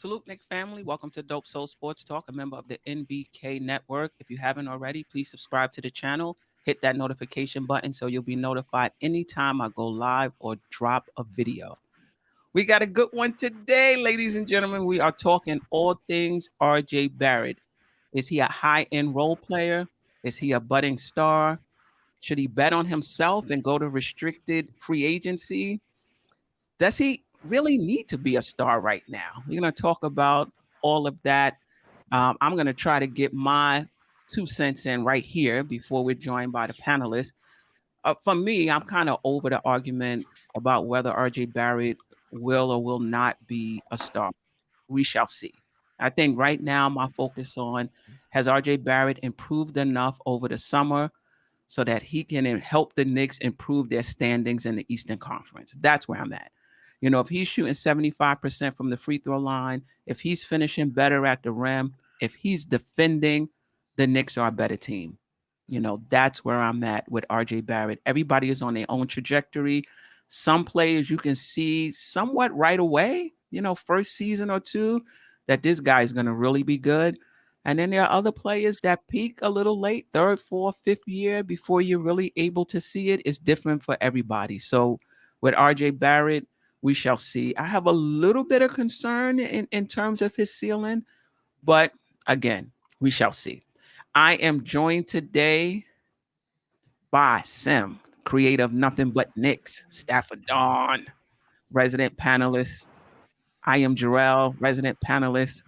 Salute, Nick family. Welcome to Dope Soul Sports Talk, a member of the NBK Network. If you haven't already, please subscribe to the channel. Hit that notification button so you'll be notified anytime I go live or drop a video. We got a good one today, ladies and gentlemen. We are talking all things RJ Barrett. Is he a high-end role player? Is he a budding star? Should he bet on himself and go to restricted free agency? Does he really need to be a star right now? We're going to talk about all of that. I'm going to try to get my 2 cents in right here before we're joined by the panelists. For me, I'm kind of over the argument about whether RJ Barrett will or will not be a star. We shall see. I think right now my focus on has RJ Barrett improved enough over the summer so that he can help the Knicks improve their standings in the Eastern Conference. That's where I'm at. You know, if he's shooting 75% from the free throw line, if he's finishing better at the rim, if he's defending, the Knicks are a better team. You know, that's where I'm at with RJ Barrett. Everybody is on their own trajectory. Some players you can see somewhat right away, you know, first season or two, that this guy is going to really be good. And then there are other players that peak a little late, third, fourth, fifth year before you're really able to see it. It's different for everybody. So with RJ Barrett, we shall see. I have a little bit of concern in terms of his ceiling, but again, we shall see. I am joined today by Sim, creator of Nothing But Knicks, Staf Dawn, resident panelist. I am Jarrell, resident panelist,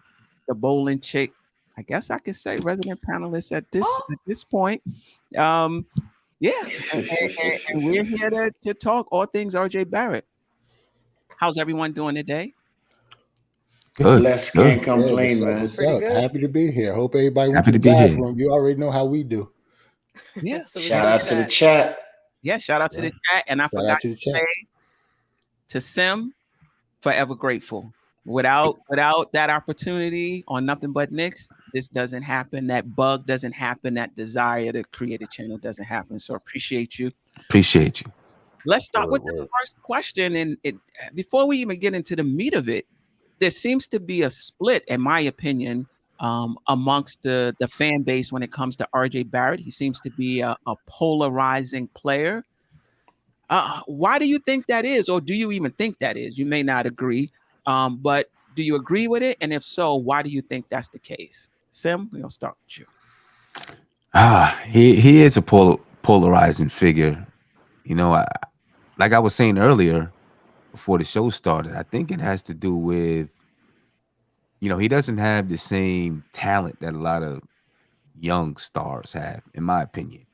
the bowling chick. I guess I could say resident panelist at this point. Um, yeah, and we're here to talk all things RJ Barrett. How's everyone doing today? Good. Bless, can't complain, man. What's up? Happy to be here. Hope everybody went Happy to to the be here. bathroom. You already know how we do. Yeah. Shout out to the chat. Yeah, shout out to the chat. And I Shout forgot out to the to chat. say to Sim, forever grateful. Without that opportunity on Nothing But Knicks, this doesn't happen. That bug doesn't happen. That desire to create a channel doesn't happen. So appreciate you. Appreciate you. Let's start with the first question. And before we even get into the meat of it, there seems to be a split, in my opinion, amongst the fan base when it comes to RJ Barrett. He seems to be a polarizing player. Why do you think that is? Or do you even think that is? You may not agree. But do you agree with it? And if so, why do you think that's the case? Sim, we'll start with you. He is a polarizing figure. You know, like I was saying earlier before the show started, I think it has to do with, you know, he doesn't have the same talent that a lot of young stars have, in my opinion.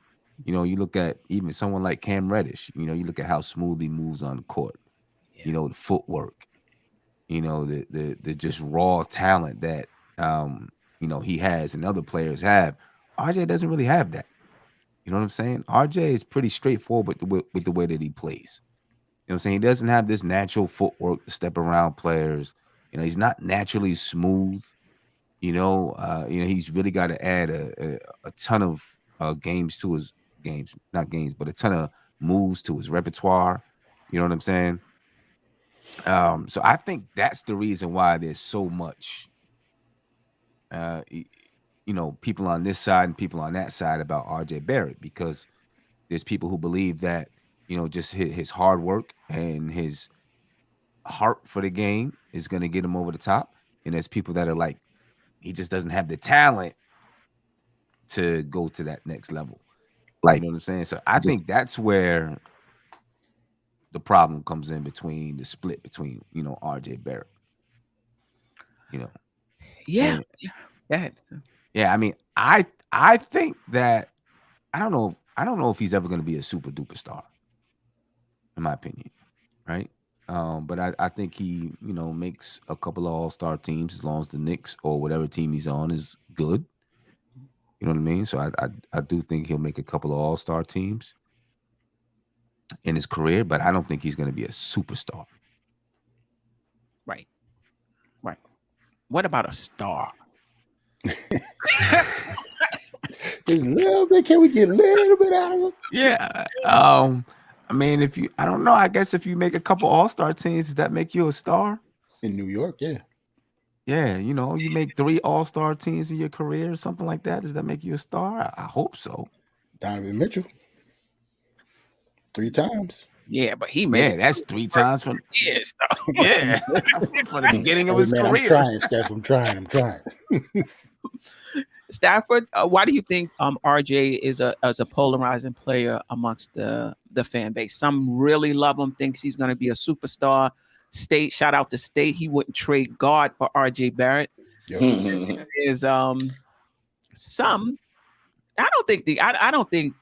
You know, you look at even someone like Cam Reddish, you know, you look at how smooth he moves on the court, you know, the footwork, you know, the just raw talent that, you know, he has and other players have. RJ doesn't really have that. You know what I'm saying? RJ is pretty straightforward with the way that he plays. You know what I'm saying? He doesn't have this natural footwork to step around players. You know, he's not naturally smooth. You know, he's really got to add a ton of games to his not games, but a ton of moves to his repertoire. You know what I'm saying? So I think that's the reason why there's so much, you know, people on this side and people on that side about RJ Barrett, because there's people who believe that, you know, just his hard work and his heart for the game is going to get him over the top. And there's people that are like, he just doesn't have the talent to go to that next level. Like, you know what I'm saying? So I think that's where the problem comes in between the split between, you know, RJ Barrett. You know. Yeah. Yeah. Yeah, I mean, I think that I don't know if he's ever going to be a super duper star, in my opinion, right? But I think he, you know, makes a couple of all-star teams as long as the Knicks or whatever team he's on is good. You know what I mean? So I do think he'll make a couple of all-star teams in his career, but I don't think he's going to be a superstar. Right. What about a star? A little bit. Can we get a little bit out of him? Yeah. I mean, I don't know. I guess if you make a couple all-star teams, does that make you a star? In New York, yeah. Yeah, you make 3 all-star teams in your career or something like that. Does that make you a star? I hope so. Donovan Mitchell 3 times. Yeah, but he made Yeah, it that's through 3 the first times from 2 years, though. yeah, from the beginning of Hey his man, I'm career. trying, Steph. I'm trying. Stafford, why do you think RJ is a polarizing player amongst the fan base? Some really love him, thinks he's going to be a superstar. State, shout out to State, he wouldn't trade God for RJ Barrett. Yep. Is some, I don't think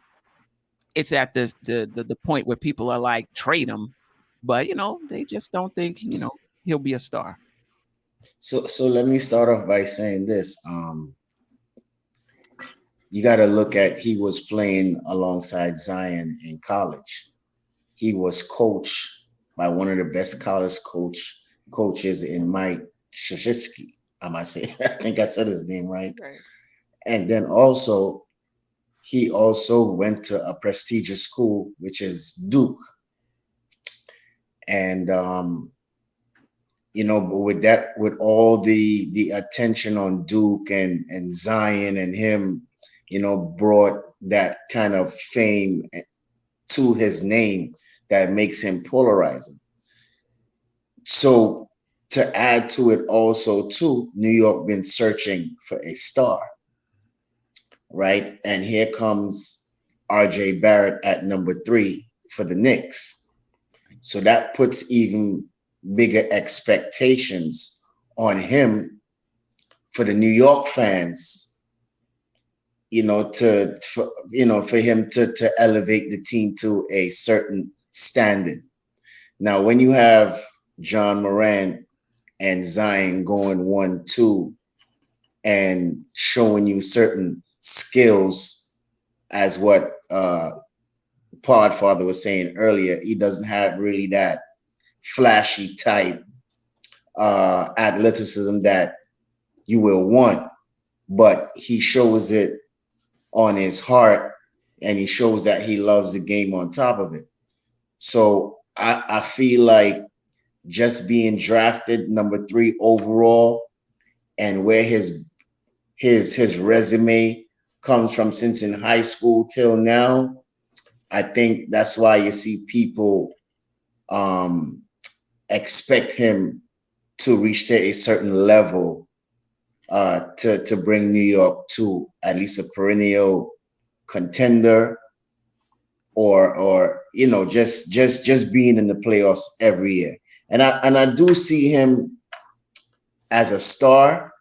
it's at the point where people are like trade him, but they just don't think he'll be a star. So let me start off by saying this. You got to look at he was playing alongside Zion in college. He was coached by one of the best college coaches in Mike Krzyzewski. I might say, I think I said his name right. And then also, he also went to a prestigious school, which is Duke. And but with all the attention on Duke and Zion and him, brought that kind of fame to his name that makes him polarizing. So to add to it also too, New York been searching for a star, right? And here comes RJ Barrett at number 3 for the Knicks. So that puts even bigger expectations on him for the New York fans, for him to elevate the team to a certain standard. Now, when you have John Morant and Zion going 1-2 and showing you certain skills, as what Podfather was saying earlier, he doesn't have really that flashy type athleticism that you will want, but he shows it on his heart and he shows that he loves the game on top of it. So I feel like just being drafted number 3 overall and where his resume comes from since in high school till now, I think that's why you see people expect him to reach to a certain level to bring New York to at least a perennial contender, or just being in the playoffs every year. And I do see him as a star.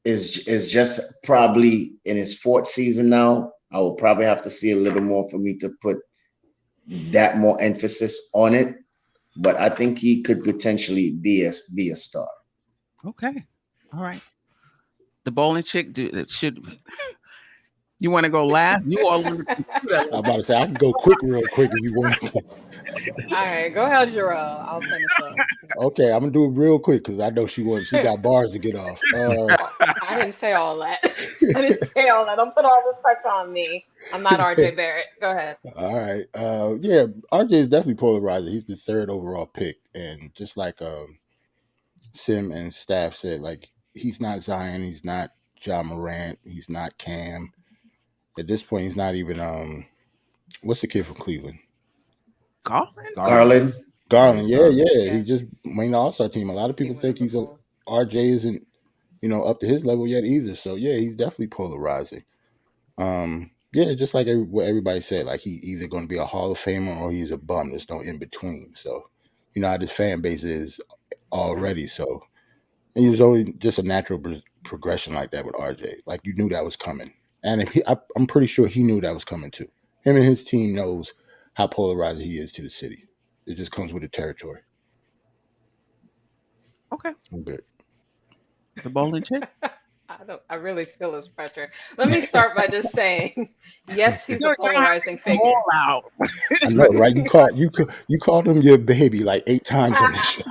Is just probably in his 4th season now. I will probably have to see a little more for me to put that more emphasis on it. But I think he could potentially be a star. Okay, all right. The bowling chick should. You want to go last? You all want to I'm about to say I can go real quick if you want. All right, go ahead, Jarrell. I'll finish up. Okay, I'm gonna do it real quick because I know she got bars to get off. I didn't say all that. I didn't say all that. Don't put all this pressure on me. I'm not RJ Barrett. Go ahead. All right. Yeah, RJ is definitely polarizing. He's the 3rd overall pick, and just like Sim and Staf said, like he's not Zion, he's not John Morant, he's not Cam. At this point, he's not even what's the kid from Cleveland? Garland. Garland, yeah. He just made the All-Star team. A lot of people think RJ isn't, up to his level yet either. So yeah, he's definitely polarizing. Yeah, just like what everybody said, like he's either going to be a Hall of Famer or he's a bum. There's no in between. So, how this fan base is already. So, and it was only just a natural progression like that with RJ. Like you knew that was coming, and I'm pretty sure he knew that was coming too. Him and his team knows how polarizing he is to the city. It just comes with the territory. Okay. I'm good. The bowling chick. I really feel this pressure. Let me start by just saying, yes, he's a polarizing figure. Out. I know, right? You called him your baby like 8 times on this show.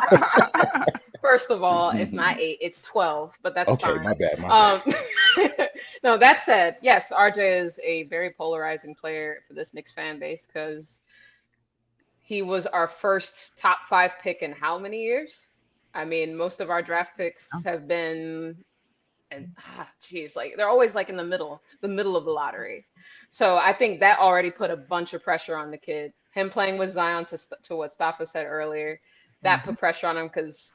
First of all, it's not 8, it's 12, but that's okay, fine. my bad. No, that said, yes, RJ is a very polarizing player for this Knicks fan base because he was our first top 5 pick in how many years? I mean, most of our draft picks have been, and geez, like they're always like in the middle of the lottery. So I think that already put a bunch of pressure on the kid. Him playing with Zion, to what Staffa said earlier, that put pressure on him because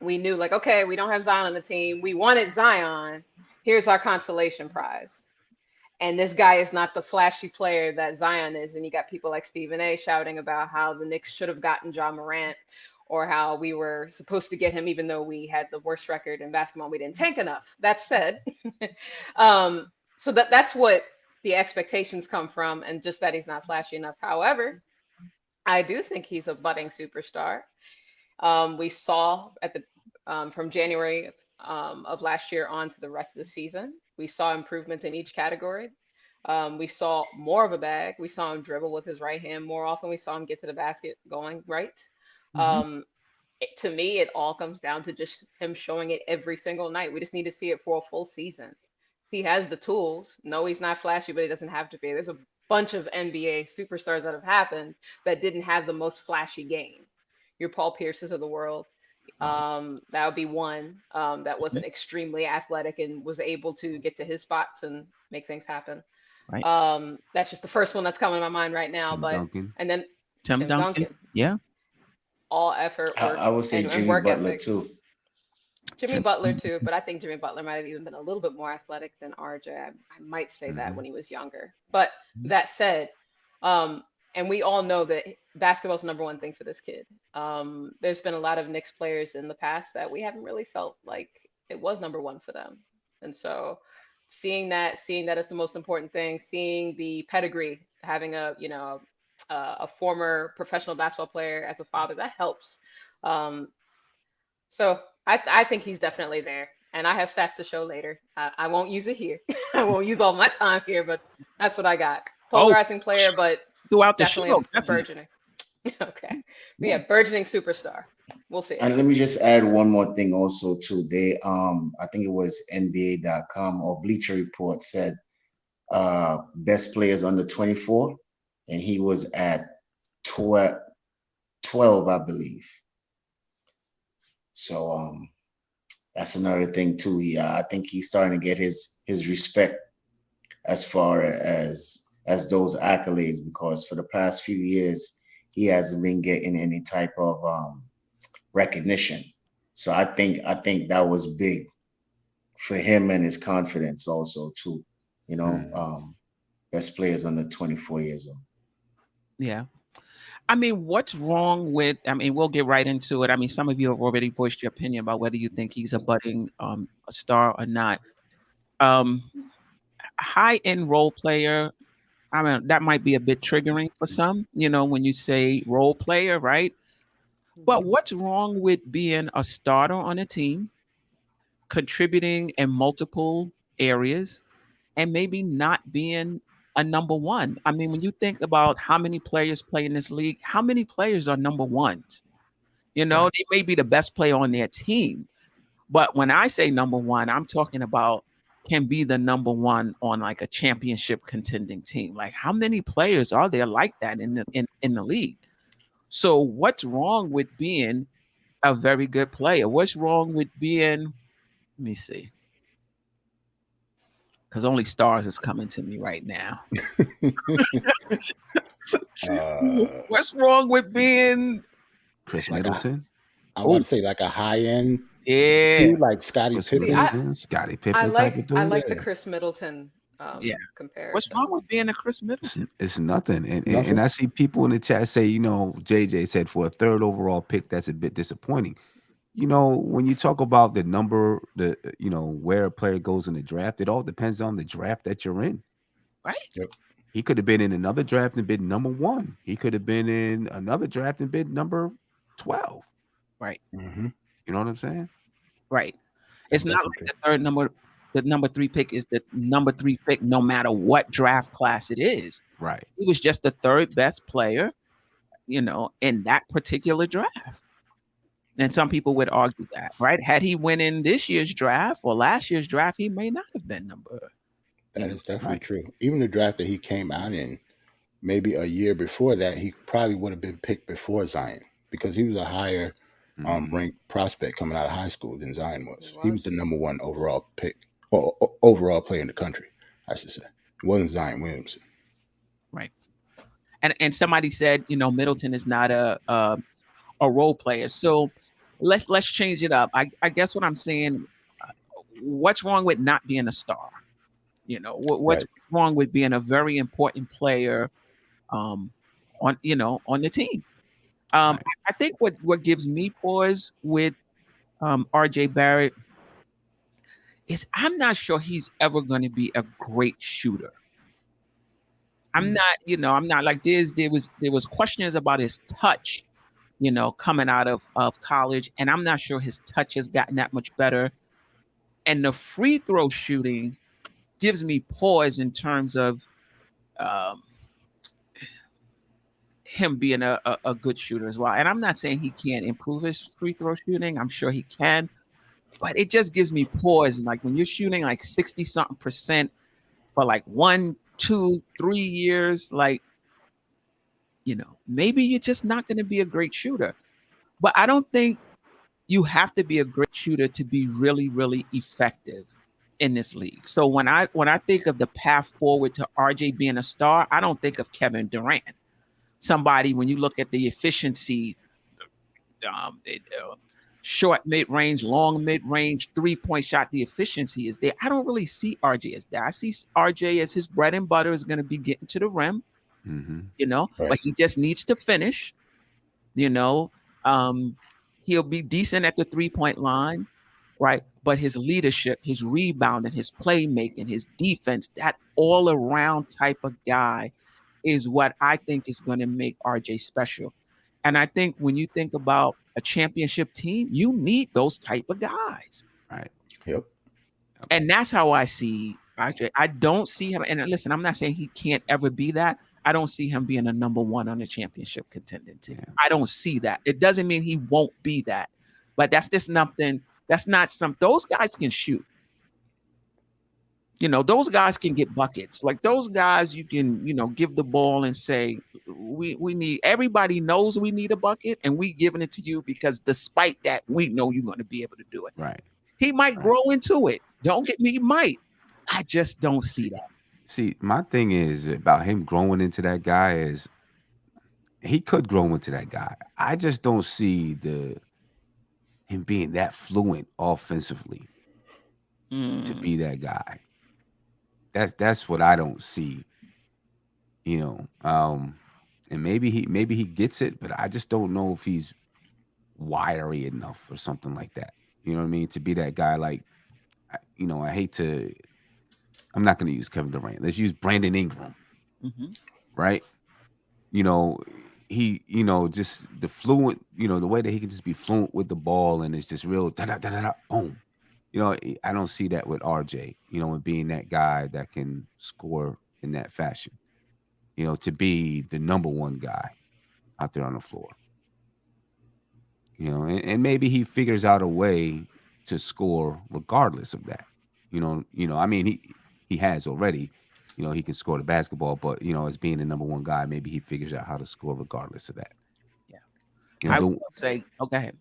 we knew, like, okay, we don't have Zion on the team. We wanted Zion. Here's our consolation prize. And this guy is not the flashy player that Zion is. And you got people like Stephen A shouting about how the Knicks should have gotten Ja Morant, or how we were supposed to get him even though we had the worst record in basketball. We didn't tank enough. That said, so that's what the expectations come from, and just that he's not flashy enough. However, I do think he's a budding superstar. We saw at the from January of last year on to the rest of the season, we saw improvements in each category. We saw more of a bag. We saw him dribble with his right hand more often. We saw him get to the basket going right. Um, to me, it all comes down to just him showing it every single night. We just need to see it for a full season. He has the tools. No, he's not flashy, but he doesn't have to be. There's a bunch of NBA superstars that have happened that didn't have the most flashy game. Your Paul Pierces of the world. That would be one that wasn't extremely athletic and was able to get to his spots and make things happen. Right. That's just the first one that's coming to my mind right now. Tim Duncan. And then Tim Duncan. Yeah. All effort, work, I would say and Jimmy work Butler ethic. too. Jimmy Butler too, but I think Jimmy Butler might have even been a little bit more athletic than RJ. I might say that when he was younger. But that said, um, and we all know that basketball's the number one thing for this kid. There's been a lot of Knicks players in the past that we haven't really felt like it was number one for them. And so seeing that as the most important thing, seeing the pedigree, having a former professional basketball player as a father, that helps. Um, so I think he's definitely there. And I have stats to show later. I won't use it here. I won't use all my time here, but that's what I got. Polarizing player, but throughout the definitely show, a burgeoning. Okay. Yeah, burgeoning superstar. We'll see. And let me just add one more thing also too. They I think it was NBA.com or Bleacher Report said best players under 24, and he was at 12, I believe. So that's another thing too. I think he's starting to get his respect as far as those accolades, because for the past few years he hasn't been getting any type of recognition. So I think that was big for him and his confidence also too. Best players under 24 years old. Yeah. I mean, what's wrong with, we'll get right into it. I mean, some of you have already voiced your opinion about whether you think he's a budding a star or not. High-end role player, I mean, that might be a bit triggering for some, when you say role player, right? But what's wrong with being a starter on a team, contributing in multiple areas, and maybe not being a number one? I mean, when you think about how many players play in this league, how many players are number ones? They may be the best player on their team. But when I say number one, I'm talking about can be the number one on like a championship contending team. Like, how many players are there like that in the league? So what's wrong with being a very good player? What's wrong with being, let me see, because only stars is coming to me right now. What's wrong with being Chris like Middleton? I want to say like a high end, like Scottie Pippen, Scottie Pippen type of dude. I like the Chris Middleton comparison. What's wrong with being a Chris Middleton? It's nothing. And I see people in the chat say, JJ said for a third overall pick, that's a bit disappointing. When you talk about the number, where a player goes in the draft, it all depends on the draft that you're in. Right. Yep. He could have been in another draft and been number 1. He could have been in another draft and been number 12. Right. Mm-hmm. You know what I'm saying? Right. It's not like the number 3 pick is the number 3 pick no matter what draft class it is. Right. He was just the third best player, in that particular draft. And some people would argue that, right? Had he went in this year's draft or last year's draft, he may not have been number. That is definitely true. Even the draft that he came out in, maybe a year before that, he probably would have been picked before Zion because he was a higher ranked prospect coming out of high school than Zion was. He was the number 1 overall pick, or overall player in the country, I should say. It wasn't Zion Williamson. Right. And somebody said, Middleton is not a role player. So let's change it up. I guess what I'm saying, what's wrong with not being a star? What's wrong with being a very important player on the team? I think what gives me pause with RJ Barrett is I'm not sure he's ever going to be a great shooter. I'm not like there was questions about his touch, coming out of college, and I'm not sure his touch has gotten that much better. And the free throw shooting gives me pause in terms of him being a good shooter as well. And I'm not saying he can't improve his free throw shooting. I'm sure he can, but it just gives me pause. Like when you're shooting like 60-something% for like 1, 2, 3 years, like, maybe you're just not going to be a great shooter. But I don't think you have to be a great shooter to be really, really effective in this league. So when I think of the path forward to RJ being a star, I don't think of Kevin Durant. Somebody, when you look at the efficiency, short mid-range, long mid-range, three-point shot, the efficiency is there. I don't really see RJ as that. I see RJ as his bread and butter is going to be getting to the rim, but he just needs to finish, he'll be decent at the three-point line, right? But his leadership, his rebounding, his playmaking, his defense, that all-around type of guy is what I think is going to make RJ special. And I think when you think about a championship team, you need those type of guys. Right. Yep. And that's how I see RJ. I don't see him. And listen, I'm not saying he can't ever be that. I don't see him being a number 1 on the championship contending team. Yeah. I don't see that. It doesn't mean he won't be that. But that's just nothing. That's not those guys can shoot. Those guys can get buckets. Like those guys, you can, give the ball and say, we need, everybody knows we need a bucket and we giving it to you because despite that, we know you're going to be able to do it. Right. He might grow into it. Don't get me, he might. I just don't see that. See, my thing is about him growing into that guy is he could grow into that guy. I just don't see him being that fluent offensively to be that guy. That's what I don't see. And maybe he gets it, but I just don't know if he's wiry enough or something like that. You know what I mean? To be that guy, like, I hate to. I'm not going to use Kevin Durant. Let's use Brandon Ingram, right? He, just the fluent, the way that he can just be fluent with the ball and it's just real da da da da boom. I don't see that with RJ. And being that guy that can score in that fashion. To be the number 1 guy out there on the floor. And maybe he figures out a way to score regardless of that. I mean, he has already, he can score the basketball, but as being the number 1 guy, maybe he figures out how to score regardless of that. Yeah. I will say, go ahead.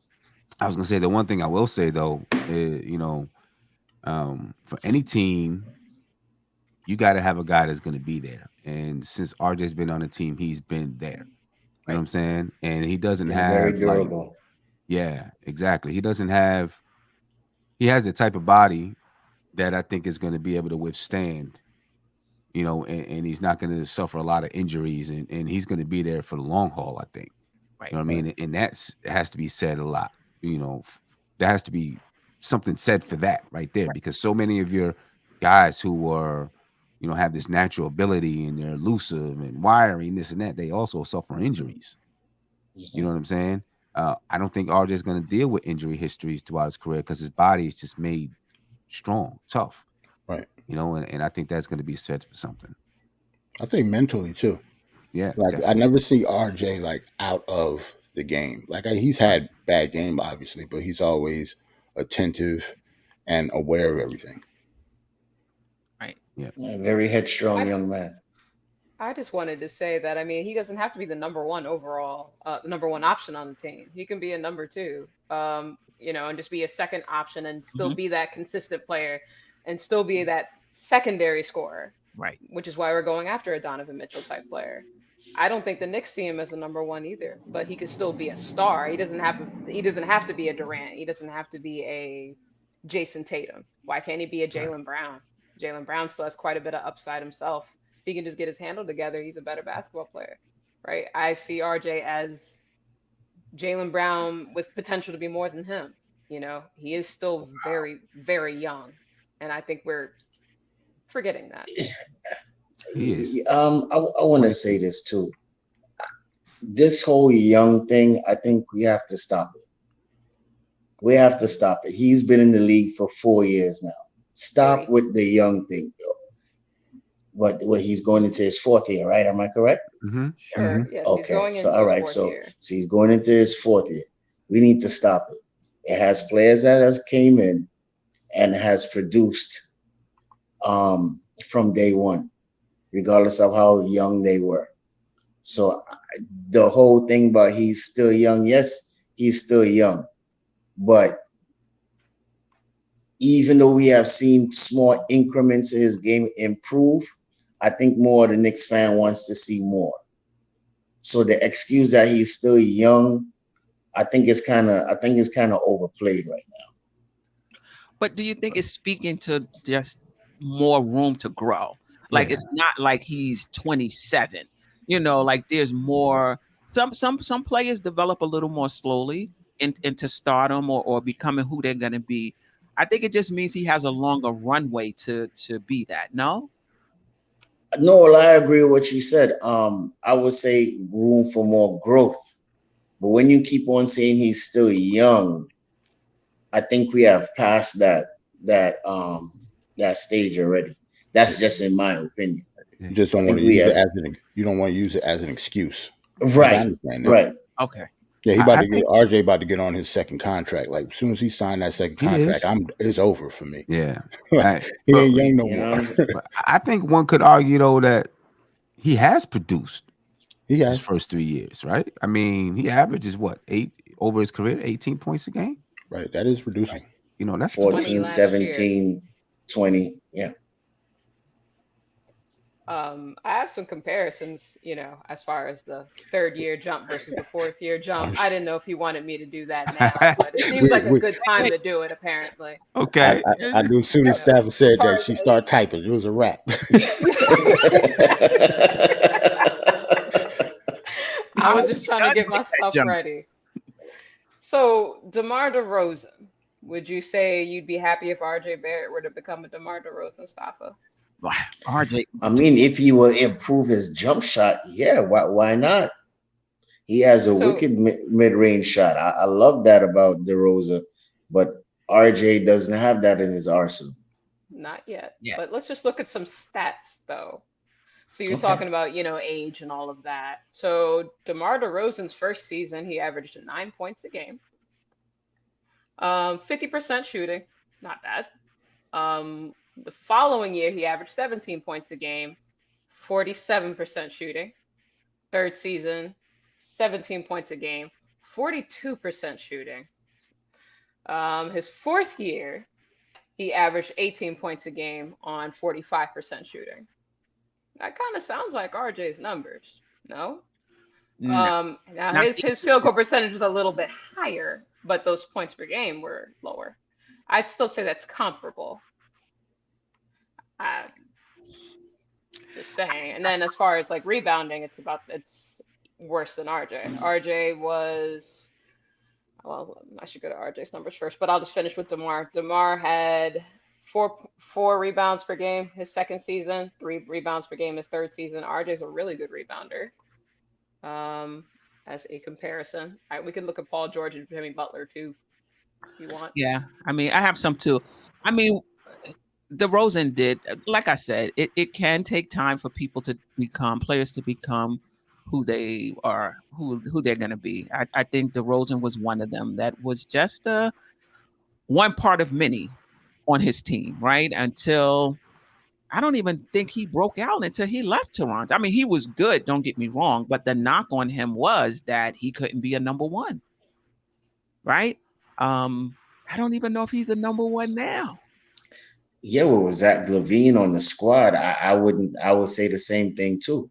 I was gonna say the one thing I will say though, is, for any team, you got to have a guy that's going to be there. And since RJ's been on the team, he's been there. You know what I'm saying? And he doesn't have very durable. Yeah, exactly. He has the type of body that I think is going to be able to withstand, and he's not going to suffer a lot of injuries and he's going to be there for the long haul, I think. Right. You know what I mean? And that has to be said a lot, there has to be something said for that right there, because so many of your guys who are, have this natural ability and they're elusive and wiry and this and that, they also suffer injuries. You know what I'm saying? I don't think RJ is going to deal with injury histories throughout his career because his body is just made strong, tough. Right. And I think that's going to be said for something. I think mentally too. Yeah. Like definitely. I never see RJ like out of the game. Like he's had bad game, obviously, but he's always attentive and aware of everything. Right. Yeah. Very headstrong young man. I just wanted to say that, I mean, he doesn't have to be the number one overall, the number one option on the team. He can be a number two, and just be a second option and still Mhm. be that consistent player and still be that secondary scorer, Right. which is why we're going after a Donovan Mitchell type player. I don't think the Knicks see him as a number one either, but he could still be a star. He doesn't have to be a Durant. He doesn't have to be a Jason Tatum. Why can't he be a Jaylen Brown? Jaylen Brown still has quite a bit of upside himself. If he can just get his handle together, he's a better basketball player, right? I see RJ as Jaylen Brown with potential to be more than him. He is still very, very young, and I think we're forgetting that. He is. I want to say this too. This whole young thing, I think we have to stop it. We have to stop it. He's been in the league for 4 years now. Stop with the young thing. What he's going into his fourth year, right? Am I correct? Mm-hmm. Sure. Yes, he's Okay. going So into all his right. fourth So year. so he's going into his fourth year. We need to stop it. It has players that has came in and has produced from day one, regardless of how young they were. So the whole thing about he's still young, yes, he's still young. But even though we have seen small increments in his game improve, I think more the Knicks fan wants to see more. So the excuse that he's still young, I think it's kind of overplayed right now. But do you think it's speaking to just more room to grow? Like Yeah. it's not like he's 27. Like there's more. Some players develop a little more slowly into stardom or becoming who they're gonna be. I think it just means he has a longer runway to be that. No. No, well, I agree with what you said. I would say room for more growth. But when you keep on saying he's still young, I think we have passed that stage already. That's just in my opinion. You just don't I want think to we use it have you don't want to use it as an excuse. I right, understand that. right. Okay. Yeah, I RJ about to get on his second contract. Like as soon as he signed that second He contract, is. it's over for me. Yeah. He ain't young no You know more. what I'm saying? But I think one could argue though that he has produced He his has. first 3 years, right? I mean, he averages what, 8 over his career, 18 points a game. Right. That is producing. That's 20 14, last 17, 20. Yeah. I have some comparisons, as far as the third year jump versus the fourth year jump. I didn't know if you wanted me to do that now, but it seems like a good time to do it, apparently. Okay. I knew as soon as Staf said that, she started typing. It was a wrap. I was just trying to get my stuff ready. So, DeMar DeRozan, would you say you'd be happy if RJ Barrett were to become a DeMar DeRozan staffer? RJ. I mean, if he will improve his jump shot, yeah, why not? He has a wicked mid-range shot. I love that about DeRozan, but RJ doesn't have that in his arsenal. Not yet. But let's just look at some stats, though. So you're Okay. talking about, age and all of that. So DeMar DeRozan's first season, he averaged 9 points a game. 50% shooting, not bad. The following year, he averaged 17 points a game, 47% shooting. Third season, 17 points a game, 42% shooting. His fourth year, he averaged 18 points a game on 45% shooting. That kind of sounds like RJ's numbers, no? No. Now his field goal percentage was a little bit higher, but those points per game were lower. I'd still say that's comparable. Just saying. And then as far as like rebounding, it's worse than RJ. RJ was, well, I should go to RJ's numbers first, but I'll just finish with DeMar. DeMar had four rebounds per game his second season, 3 rebounds per game his third season. RJ's a really good rebounder. As a comparison, we can look at Paul George and Jimmy Butler too, if you want. Yeah, I mean, I have some too. I mean, DeRozan did, like I said, it can take time for people to become players to become who they are, who they're going to be. I think DeRozan was one of them. That was just one part of many on his team, right? Until I don't even think he broke out until he left Toronto. I mean, he was good, don't get me wrong, but the knock on him was that he couldn't be a number one, right? I don't even know if he's a number one now. Yeah, well, was Zach Levine on the squad? I wouldn't. I would say the same thing too,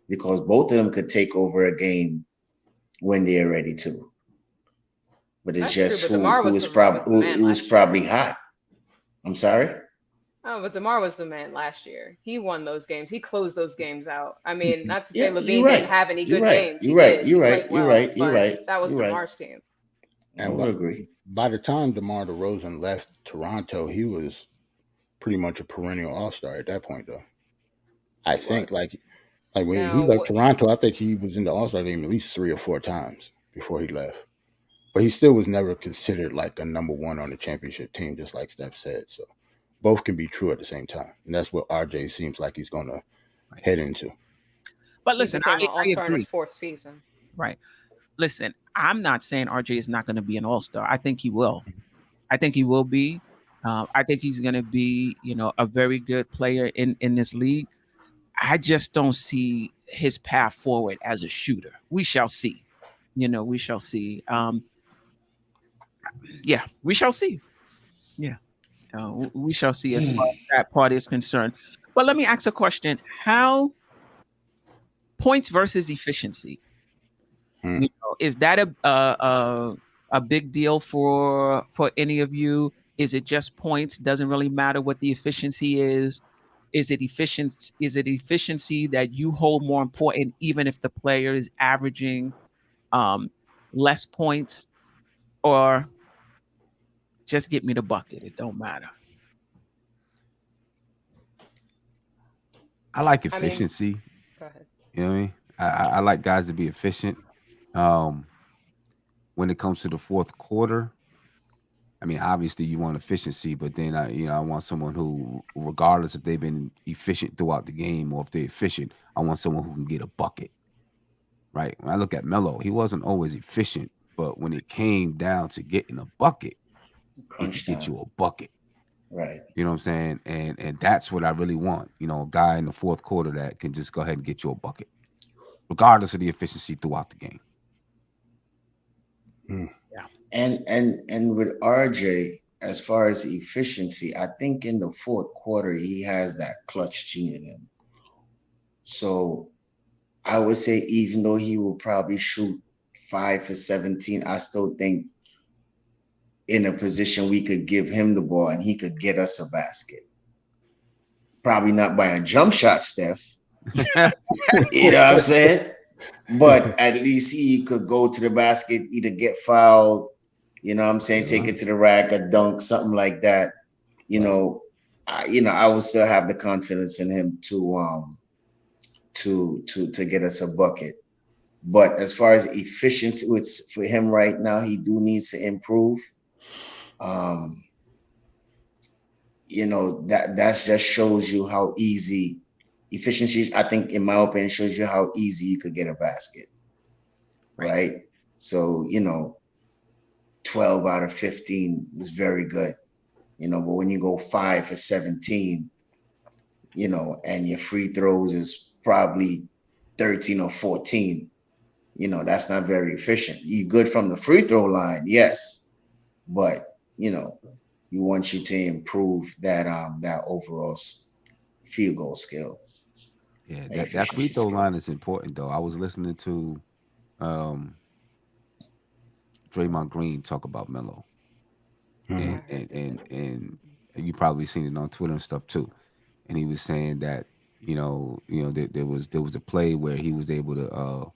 because both of them could take over a game when they're ready to. But it's That's true. just But DeMar who was is the was the man who's last year. probably hot. I'm sorry. Oh, but DeMar was the man last year. He won those games. He closed those games out. I mean, not to say Yeah, you're Levine didn't right. have any You're good right. games. He You're right. did. You're He right. played You're well, right. You're but right. that was You're right. DeMar's team. I And would agree. by the time DeMar DeRozan left Toronto, he was pretty much a perennial all-star at that point, though. I He think was. like when he Now, left what? Toronto, I think he was in the all-star game at least 3 or 4 times before he left. But he still was never considered like a number one on the championship team, just like Steph said. So both can be true at the same time, and that's what RJ seems like he's going to Right. head into. But He listen, became an I all-star in his agree. 4th season. Right. Listen, I'm not saying RJ is not going to be an all-star. I think he will. I think he will be. I think he's going to be, a very good player in this league. I just don't see his path forward as a shooter. We shall see. We shall see. Yeah, we shall see. Yeah, we shall see as far as that part is concerned. But let me ask a question: How points versus efficiency? Hmm. Is that a big deal for any of you? Is it just points? Doesn't really matter what the efficiency is. Is it efficient? Is it efficiency that you hold more important, even if the player is averaging um, less points, or just get me the bucket? It don't matter. I like I mean, efficiency. go ahead. You know what I mean? I like guys to be efficient. Um, when it comes to the fourth quarter, I mean, obviously you want efficiency, but then I want someone who, regardless if they've been efficient throughout the game or if they're efficient, I want someone who can get a bucket. Right? When I look at Melo, he wasn't always efficient, but when it came down to getting a bucket, he could Crunch get time. you a bucket. Right. You know what I'm saying? And that's what I really want. A guy in the fourth quarter that can just go ahead and get you a bucket, regardless of the efficiency throughout the game. Hmm. Yeah. And with RJ, as far as efficiency, I think in the fourth quarter he has that clutch gene in him. So I would say even though he will probably shoot 5 for 17, I still think in a position we could give him the ball and he could get us a basket. Probably not by a jump shot, Steph. You know what I'm saying? But at least he could go to the basket, either get fouled, you know what I'm saying, take it to the rack, a dunk, something like that. You Right. know, I would still have the confidence in him to get us a bucket. But as far as efficiency, it's for him right now, he do needs to improve. Um, that's just shows you how easy efficiency, I think, in my opinion, shows you how easy you could get a basket, Right. right? So, 12 out of 15 is very good, but when you go 5 for 17, and your free throws is probably 13 or 14, that's not very efficient. You good from the free throw line, yes, but you want you to improve that overall field goal skill, Yeah, that free efficiency throw skill. line is important though. I was listening to um Draymond Green talk about Melo, Hmm. I heard that too. and you probably seen it on Twitter and stuff too. And he was saying that there was a play where he was able to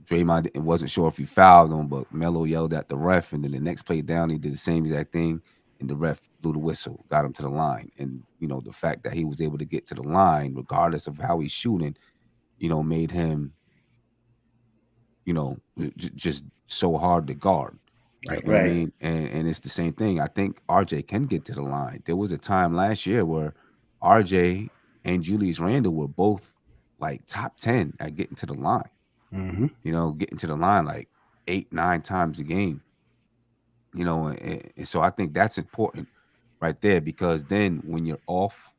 Draymond wasn't sure if he fouled him, but Melo yelled at the ref, and then the next play down he did the same exact thing, and the ref blew the whistle, got him to the line, and the fact that he was able to get to the line regardless of how he's shooting, made him just so hard to guard. Right. You know what I Right. mean? And it's the same thing. I think RJ can get to the line. There was a time last year where RJ and Julius Randle were both like top 10 at getting to the line. Hmm. Getting to the line like 8, 9 times a game. And so I think that's important right there because then when you're off,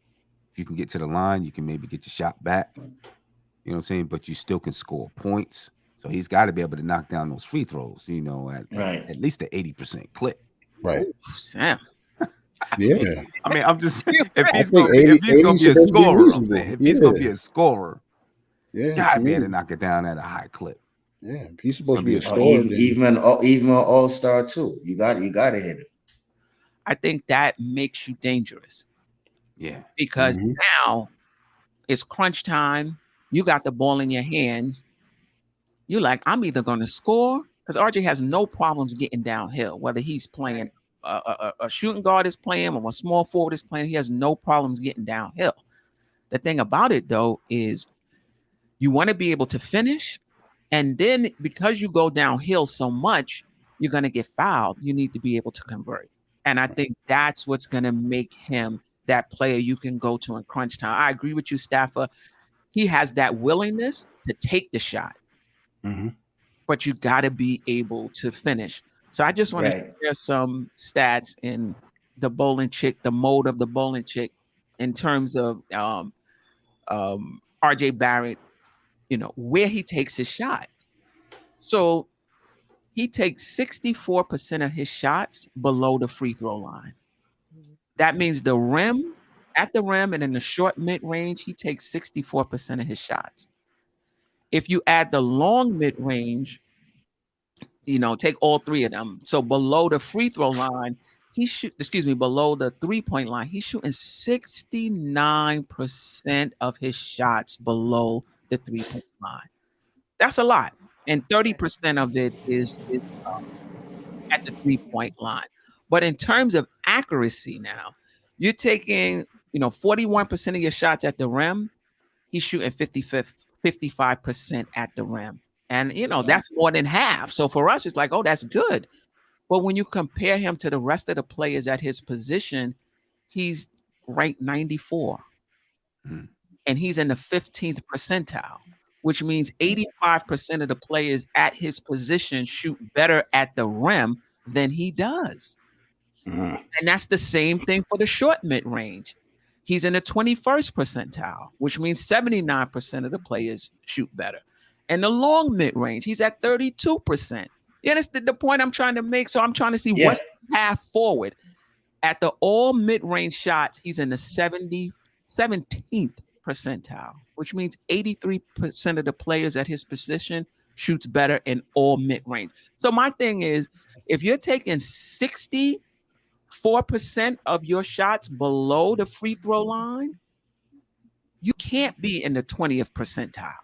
If you can get to the line, you can maybe get your shot back. You know what I'm saying? But you still can score points. So he's got to be able to knock down those free throws, Right. at least the 80% clip. Right. Oof, Sam. Yeah. I mean, I'm just You're if I right. he's think gonna be 80, if he's 80 gonna be a supposed to be scorer, I'm saying reasonable. if he's gonna be Yeah. a scorer, Yeah. To gotta be able me. to knock it down at a high clip. Yeah. If he's It's supposed gonna to be be a a Or scorer, scorer. then even an all-star too. You gotta hit it. I think that makes you dangerous Yeah. because hmm now it's crunch time. You got the ball in your hands. You're like, I'm either going to score because RJ has no problems getting downhill, whether he's playing a shooting guard is playing or a small forward is playing. He has no problems getting downhill. The thing about it, though, is you want to be able to finish. And then because you go downhill so much, you're going to get fouled. You need to be able to convert. And I think that's what's going to make him that player you can go to in crunch time. I agree with you, Staffer. He has that willingness to take the shot, hmm but you got to be able to finish. So I just want to Right. share some stats in the bowling chick, the mode of the bowling chick, in terms of RJ Barrett, where he takes his shot. So he takes 64% of his shots below the free throw line. That means at the rim and in the short mid range, he takes 64% of his shots. If you add the long mid range, take all three of them. So below the free throw line, below the 3-point line, he's shooting 69% of his shots below the 3-point line. That's a lot. And 30% of it is at the 3-point line. But in terms of accuracy now, you're taking, 41% of your shots at the rim. He's shooting 55% at the rim. And, that's more than half. So for us, it's like, oh, that's good. But when you compare him to the rest of the players at his position, he's ranked 94 Mm. and he's in the 15th percentile, which means 85% of the players at his position shoot better at the rim than he does. hmm And that's the same thing for the short mid range. He's in the 21st percentile, which means 79% of the players shoot better. And the long mid range, he's at 32%. Yeah, that's the point I'm trying to make. So I'm trying to see Yeah. what's the path forward. At the all mid range shots, he's in the 17th percentile, which means 83% of the players at his position shoots better in all mid range. So my thing is, if you're taking 64% of your shots below the free throw line, you can't be in the 20th percentile.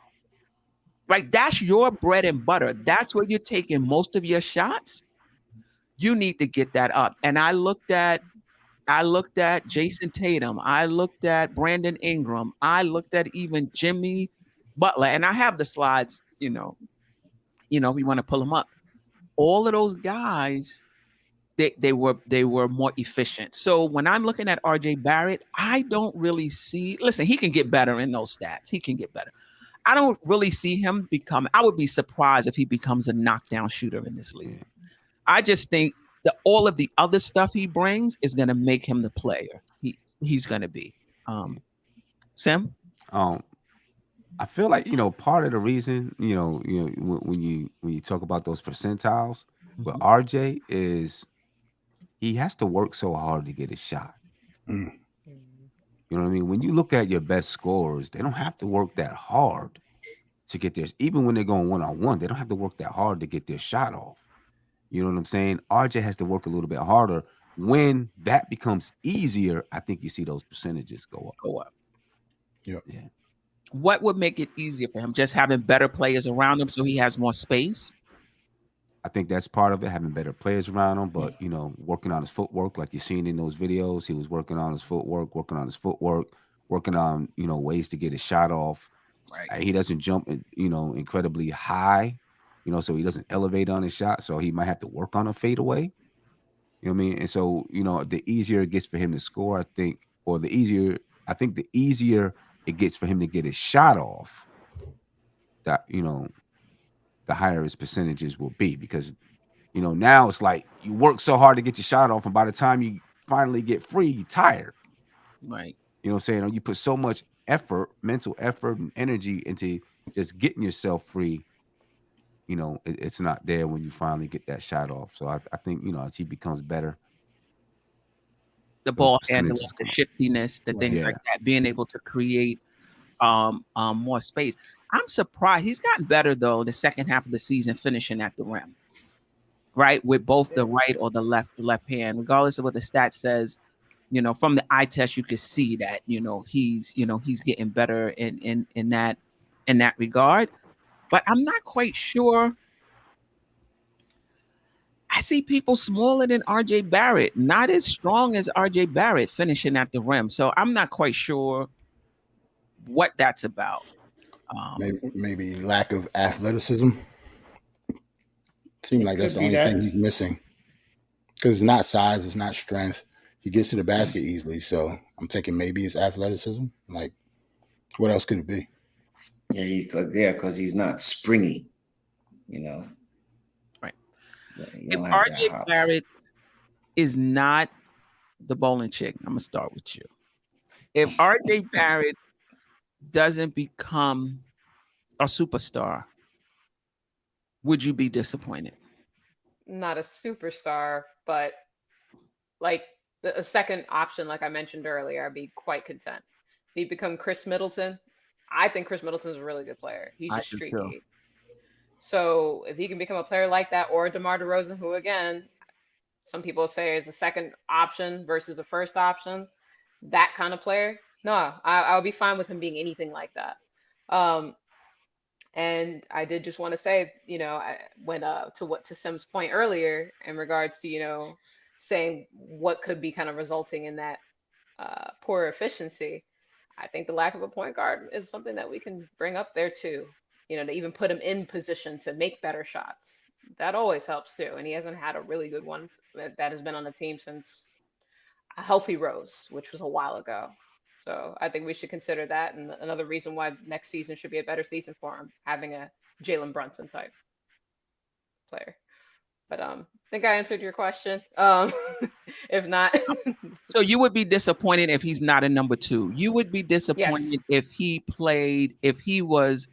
Right? That's your bread and butter. That's where you're taking most of your shots. You need to get that up. And I looked at Jason Tatum. I looked at Brandon Ingram. I looked at even Jimmy Butler. And I have the slides, we want to pull them up. All of those guys, they were more efficient. So when I'm looking at RJ Barrett, I don't really see, listen, he can get better in those stats. He can get better. I don't really see him I would be surprised if he becomes a knockdown shooter in this league. I just think that all of the other stuff he brings is going to make him the player he's going to be. Sam? I feel like part of the reason when you talk about those percentiles with RJ is he has to work so hard to get his shot. Mm. You know what I mean? When you look at your best scorers, they don't have to work that hard to get theirs. Even when they're going one-on-one, they don't have to work that hard to get their shot off. You know what I'm saying? RJ has to work a little bit harder. When that becomes easier, I think you see those percentages go up. Yep. Yeah. What would make it easier for him? Just having better players around him so he has more space? I think that's part of it, having better players around him, but working on his footwork, like you're seeing in those videos. He was working on his footwork, working on ways to get his shot off. Right. He doesn't jump incredibly high, so he doesn't elevate on his shot. So he might have to work on a fadeaway. You know what I mean? And so, the easier it gets for him to score, I think the easier it gets for him to get his shot off, that the higher his percentages will be, because now it's like you work so hard to get your shot off, and by the time you finally get free, you're tired. Right. You know what I'm saying? You put so much effort, mental effort, and energy into just getting yourself free. You know, it's not there when you finally get that shot off. So I think, you know, as he becomes better, The those ball handling, percentages the come up. shiftiness, the things Yeah. like that, being able to create more space. I'm surprised he's gotten better though the second half of the season finishing at the rim, right? With both the right or the left hand, regardless of what the stat says. You know, from the eye test, you could see that, he's getting better in that regard. But I'm not quite sure. I see people smaller than RJ Barrett, not as strong as RJ Barrett finishing at the rim. So I'm not quite sure what that's about. Maybe lack of athleticism. Seems It like that's could the be only that. thing he's missing. Because it's not size, it's not strength. He gets to the basket easily. So I'm thinking maybe it's athleticism. Like, what else could it be? Yeah, he could. Yeah, because he's not springy. You know. Right. You If don't have that RJ hops. Barrett is not the bowling chick, I'm gonna start with you. If RJ Barrett doesn't become a superstar, would you be disappointed? Not a superstar, but like a second option, like I mentioned earlier, I'd be quite content. If he become Chris Middleton, I think Chris Middleton's a really good player. He's I just do too. streaky. So if he can become a player like that, or DeMar DeRozan, who again, some people say is a second option versus a first option, that kind of player, no, I'll be fine with him being anything like that. Um, and I did just want to say, when to Sim's point earlier in regards to, saying what could be kind of resulting in that poor efficiency. I think the lack of a point guard is something that we can bring up there too. To even put him in position to make better shots. That always helps too. And he hasn't had a really good one that has been on the team since a healthy Rose, which was a while ago. So I think we should consider that, and another reason why next season should be a better season for him, having a Jalen Brunson type player. But I think I answered your question. If not, So you would be disappointed if he's not a number two. You would be yes, disappointed if he was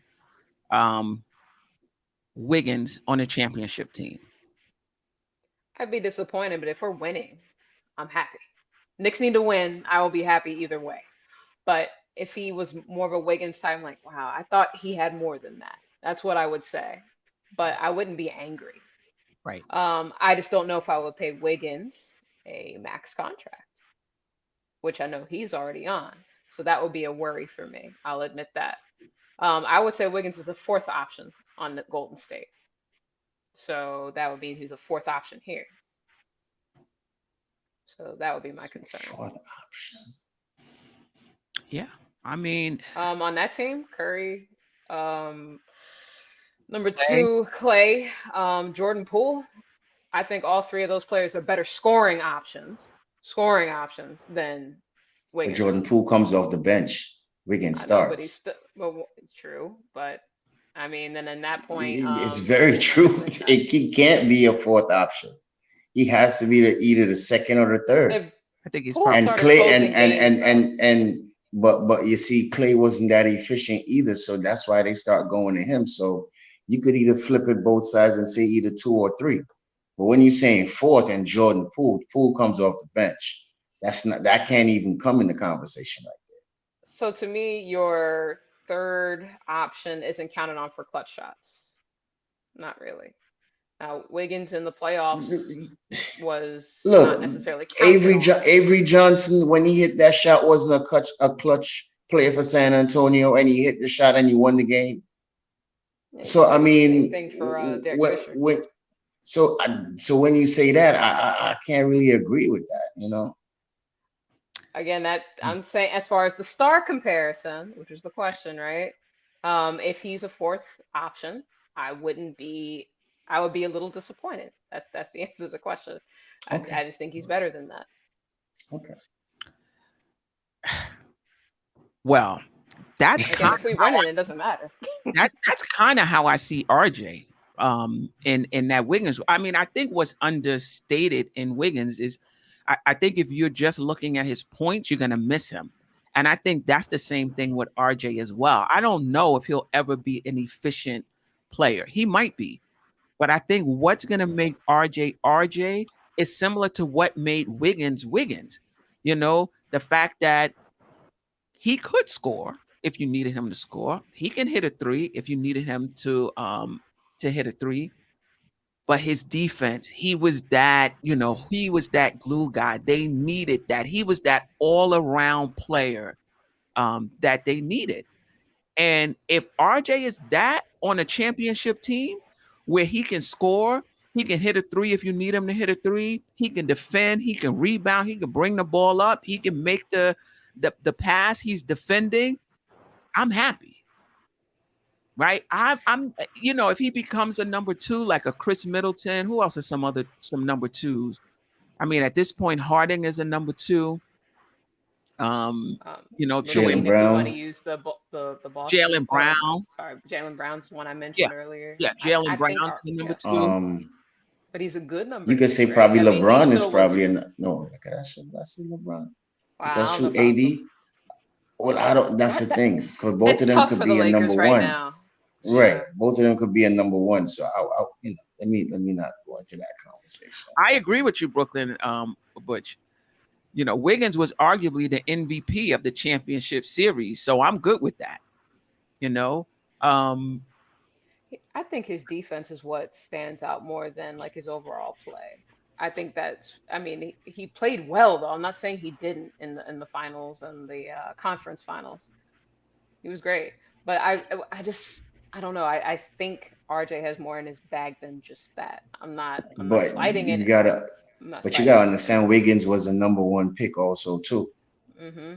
Wiggins on a championship team. I'd be disappointed. But if we're winning, I'm happy. Knicks need to win. I will be happy either way. But if he was more of a Wiggins type, I'm like, wow, I thought he had more than that. That's what I would say. But I wouldn't be angry. Right. I just don't know if I would pay Wiggins a max contract, which I know he's already on. So that would be a worry for me. I'll admit that. I would say Wiggins is the fourth option on the Golden State. So that would mean he's a fourth option here. So that would be my concern. Fourth option. Yeah. I mean, on that team, Curry, number Clay. 2, Clay, Jordan Poole. I think all three of those players are better scoring options than But Wiggins. Jordan Poole comes off the bench. Wiggins I know, but he's starts. well, true. But I mean, then in that point, It's very true. He can't be a fourth option. He has to be either the second or the third. if I think he's Poole probably And started Clay closing games, but you see, Clay wasn't that efficient either, so that's why they start going to him. So you could either flip it both sides and say either 2 or 3. But when you're saying fourth and Jordan Poole comes off the bench, that can't even come in the conversation like that. So to me, your third option isn't counted on for clutch shots. Not really. Now, Wiggins in the playoffs was not necessarily counted on. Avery Johnson, when he hit that shot, wasn't a clutch player for San Antonio, and he hit the shot and he won the game. Yeah, So I mean, same thing for Derek Fisher. So when you say that, I can't really agree with that. Again, that I'm saying as far as the star comparison, which is the question, right? If he's a fourth option, I would be a little disappointed. That's the answer to the question. Okay. I just think he's better than that. Okay. Well, that's Again, if we win it, it doesn't matter. That's kind of how I see RJ in that Wiggins. I mean, I think what's understated in Wiggins is I think if you're just looking at his points, you're gonna miss him. And I think that's the same thing with RJ as well. I don't know if he'll ever be an efficient player. He might be. But I think what's going to make RJ is similar to what made Wiggins. You know, the fact that he could score if you needed him to score. He can hit a three if you needed him to hit a three. But his defense, he was that glue guy. They needed that. He was that all-around player that they needed. And if RJ is that on a championship team where he can score, he can hit a three if you need him to hit a three, he can defend, he can rebound, he can bring the ball up, he can make the pass he's defending, I'm happy. Right? I'm if he becomes a number two, like a Chris Middleton, who else is some number twos? I mean, at this point, Harding is a number two. Jaylen Brown. If you want to use the Boston. Jaylen Brown. Sorry, Jaylen Brown's the one I mentioned earlier. Yeah, Jaylen Brown's the number two. But he's a good number. You could say probably LeBron is probably no. I say LeBron. Wow, because shoot AD. Well, I don't. That's the thing, because both of them could be a number one. Now. Right, both of them could be a number one. So let me not go into that conversation. I agree with you, Brooklyn, Butch. Wiggins was arguably the MVP of the championship series, so I'm good with that. I think his defense is what stands out more than like his overall play. I think he played well though. I'm not saying he didn't in the finals and the conference finals. He was great, but I don't know. I think RJ has more in his bag than just that. I'm not sliding in. You gotta understand Wiggins was a number one pick also too. Mm-hmm.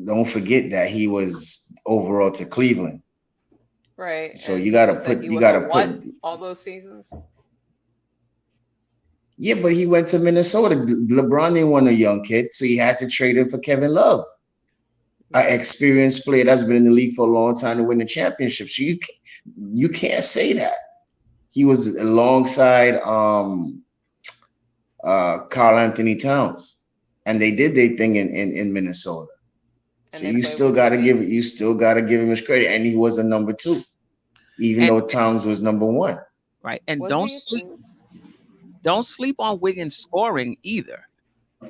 Don't forget that he was overall to Cleveland. Right. So you gotta put all those seasons. Yeah, but he went to Minnesota. LeBron didn't want a young kid, so he had to trade him for Kevin Love, an experienced player that's been in the league for a long time to win the championship. So you can't say that. He was alongside Karl Anthony Towns, and they did their thing in Minnesota. So you still got to give him his credit, and he was a number two, even though Towns was number one. Right, and don't sleep on Wiggins scoring either.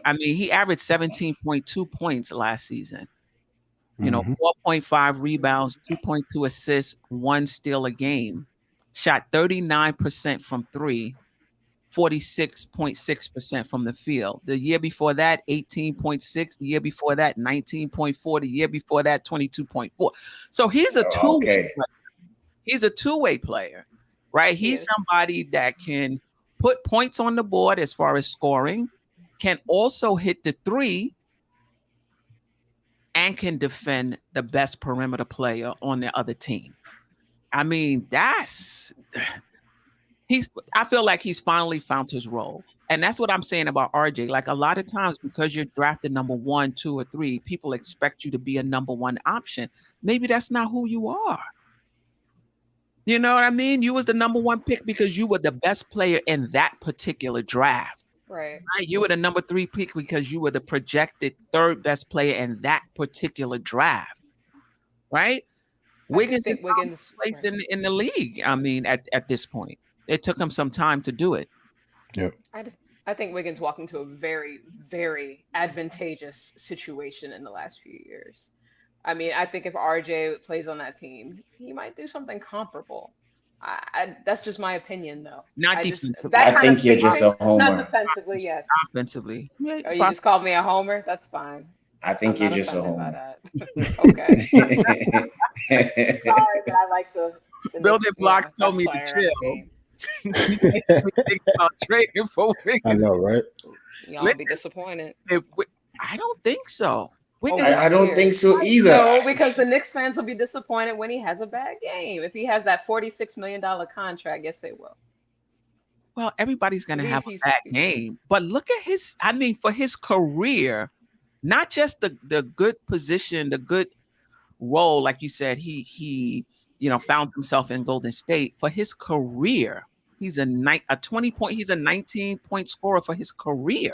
I mean, he averaged 17.2 points last season. 4.5 rebounds, 2.2 assists, 1 steal a game. Shot 39% from three, 46.6% from the field. The year before that, 18.6. The year before that, 19.4. The year before that, 22.4. So he's a two-way player. He's a two-way player, right? He's somebody that can put points on the board as far as scoring, can also hit the three, and can defend the best perimeter player on the other team. I mean, I feel like he's finally found his role. And that's what I'm saying about RJ. Like a lot of times, because you're drafted number 1, 2, or 3, people expect you to be a number one option. Maybe that's not who you are. You know what I mean? You was the number one pick because you were the best player in that particular draft. Right. You were the number 3 pick because you were the projected 3rd best player in that particular draft. Right? Wiggins is place in the league. I mean, at this point, it took him some time to do it. Yep. I think Wiggins walked into a very, very advantageous situation in the last few years. I mean, I think if RJ plays on that team, he might do something comparable. That's just my opinion, though. Not defensively. I think you're just a homer. Not defensively, yes. Offensively. Yeah, you just called me a homer? That's fine. I think you're just a homer. Okay. Sorry, but I like the Building Blocks told me to chill. Think about trading for Wiggins. I know, right? Y'all be disappointed. I don't think so. I don't think so either. No, because the Knicks fans will be disappointed when he has a bad game. If he has that $46 million contract, yes, they will. Well, everybody's going to have a bad game. But look at for his career, not just the good position, the good role, like you said, he found himself in Golden State. For his career, he's a 20 point, he's a 19-point scorer for his career.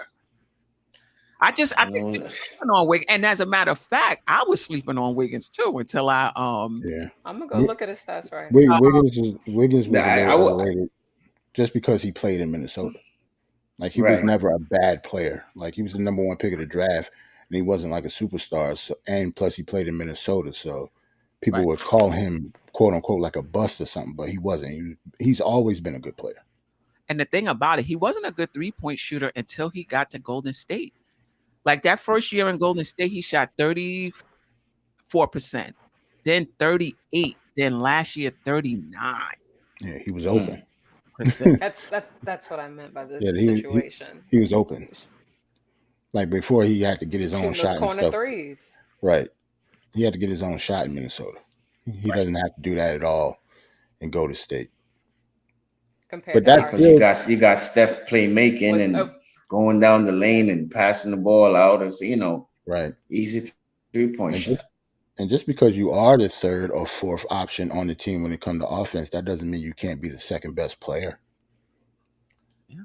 I think we're sleeping on Wiggins. And as a matter of fact, I was sleeping on Wiggins too until I Yeah. I'm gonna go look at his stats right now. Wiggins was a little overrated just because he played in Minnesota. Like he was never a bad player. Like he was the number 1 pick of the draft, and he wasn't like a superstar. So, and plus he played in Minnesota, so people would call him quote unquote like a bust or something, but he wasn't. He's always been a good player. And the thing about it, he wasn't a good 3-point shooter until he got to Golden State. Like that first year in Golden State, he shot 34%, then 38%, then last year 39%. Yeah, he was open. That's what I meant by the situation. He was open. Like before, he had to get his own shot and stuff. Threes. Right. He had to get his own shot in Minnesota. He doesn't have to do that at all and go to State. But that's because you got Steph playmaking and going down the lane and passing the ball out, as easy 3-point shot. And just because you are the 3rd or 4th option on the team when it comes to offense, that doesn't mean you can't be the 2nd best player. Yeah,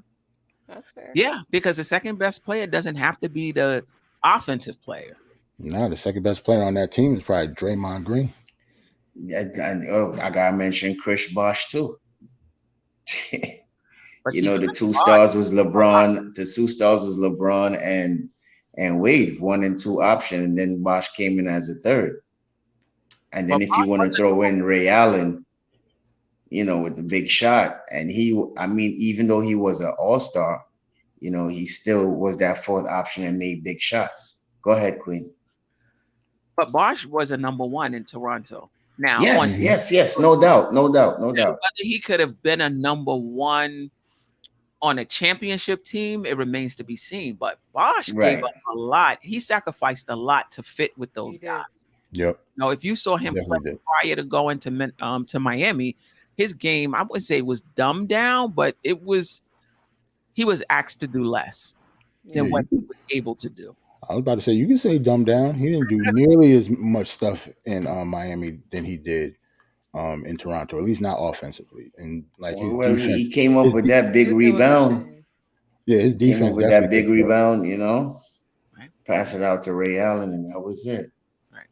that's fair. Yeah, because the 2nd best player doesn't have to be the offensive player. No, the 2nd best player on that team is probably Draymond Green. Yeah, I gotta mention Chris Bosh too. The 2 stars was LeBron. The 2 stars was LeBron and Wade, 1 and 2 option, and then Bosh came in as a 3rd. And then if you want to throw in Ray Allen, with the big shot, and even though he was an all-star, he still was that 4th option and made big shots. Go ahead, Queen. But Bosh was a number 1 in Toronto. Now, yes, no doubt. Whether he could have been a number 1 on a championship team, it remains to be seen. But Bosh gave up a lot. He sacrificed a lot to fit with those guys. Yep. If you saw him play prior to going to Miami, his game, I wouldn't say it was dumbed down, but he was asked to do less than what he was able to do. I was about to say, you can say dumbed down. He didn't do nearly as much stuff in Miami than he did in Toronto, at least not offensively. And like he came up with that big rebound. Yeah, his defense came up with that big rebound. Pass it out to Ray Allen, and that was it. Right.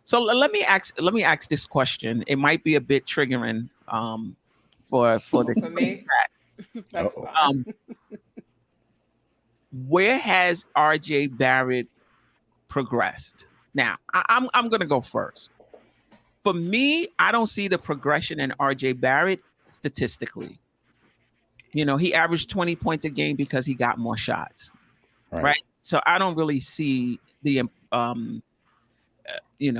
So let me ask this question. It might be a bit triggering for me. That's where has RJ Barrett progressed? Now, I'm going to go first. For me, I don't see the progression in RJ Barrett statistically. He averaged 20 points a game because he got more shots, right? So I don't really see the, he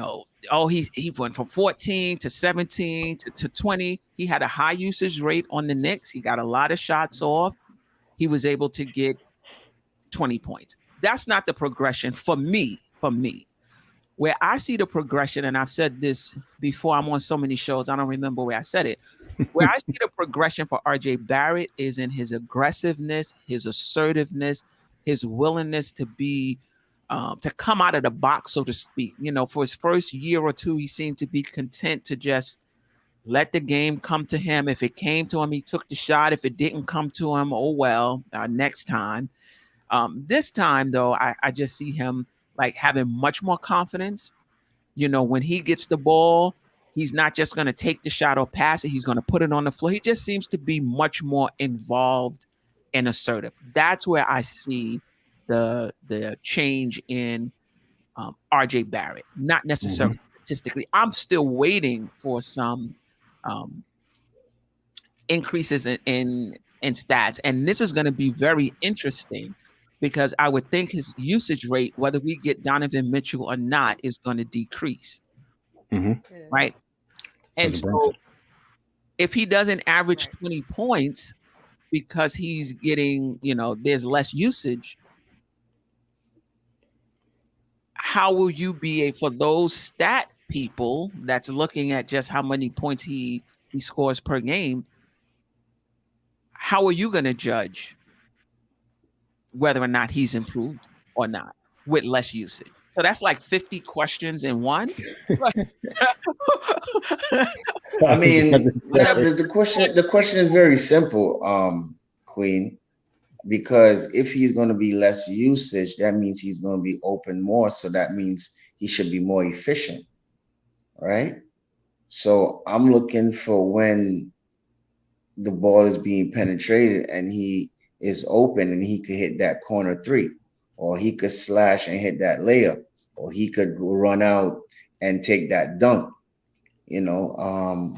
went from 14 to 17 to 20. He had a high usage rate on the Knicks. He got a lot of shots off. He was able to get 20 points. That's not the progression for me. Where I see the progression, and I've said this before, I'm on so many shows, I don't remember where I said it. Where I see the progression for RJ Barrett is in his aggressiveness, his assertiveness, his willingness to be, to come out of the box, so to speak. For his first year or 2, he seemed to be content to just let the game come to him. If it came to him, he took the shot. If it didn't come to him, oh well, next time. This time, though, I just see him like having much more confidence. When he gets the ball, he's not just going to take the shot or pass it. He's going to put it on the floor. He just seems to be much more involved and assertive. That's where I see the change in RJ Barrett, not necessarily statistically. I'm still waiting for some increases in stats. And this is going to be very interesting, because I would think his usage rate, whether we get Donovan Mitchell or not, is going to decrease. Right? And so if he doesn't average 20 points because he's getting, there's less usage, how will you be for those stat people that's looking at just how many points he scores per game? How are you going to judge whether or not he's improved or not with less usage? So that's like 50 questions in one. I mean, the question is very simple, Queen. because if he's going to be less usage, that means he's going to be open more. So that means he should be more efficient, right? So I'm looking for when the ball is being penetrated and he is open and he could hit that corner three, or he could slash and hit that layup, or he could run out and take that dunk, you know.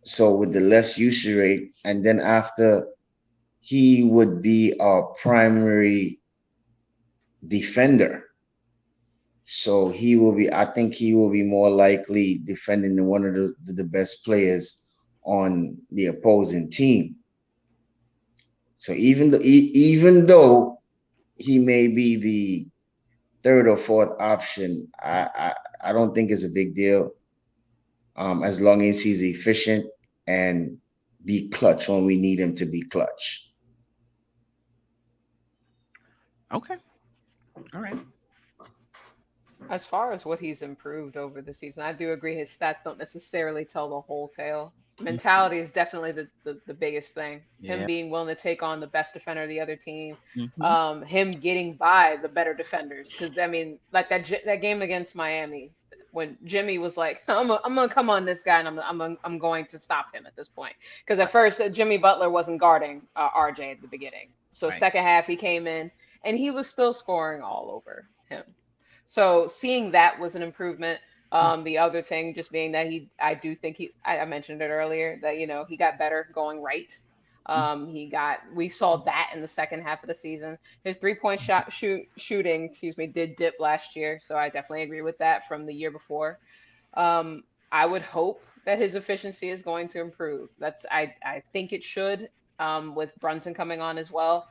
So with the less usage rate, and then after, he would be our primary defender. So I think he will be more likely defending than one of the best players on the opposing team. So even though he may be the third or fourth option, I don't think it's a big deal. As long as he's efficient and be clutch when we need him to be clutch. Okay. All right. As far as what he's improved over the season, I do agree his stats don't necessarily tell the whole tale. Mentality is definitely the biggest thing. Him Yeah. being willing to take on the best defender of the other team, Mm-hmm. him getting by the better defenders. Because I mean, like that game against Miami, when Jimmy was like, I'm gonna come on this guy and I'm going to stop him at this point. Because at first Jimmy Butler wasn't guarding RJ at the beginning, so Right. second half he came in and he was still scoring all over him. So seeing that was an improvement. The other thing just being that I do think I mentioned it earlier that, he got better going right. We saw that in the second half of the season. His 3-point shooting, did dip last year. So I definitely agree with that from the year before. I would hope that his efficiency is going to improve. I think it should, with Brunson coming on as well.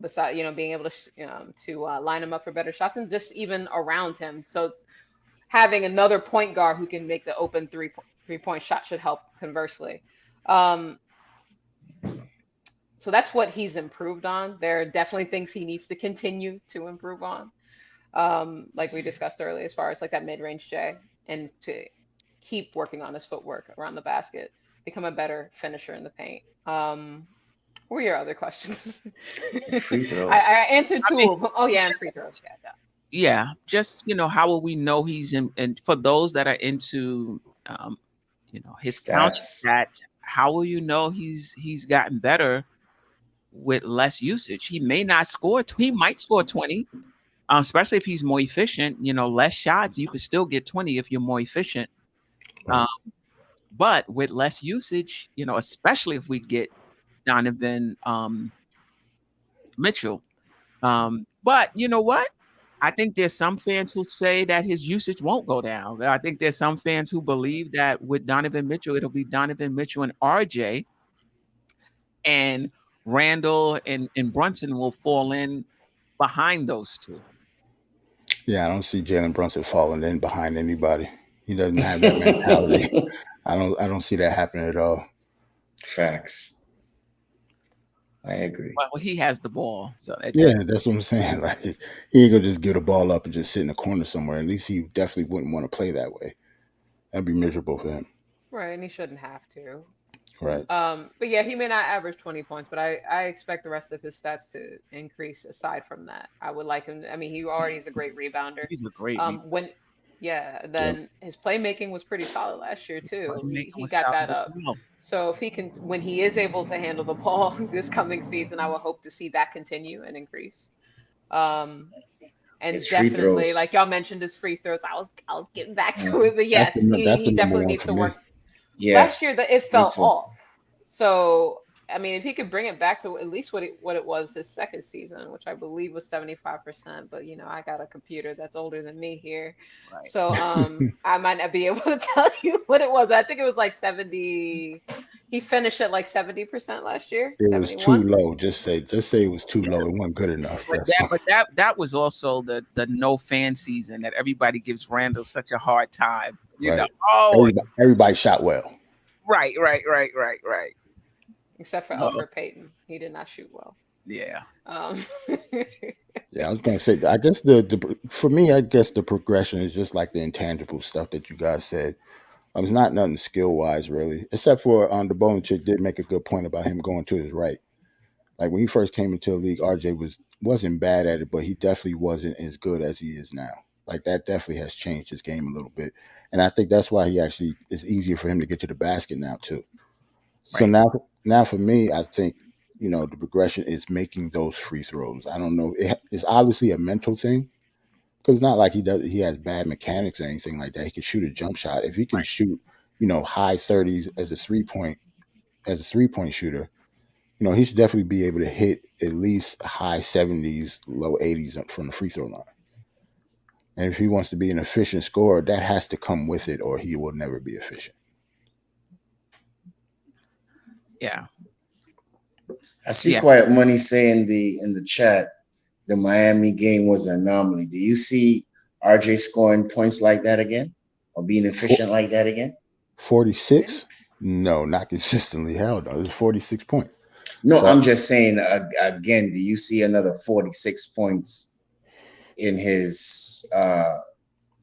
Besides, being able to line him up for better shots and just even around him. So having another point guard who can make the open 3-point shot should help conversely. Um, so that's what he's improved on. There are definitely things he needs to continue to improve on. Like we discussed earlier, as far as like that mid-range J, and to keep working on his footwork around the basket, become a better finisher in the paint. What were your other questions? Free throws. I answered I two mean, of them. Oh yeah, and free throws. Yeah. yeah. Just how will we know he's in? And for those that are into, his counting Stats. stats, how will you know he's gotten better with less usage? He may not score. He might score 20, especially if he's more efficient. Less shots, you could still get 20 if you're more efficient. Right. But with less usage, especially if we get Donovan Mitchell. But you know what? I think there's some fans who say that his usage won't go down. I think there's some fans who believe that with Donovan Mitchell, it'll be Donovan Mitchell and RJ, and Randall and Brunson will fall in behind those two. Yeah, I don't see Jalen Brunson falling in behind anybody. He doesn't have that mentality. I don't see that happening at all. Facts. I agree. Well, he has the ball, so Yeah, that's what I'm saying. Like he ain't gonna just give the ball up and just sit in the corner somewhere. At least he definitely wouldn't want to play that way. That'd be miserable for him. Right, and he shouldn't have to. Right. But yeah, he may not average 20 points, but I expect the rest of his stats to increase aside from that. I would like him. I mean, he already is a great rebounder. he's a great. Then his playmaking was pretty solid last year too. Playmaking He was got that solid as up. well. So if he can, when he is able to handle the ball this coming season, I will hope to see that continue and increase. And His free definitely, throws. like y'all mentioned, his free throws. I was getting back to it, but yes, That's the he number definitely one needs for to me. work. Yeah. Last year, it Me fell too. off. So I mean, if he could bring it back to at least what it was his second season, which I believe was 75%, but I got a computer that's older than me here, Right. so I might not be able to tell you what it was. I think it was like 70. He finished at like 70% last year, It was too 71. low. Just say it was too low. It wasn't good enough. But That's that was also the no fan season that everybody gives Randall such a hard time. right. Oh, Everybody shot well. right. Except for So, Elfrid Payton, he did not shoot well. yeah. Yeah, I was gonna say. I guess for me, I guess the progression is just like the intangible stuff that you guys said. It's not nothing skill wise really, except for the Bone chick did make a good point about him going to his right. Like when he first came into the league, RJ wasn't bad at it, but he definitely wasn't as good as he is now. Like that definitely has changed his game a little bit, and I think that's why he actually it's easier for him to get to the basket now too. So Right. now for me, I think the progression is making those free throws. I don't know. It's obviously a mental thing because it's not like he has bad mechanics or anything like that. He can shoot a jump shot. If he can Right. shoot, high 30s as a 3-point shooter, he should definitely be able to hit at least high 70s, low 80s from the free throw line. And if he wants to be an efficient scorer, that has to come with it, or he will never be efficient. Yeah. I see Quiet Money saying in the chat the Miami game was an anomaly. Do you see RJ scoring points like that again, or being efficient like that again? 46? No, not consistently. Hell no. It's 46 points. No, so, I'm just saying again. Do you see another 46 points in his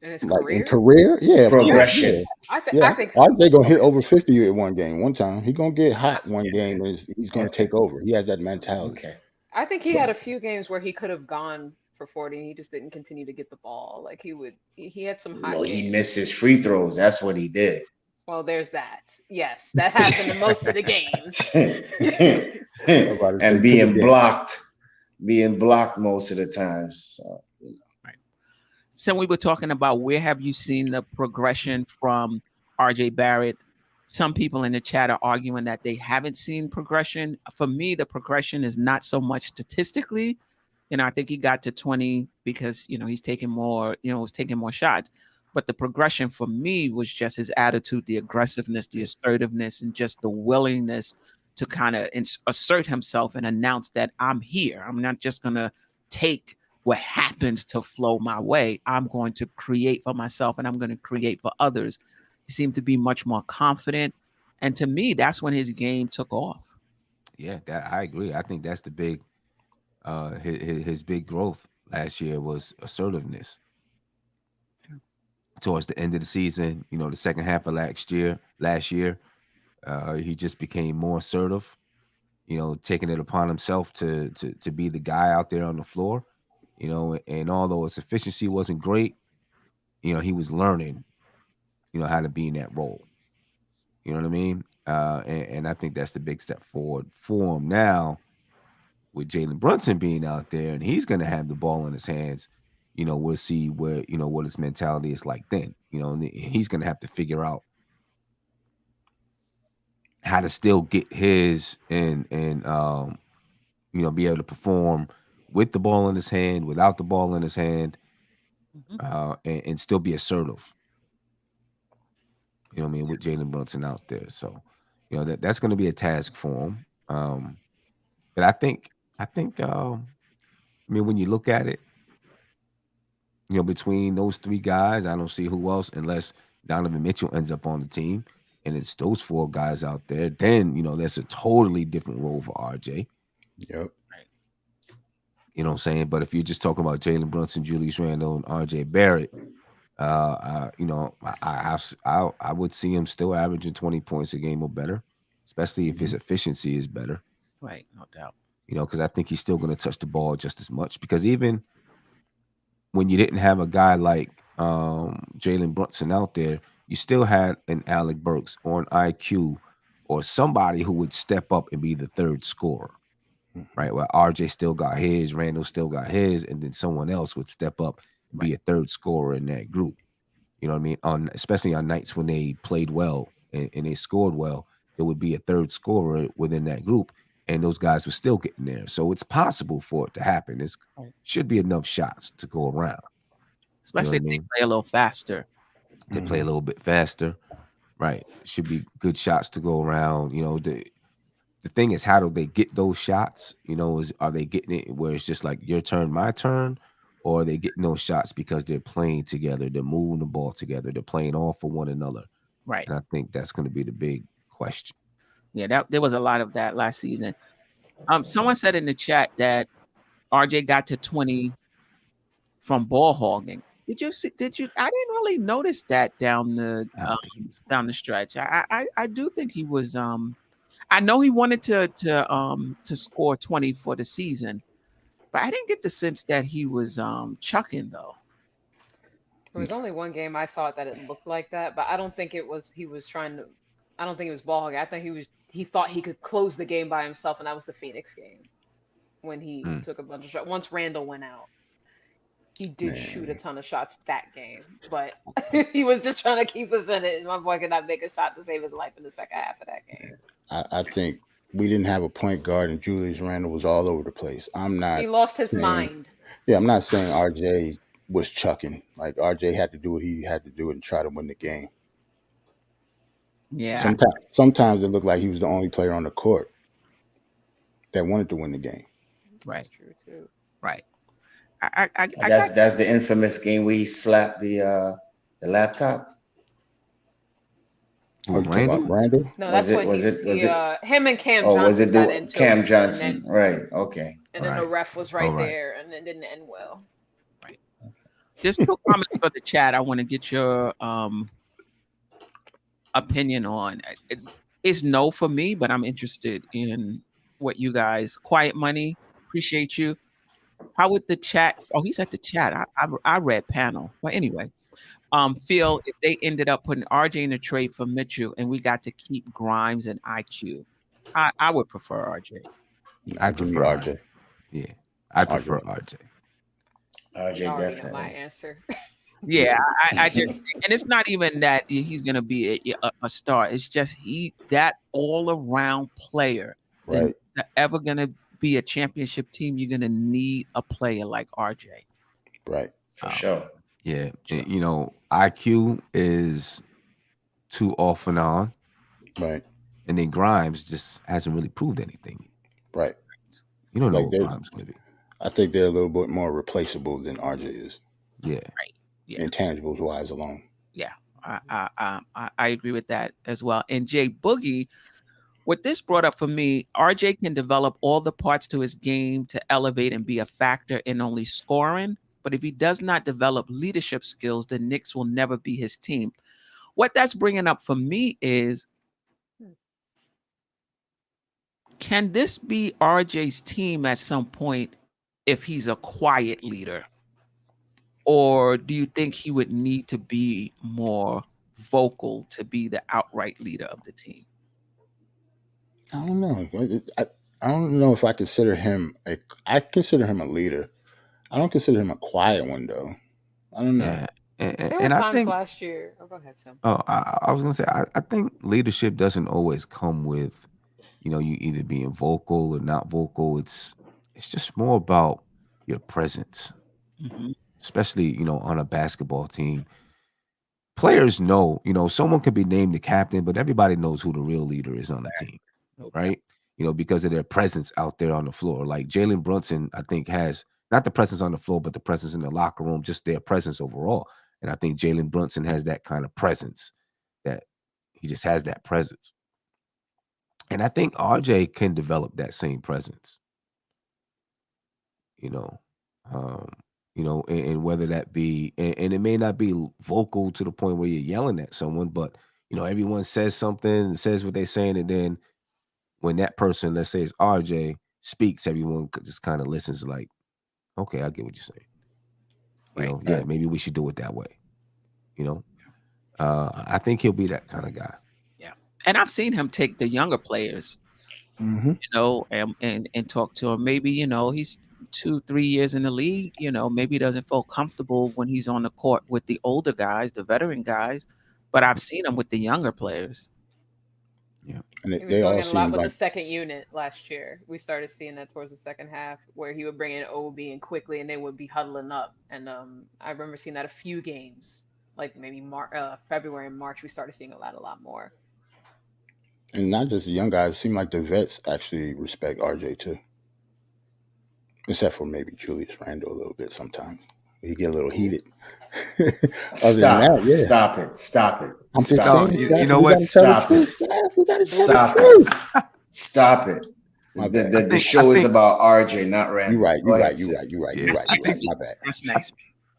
career? Yeah, progression. Yeah. I think RJ gonna hit over 50 at one game. One time he gonna get hot one game, and he's gonna take over. He has that mentality. Okay. I think he had a few games where he could have gone for 40 and he just didn't continue to get the ball. Like he had some hot games. He missed his free throws. That's what he did. Well, there's that. Yes, that happened in most of the games. And being blocked most of the times. So. Right. So we were talking about where have you seen the progression from RJ Barrett? Some people in the chat are arguing that they haven't seen progression. For me, the progression is not so much statistically. I think he got to 20 because, he's taking more, was taking more shots. But the progression for me was just his attitude, the aggressiveness, the assertiveness, and just the willingness to kind of assert himself and announce that I'm here. I'm not just going to take what happens to flow my way. I'm going to create for myself and I'm going to create for others. He seemed to be much more confident. And to me, that's when his game took off. Yeah, I agree. I think that's the big, his big growth last year was assertiveness. Towards the end of the season, the second half of last year, he just became more assertive, taking it upon himself to be the guy out there on the floor, and although his efficiency wasn't great, he was learning, how to be in that role. You know what I mean? And I think that's the big step forward for him now with Jalen Brunson being out there and he's going to have the ball in his hands. We'll see where, what his mentality is like then, and he's going to have to figure out how to still get his and be able to perform with the ball in his hand, without the ball in his hand, and still be assertive. You know what I mean? With Jalen Brunson out there. So, that's going to be a task for him. But I think, when you look at it, between those three guys, I don't see who else unless Donovan Mitchell ends up on the team and it's those four guys out there. Then, that's a totally different role for RJ. Yep. You know what I'm saying? But if you're just talking about Jalen Brunson, Julius Randle, and RJ Barrett, I would see him still averaging 20 points a game or better, especially if his efficiency is better. Right, no doubt. Because I think he's still going to touch the ball just as much. Because even when you didn't have a guy like Jalen Brunson out there, you still had an Alec Burks or an IQ or somebody who would step up and be the third scorer, right? Well, RJ still got his, Randall still got his, and then someone else would step up and be a third scorer in that group. You know what I mean? Especially on nights when they played well and they scored well, there would be a third scorer within that group, and those guys were still getting there. So it's possible for it to happen. It should be enough shots to go around. Especially if they play a little faster. They play a little bit faster, right? Should be good shots to go around. The thing is, how do they get those shots? Are they getting it where it's just like your turn, my turn? Or are they getting those shots because they're playing together, they're moving the ball together, they're playing off for one another? Right. And I think that's going to be the big question. Yeah, there was a lot of that last season. Someone said in the chat that RJ got to 20 from ball hogging. I didn't really notice that down the stretch. I do think he was I know he wanted to score 20 for the season, but I didn't get the sense that he was chucking though. There was only one game I thought that it looked like that, but I don't think it was. He was trying to. I don't think it was ball hogging. I think he was. He thought he could close the game by himself, and that was the Phoenix game when he took a bunch of shots. Once Randall went out, he did shoot a ton of shots that game, but he was just trying to keep us in it. And my boy could not make a shot to save his life in the second half of that game. I think we didn't have a point guard, and Julius Randle was all over the place. He lost his mind. Yeah, I'm not saying RJ was chucking. Like RJ had to do what he had to do and try to win the game. Yeah. Sometimes it looked like he was the only player on the court that wanted to win the game. Right. That's true too. Right. That's the infamous game where he slapped the laptop. Randall? No, that's was it him and Cam Oh, Johnson was it got into Cam it, Johnson? Right. Okay. And then the ref was right there, and it didn't end well. Right. Just 2 comments for the chat. I want to get your opinion on. It's no for me, but I'm interested in what you guys. Quiet Money, appreciate you. How would the chat? Oh, he said the chat. I read panel. Well, anyway, feel if they ended up putting RJ in a trade for Mitchell and we got to keep Grimes and IQ, I would prefer RJ. I prefer RJ. Yeah, I prefer RJ. RJ definitely. My answer. Yeah, I just, and it's not even that he's gonna be a star. It's just that all around player. Right. That's ever gonna be a championship team, you're gonna need a player like RJ. Right. For sure. Yeah, you know, IQ is too off and on. Right. And then Grimes just hasn't really proved anything. Right. You don't know what Grimes is going to be. I think they're a little bit more replaceable than RJ is. Yeah. Right. Yeah. Intangibles wise alone. Yeah. I agree with that as well. And Jay Boogie, what this brought up for me, RJ can develop all the parts to his game to elevate and be a factor in only scoring. But if he does not develop leadership skills, the Knicks will never be his team. What that's bringing up for me is, can this be RJ's team at some point if he's a quiet leader? Or do you think he would need to be more vocal to be the outright leader of the team? I don't know. I don't know if I consider him I consider him a leader. I don't consider him a quiet one though. I don't know. Yeah. There were And I times think last year. Oh, go ahead, Sam. I was gonna say I think leadership doesn't always come with, you know, you either being vocal or not vocal. It's just more about your presence, especially, you know, on a basketball team. Players know, you know, someone could be named the captain, but everybody knows who the real leader is on the team, right? You know, because of their presence out there on the floor. Like Jalen Brunson, I think, has not the presence on the floor, but the presence in the locker room, just their presence overall. And I think Jalen Brunson has that kind of presence, that he just has that presence. And I think RJ can develop that same presence, you know, and whether that be, and it may not be vocal to the point where you're yelling at someone, but, you know, everyone says something, says what they're saying. And then when that person, let's say it's RJ, speaks, everyone just kind of listens like, okay, I get what you're saying. You know, yeah, maybe we should do it that way. You know, I think he'll be that kind of guy. Yeah. And I've seen him take the younger players, you know, and talk to him. Maybe, you know, he's 2-3 years in the league, you know, maybe he doesn't feel comfortable when he's on the court with the older guys, the veteran guys, but I've seen him with the younger players. Yeah. And He was doing it a lot with the second unit last year. We started seeing that towards the second half, where he would bring in Obi and quickly, and they would be huddling up. And I remember seeing that a few games, like maybe February and March. We started seeing a lot more. And not just the young guys. It seemed like the vets actually respect RJ too, except for maybe Julius Randle a little bit sometimes. He get a little heated. Stop it. I'm just saying, you know what? Stop it. The show is about RJ, not Randall. You're right. My bad. That's next.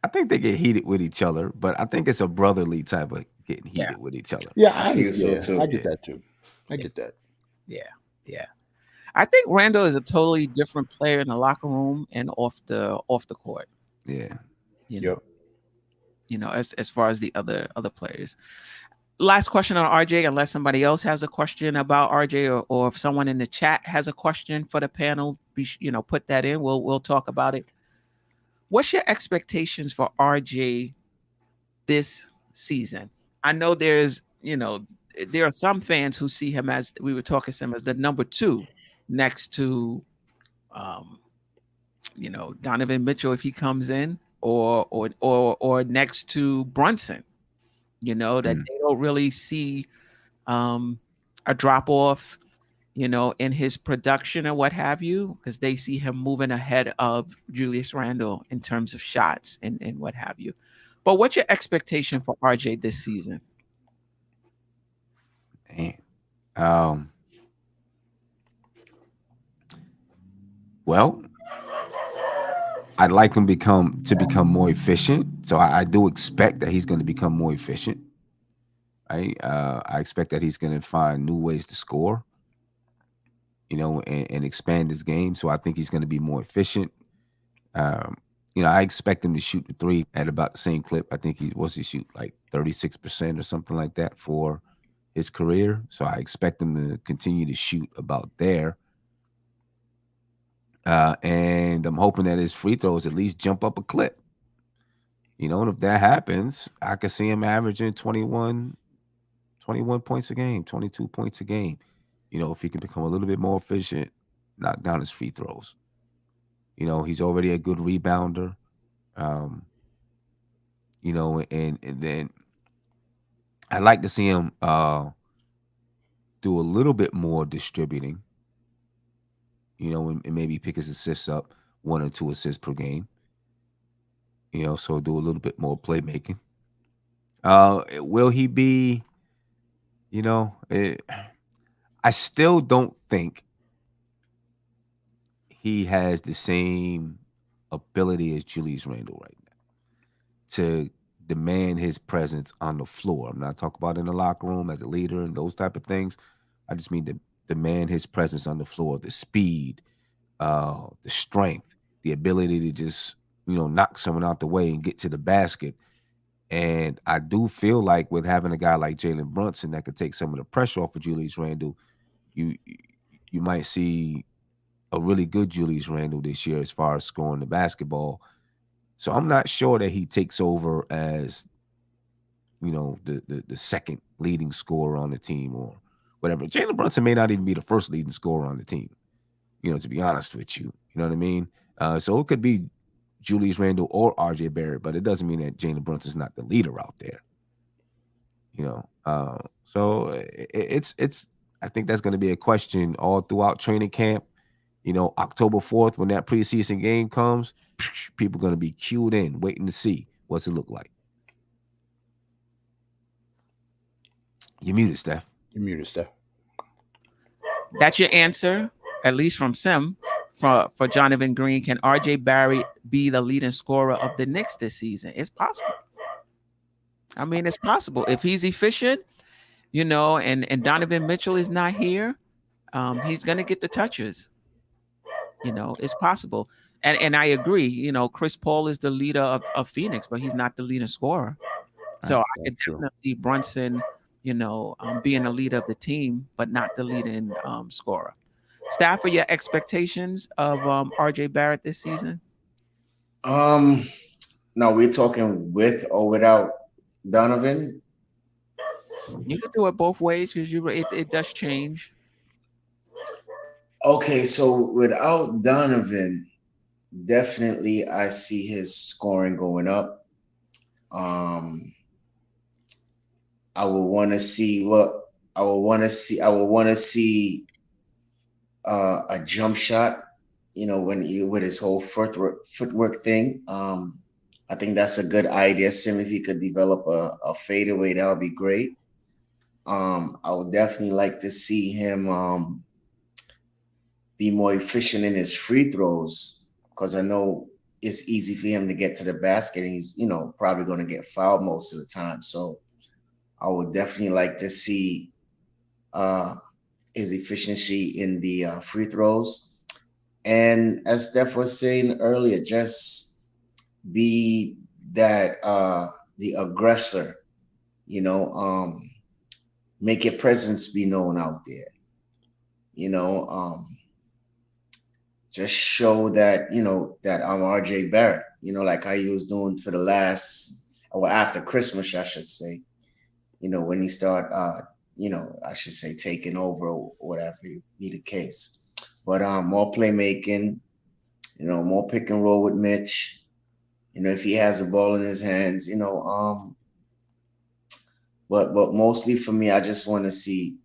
I think they get heated with each other, but I think it's a brotherly type of getting heated with each other. Yeah, I feel so too. I get that too. I get that. Yeah. Yeah. I think Randall is a totally different player in the locker room and off the court. Yeah. You know, Yep. as far as the other players. Last question on RJ, unless somebody else has a question about RJ, or if someone in the chat has a question for the panel, put that in. We'll talk about it. What's your expectations for RJ this season? I know there are some fans who see him, as we were talking, him as the number two next to um, Donovan Mitchell if he comes in, or next to Brunson. That Mm. they don't really see um, a drop off, in his production or what have you, because they see him moving ahead of Julius Randle in terms of shots and what have you. But what's your expectation for RJ this season? Man. Um, well, I'd like him to become more efficient. So I do expect that he's going to become more efficient. Right? I expect that he's going to find new ways to score, and expand his game. So I think he's going to be more efficient. Um, I expect him to shoot the three at about the same clip. I think he shoot like 36% or something like that for his career. So I expect him to continue to shoot about there. And I'm hoping that his free throws at least jump up a clip. And if that happens, I could see him averaging 21 points a game, 22 points a game. If he can become a little bit more efficient, knock down his free throws. He's already a good rebounder. Um, and then I'd like to see him do a little bit more distributing, and maybe pick his assists up, 1 or 2 assists per game. So do a little bit more playmaking. Will he be, you know, eh, I still don't think he has the same ability as Julius Randle right now to demand his presence on the floor. I'm not talking about in the locker room as a leader and those type of things. I just mean to demand his presence on the floor, the speed, the strength, the ability to just, knock someone out the way and get to the basket. And I do feel like with having a guy like Jalen Brunson that could take some of the pressure off of Julius Randle, you you might see a really good Julius Randle this year as far as scoring the basketball. So I'm not sure that he takes over as the second leading scorer on the team or whatever. Jalen Brunson may not even be the first leading scorer on the team. To be honest with you, you know what I mean. So it could be Julius Randle or RJ Barrett, but it doesn't mean that Jalen Brunson's not the leader out there. So it's I think that's going to be a question all throughout training camp. October 4th, when that preseason game comes, people are going to be queued in, waiting to see what's it look like. You muted, Steph. You muted, Steph. That's your answer, at least from Sim. For Jonathan Green, can RJ Barrett be the leading scorer of the Knicks this season? It's possible. I mean, it's possible if he's efficient, and Donovan Mitchell is not here. He's gonna get the touches. It's possible. And I agree. Chris Paul is the leader of Phoenix, but he's not the leading scorer. So I could definitely see Brunson, being the leader of the team, but not the leading scorer. Staf, are your expectations of RJ Barrett this season? No, we're talking with or without Donovan. You can do it both ways because it does change. Okay, so without Donovan, definitely I see his scoring going up. I would want to see what I would want to see. I would want to see a jump shot. With his whole footwork thing. I think that's a good idea. Sim, if he could develop a fadeaway, that would be great. I would definitely like to see him be more efficient in his free throws because I know it's easy for him to get to the basket and he's, probably going to get fouled most of the time. So I would definitely like to see his efficiency in the free throws. And as Steph was saying earlier, just be that the aggressor, you know, make your presence be known out there, you know, just show that, that I'm RJ Barrett, like how he was doing for the last, or after Christmas, I should say, when he start, I should say taking over or whatever be the case. But more playmaking, more pick and roll with Mitch. If he has the ball in his hands, but mostly for me, I just want to see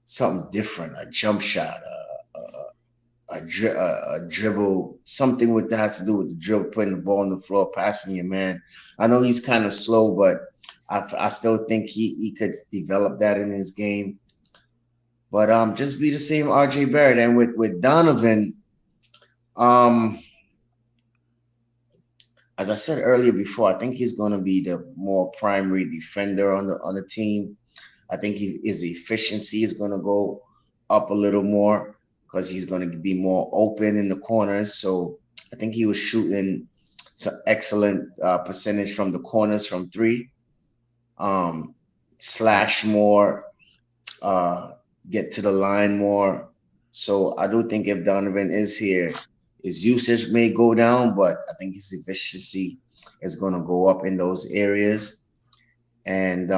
something different, a jump shot, a dribble, something with that has to do with the dribble, putting the ball on the floor, passing your man. I know he's kind of slow, but I still think he could develop that in his game. But just be the same RJ Barrett. And with Donovan, as I said earlier before, I think he's going to be the more primary defender on the team. I think his efficiency is going to go up a little more because he's going to be more open in the corners. So I think he was shooting some excellent percentage from the corners from three, slash more, get to the line more. So I do think if Donovan is here, his usage may go down, but I think his efficiency is going to go up in those areas. And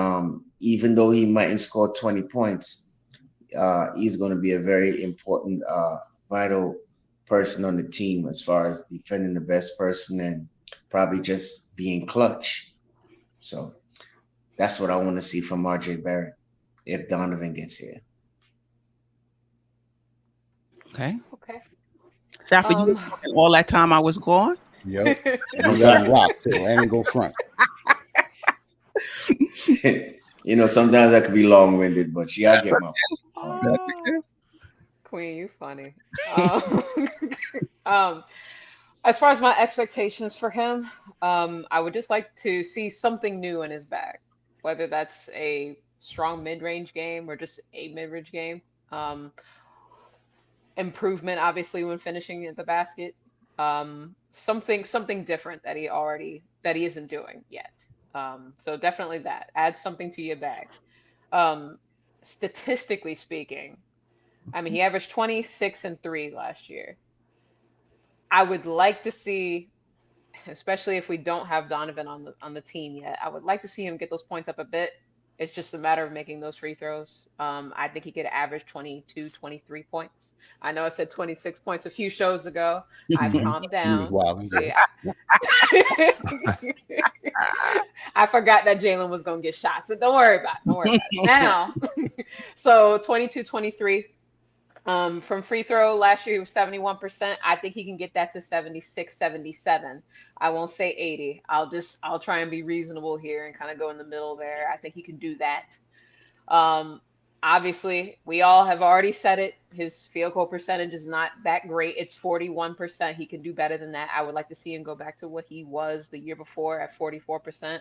even though he mightn't score 20 points, he's going to be a very important, vital person on the team as far as defending the best person and probably just being clutch. So that's what I want to see from RJ Barrett if Donovan gets here. Okay. Okay. Staf, you was talking all that time I was gone? Yep. And I'm sorry. Rock too, and go front. Sometimes that could be long-winded, but yeah, I get my point. Queen, you funny. As far as my expectations for him, I would just like to see something new in his bag, whether that's a strong mid-range game or just a mid-range game. Improvement, obviously, when finishing at the basket. Something different that he isn't doing yet. So definitely that. Add something to your bag. Statistically speaking, I mean, he averaged 26 and 3 last year. I would like to see, especially if we don't have Donovan on the team yet, I would like to see him get those points up a bit. It's just a matter of making those free throws. I think he could average 22, 23 points. I know I said 26 points a few shows ago. I've calmed down. See, I forgot that Jalen was going to get shot. So don't worry about it. Don't worry about it. Now, so 22, 23. From free throw last year, he was 71%. I think he can get that to 76, 77. I won't say 80. I'll try and be reasonable here and kind of go in the middle there. I think he can do that. Obviously, we all have already said it. His field goal percentage is not that great. It's 41%. He can do better than that. I would like to see him go back to what he was the year before at 44%.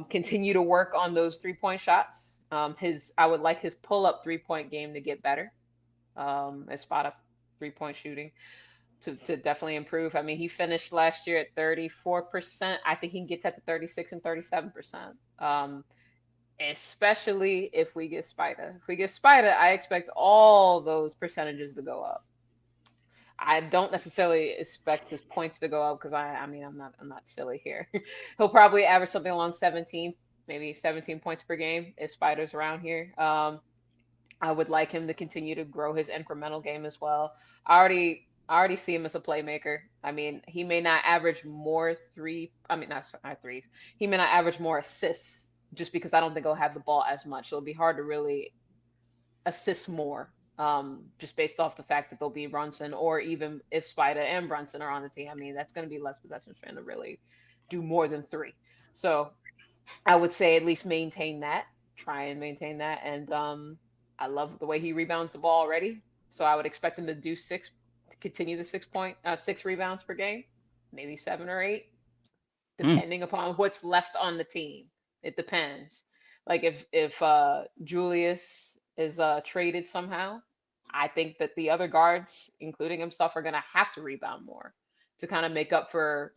Continue to work on those 3-point shots. I would like his pull-up 3-point game to get better. A spot up 3-point shooting to definitely improve. I mean, he finished last year at 34%. I think he can get that to 36 and 37%. Especially if we get Spider. If we get Spider, I expect all those percentages to go up. I don't necessarily expect his points to go up because I'm not silly here. He'll probably average something along 17, maybe 17 points per game if Spider's around here. I would like him to continue to grow his incremental game as well. I already see him as a playmaker. I mean, he may not average more threes. He may not average more assists just because I don't think he'll have the ball as much. So it'll be hard to really assist more, just based off the fact that there'll be Brunson, or even if Spider and Brunson are on the team. I mean, that's going to be less possessions for him to really do more than 3. So I would say at least maintain that. Try and maintain that. And I love the way he rebounds the ball already. So I would expect him to do continue the 6 rebounds per game, maybe 7 or 8, depending upon what's left on the team. It depends. Like if Julius is traded somehow, I think that the other guards, including himself, are going to have to rebound more to kind of make up for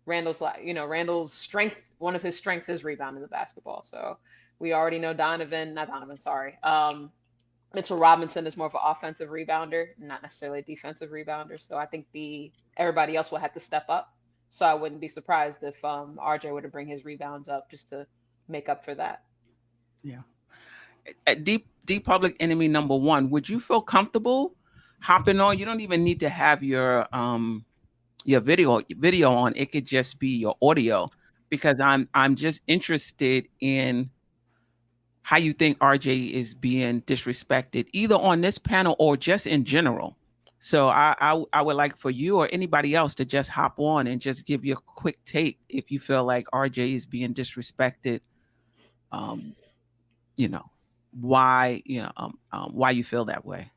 Randall's strength. One of his strengths is rebounding the basketball. So we already know not Donovan, sorry. Mitchell Robinson is more of an offensive rebounder, not necessarily a defensive rebounder. So I think the everybody else will have to step up. So I wouldn't be surprised if RJ were to bring his rebounds up just to make up for that. Yeah. Deep public enemy number one. Would you feel comfortable hopping on? You don't even need to have your video on. It could just be your audio, because I'm just interested in how you think RJ is being disrespected, either on this panel or just in general. So I would like for you or anybody else to just hop on and just give you a quick take if you feel like RJ is being disrespected. You know why why you feel that way.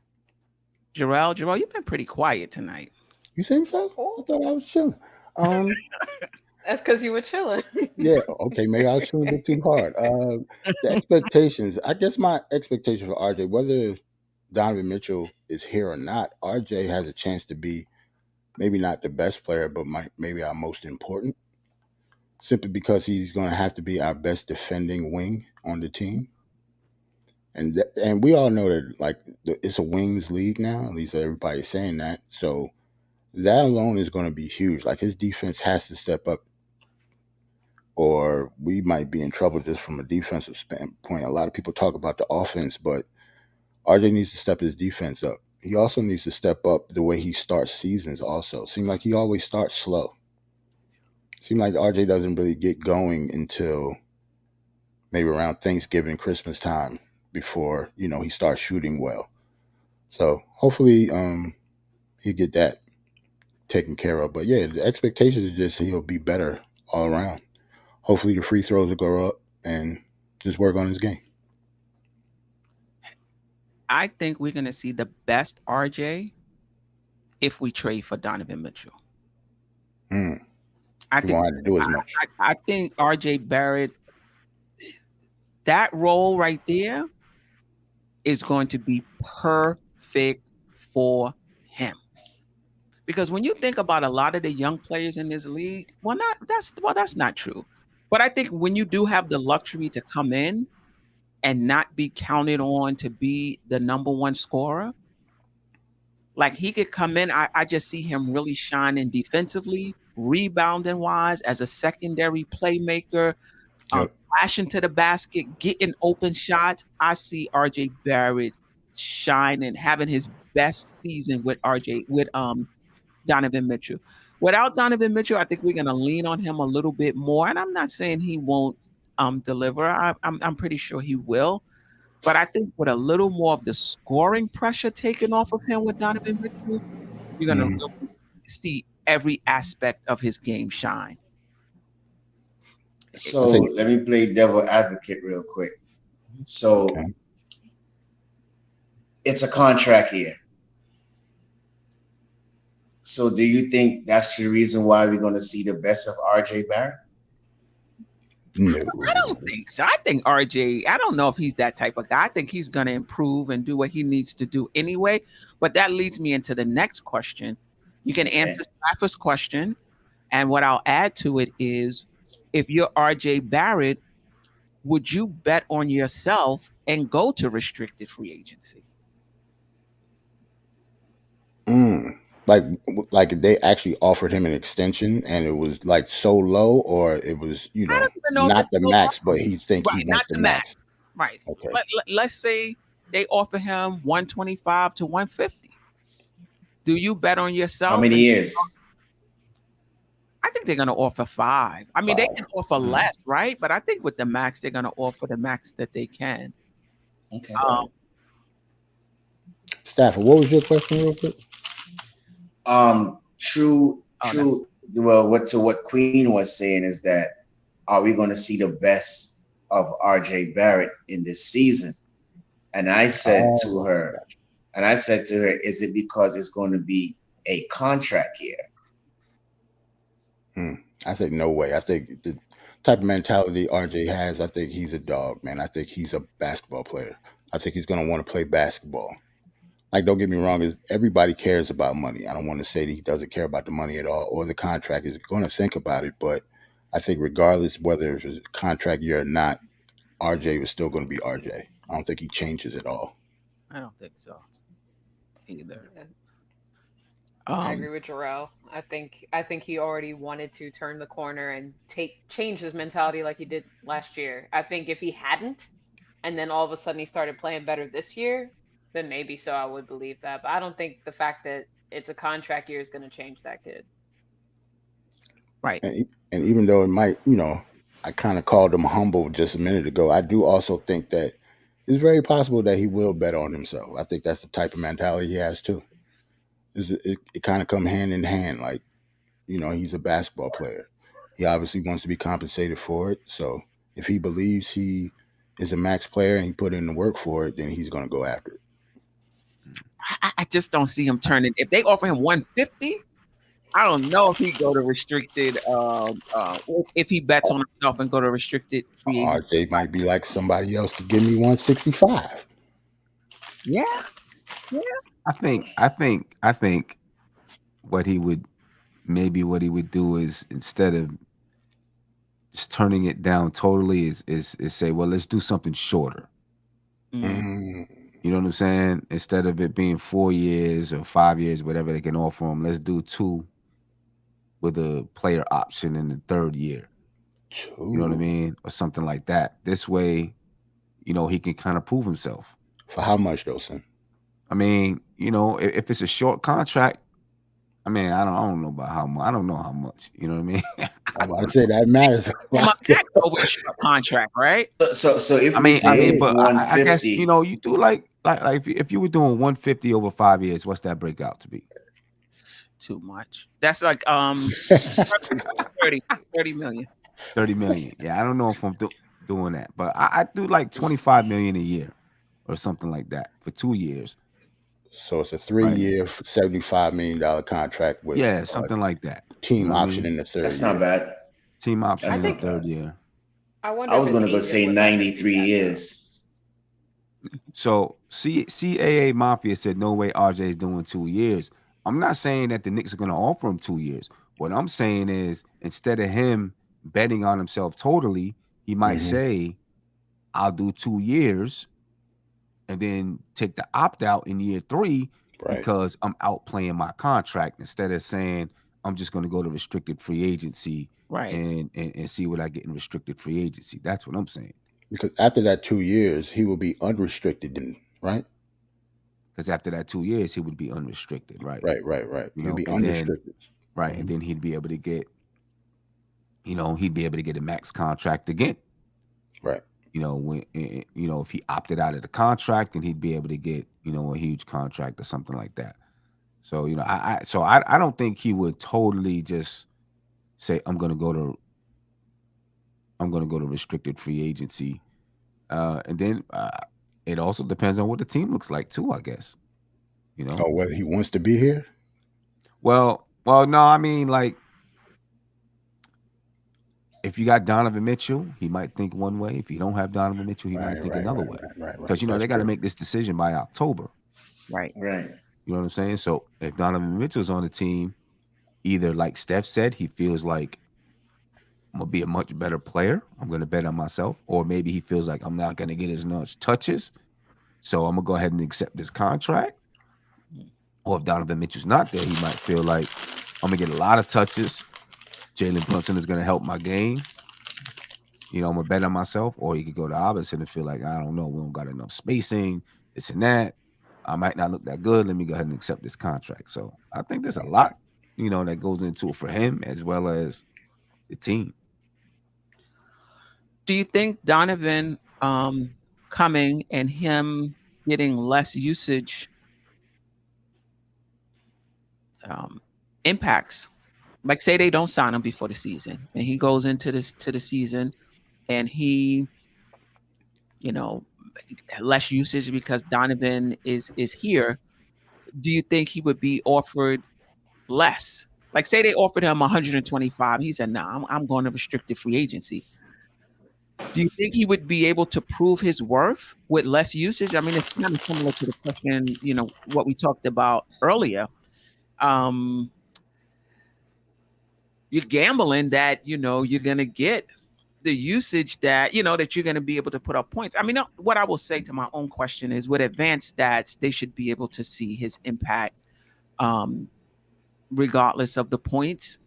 Jarrell, you've been pretty quiet tonight. You think so? I thought I was chilling. That's because you were chilling. Yeah, okay, maybe I was chilling a bit too hard. The expectations, I guess my expectation for RJ, whether Donovan Mitchell is here or not, RJ has a chance to be maybe not the best player, but maybe our most important, simply because he's going to have to be our best defending wing on the team. And we all know that, like, it's a wings league now. At least everybody's saying that. So that alone is going to be huge. Like, his defense has to step up, or we might be in trouble just from a defensive standpoint. A lot of people talk about the offense, but RJ needs to step his defense up. He also needs to step up the way he starts seasons also. Seems like he always starts slow. Seems like RJ doesn't really get going until maybe around Thanksgiving, Christmas time, before, he starts shooting well. So hopefully he'll get that taken care of. But yeah, the expectations are just he'll be better all around. Hopefully the free throws will go up and just work on his game. I think we're going to see the best RJ if we trade for Donovan Mitchell. I think won't have to do as much. I think RJ Barrett, that role right there is going to be perfect for him. Because when you think about a lot of the young players in this league, that's not true. But I think when you do have the luxury to come in and not be counted on to be the number one scorer, like, he could come in. I just see him really shining defensively, rebounding wise, as a secondary playmaker, flashing to the basket, getting open shots. I see RJ Barrett shining, having his best season with Donovan Mitchell. Without Donovan Mitchell, I think we're going to lean on him a little bit more. And I'm not saying he won't deliver. I'm pretty sure he will. But I think with a little more of the scoring pressure taken off of him with Donovan Mitchell, you're going to really see every aspect of his game shine. So let me play devil advocate real quick. So it's a contract here. So do you think that's the reason why we're going to see the best of RJ Barrett? No. I don't think so. I think RJ, I don't know if he's that type of guy. I think he's going to improve and do what he needs to do anyway. But that leads me into the next question. You can answer Staf's question. And what I'll add to it is, if you're RJ Barrett, would you bet on yourself and go to restricted free agency? Like they actually offered him an extension and it was like so low, or it was, not the max, but he thinks he wants the max. Right. Okay. Let's say they offer him 125 to 150. Do you bet on yourself? How many years? I think they're going to offer 5. I mean, they can offer less, right? But I think with the max, they're going to offer the max that they can. Okay. Staf, what was your question real quick? True. Well, what Queen was saying is that, are we going to see the best of RJ Barrett in this season? And I said to her, is it because it's going to be a contract year? I said, no way. I think the type of mentality RJ has, I think he's a dog, man. I think he's a basketball player. I think he's going to want to play basketball. Like, don't get me wrong, is everybody cares about money. I don't want to say that he doesn't care about the money at all or the contract. Is going to think about it, but I think regardless whether it's a contract year or not, RJ was still going to be RJ. I don't think he changes at all. I don't think so either. Yeah, I agree Um, with Jarrell. I think he already wanted to turn the corner and change his mentality like he did last year. I think if he hadn't, and then all of a sudden he started playing better this year, then maybe so I would believe that. But I don't think the fact that it's a contract year is going to change that kid. right. And even though it might, I kind of called him humble just a minute ago, I do also think that it's very possible that he will bet on himself. I think that's the type of mentality he has too. It kind of come hand in hand. Like, he's a basketball player. He obviously wants to be compensated for it. So if he believes he is a max player and he put in the work for it, then he's going to go after it. I just don't see him turning. If they offer him 150, I don't know if he go to restricted. If he bets on himself and go to restricted free agent. RJ might be like somebody else to give me 165. Yeah, I think what he would do is, instead of just turning it down totally, is say, well, let's do something shorter. Mm, You know what I'm saying? Instead of it being 4 years or 5 years, whatever they can offer him, let's do 2 with a player option in the 3rd year. You know what I Two. mean? Or something like that. This way, he can kind of prove himself. For how much though, son? I mean, if it's a short contract, I mean, I don't know about how much. I don't know how much. You know what I mean? I'm about to say that matters. a my lot. max over a short contract, right? So if I we mean, say but I guess 150, you do like if you were doing 150 over 5 years, what's that break out to be? Too much. That's like 30 million. 30 million. Yeah, I don't know if I'm doing that, but I do like 25 million a year or something like that for 2 years. So it's a Right. 3-year, $75 million contract with Yeah, something like that. team You know what I option mean? in the 3rd that's year. not bad. Team option That's in the not bad. 3rd year. I wonder I if was his gonna go agent say would let him do 93 that, though. years. So CAA Mafia said no way RJ is doing 2 years. I'm not saying that the Knicks are going to offer him 2 years. What I'm saying is, instead of him betting on himself totally, he might Mhm. say, I'll do 2 years and then take the opt out in year 3 Right. because I'm outplaying my contract, instead of saying I'm just going to go to restricted free agency Right. and see what I get in restricted free agency. That's what I'm saying. Because after that 2 years, he will be unrestricted then, right? Because after that 2 years, he would be unrestricted, right? Right. He'll be And then unrestricted. right, and then he'd be able to get, a max contract again. Right. When if he opted out of the contract, then he'd be able to get a huge contract or something like that. So I don't think he would totally just say I'm gonna go to restricted free agency, and then it also depends on what the team looks like too, I guess. Oh, whether he wants to be here? Well, no, I mean, like, if you got Donovan Mitchell, he might think one way. If you don't have Donovan Mitchell, he might think another way. Right. Because they got to make this decision by October. Right. Right. You know what I'm saying? So if Donovan Mitchell's on the team, either like Steph said, he feels like I'm gonna be a much better player. I'm gonna bet on myself, or maybe he feels like I'm not gonna get as much touches, so I'm gonna go ahead and accept this contract. Or if Donovan Mitchell's not there, he might feel like I'm gonna get a lot of touches. Jalen Brunson is gonna help my game. I'm gonna bet on myself. Or he could go the opposite and feel like, I don't know, we don't got enough spacing, this and that. I might not look that good. Let me go ahead and accept this contract. So I think there's a lot, that goes into it for him as well as the team. Do you think Donovan coming and him getting less usage impacts? Like, say they don't sign him before the season, and he goes into the season, and he, less usage because Donovan is here. Do you think he would be offered less? Like, say they offered him 125, he said, "No, I'm going to restricted free agency." Do you think he would be able to prove his worth with less usage? I mean, it's kind of similar to the question, what we talked about earlier. You're gambling that, you're going to get the usage that, that you're going to be able to put up points. I mean, what I will say to my own question is with advanced stats, they should be able to see his impact regardless of the points,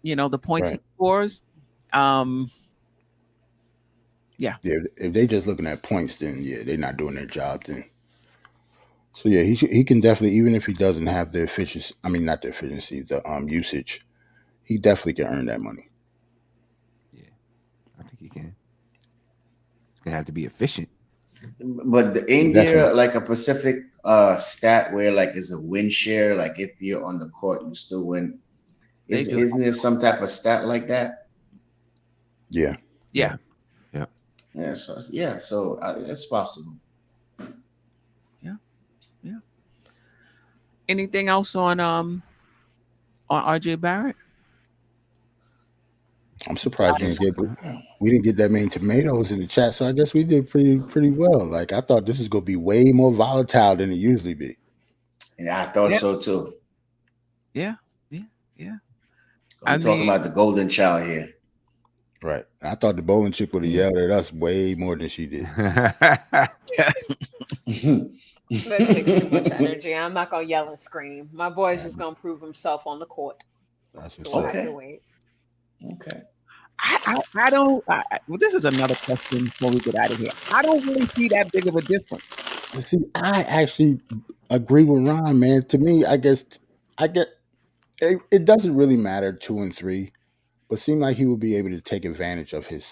the points he scores. Yeah. If they just looking at points, then they're not doing their job then. So he can definitely, even if he doesn't have the efficiency, I mean not the efficiency, the usage, he definitely can earn that money. Yeah, I think he can. It's gonna have to be efficient. But ain't there like a specific stat where like is a win share? Like if you're on the court, you still win. Isn't there some type of stat like that? Yeah. Yeah. Yeah. So it's possible. Yeah. Anything else on RJ Barrett? I'm surprised we didn't get that many tomatoes in the chat, so I guess we did pretty well. Like I thought this is gonna be way more volatile than it usually be. Yeah, I thought so too. Yeah. I'm talking about the golden child here. Right. I thought the bowling chick would have yelled at us way more than she did. That takes too much energy. I'm not gonna yell and scream. My boy's just gonna prove himself on the court. That's so we'll have to wait. Okay. I don't. Well, this is another question before we get out of here. I don't really see that big of a difference. See, I actually agree with Ron, man. To me, I get it doesn't really matter 2 and 3, but seem like he would be able to take advantage of his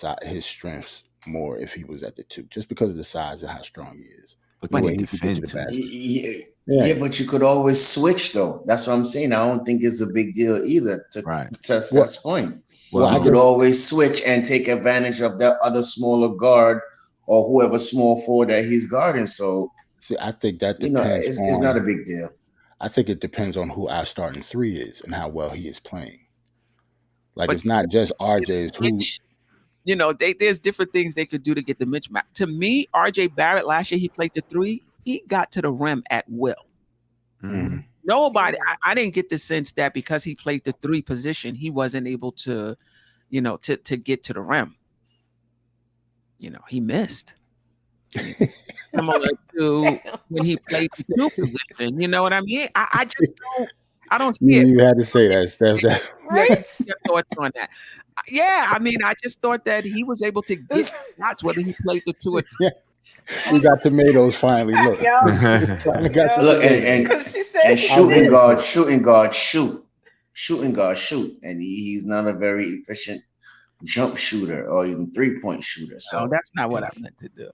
strengths more if he was at the 2, just because of the size and how strong he is. But the way he defends, yeah, but you could always switch though. That's what I'm saying. I don't think it's a big deal either. To Steph's point. Well, you could always switch and take advantage of the other smaller guard or whoever small forward that he's guarding. So, see, I think that depends. It's not a big deal. I think it depends on who our starting 3 is and how well he is playing. Like, but it's not just RJ's who. There's different things they could do to get the mismatch. To me, RJ Barrett last year he played the 3. He got to the rim at will. Mm-hmm. Nobody. I didn't get the sense that because he played the 3 position, he wasn't able to, to get to the rim. He missed. Similar to when he played the 2 position. You know what I mean? I just don't. I don't see it. You had to say that, Steph. Right? Your thoughts on that? Yeah, I mean, I just thought that he was able to get shots whether he played the 2 or 3. Yeah. We got tomatoes finally. Look, and shooting guard, shoot, and he's not a very efficient jump shooter or even 3-point shooter. So that's not what I meant to do.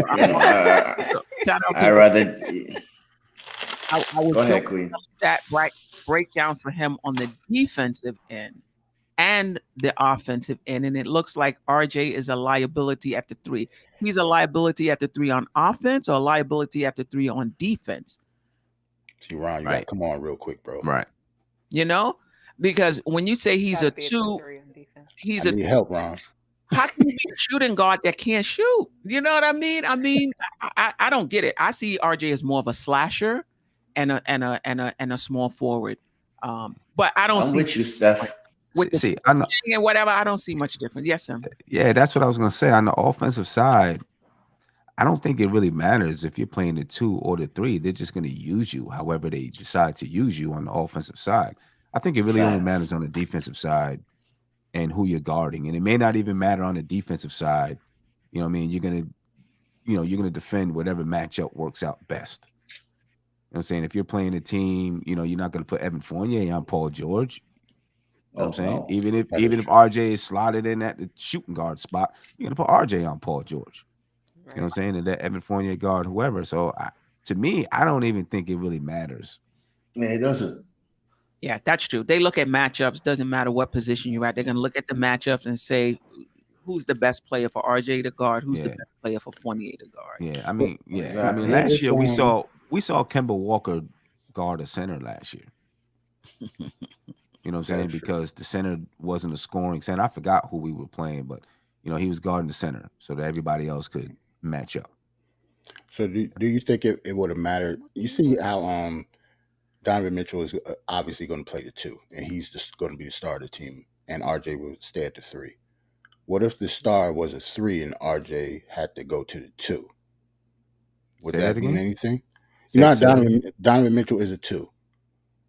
I rather. I was doing some stat breakdowns for him on the defensive end and the offensive end, and it looks like RJ is a liability at the 3. He's a liability at the 3 on offense or a liability at the 3 on defense. See, Ron, you gotta come on real quick, bro. Right. Because when you say he's a 2, he's I need help, Ron. How can you be a shooting guard that can't shoot? You know what I mean? I don't get it. I see RJ as more of a slasher and a small forward. But I don't see with you, Steph. With the and whatever, I don't see much difference. Yes, Sam. Yeah, that's what I was gonna say. On the offensive side, I don't think it really matters if you're playing the 2 or the 3. They're just gonna use you however they decide to use you on the offensive side. I think it really only matters on the defensive side and who you're guarding. And it may not even matter on the defensive side. You know what I mean? You're gonna defend whatever matchup works out best. You know what I'm saying? If you're playing a team, you're not gonna put Evan Fournier on Paul George. You know what I'm saying? Even if RJ is slotted in at the shooting guard spot, you're gonna put RJ on Paul George. Right. You know what I'm saying? And that Evan Fournier guard, whoever. So to me, I don't even think it really matters. Yeah, it doesn't. Yeah, that's true. They look at matchups. Doesn't matter what position you're at. They're gonna look at the matchups and say, who's the best player for RJ to guard? Who's the best player for Fournier to guard? Yeah, I mean, last year we saw Kemba Walker guard a center last year. You know what I'm saying? Because the center wasn't a scoring center. I forgot who we were playing, but he was guarding the center so that everybody else could match up. So do you think it would have mattered? You see how Donovan Mitchell is obviously going to play the 2, and he's just going to be the star of the team, and RJ will stay at the 3. What if the star was a 3 and RJ had to go to the 2? Would Say that that mean again? anything? Say- You know, say that again? Donovan Mitchell is a 2.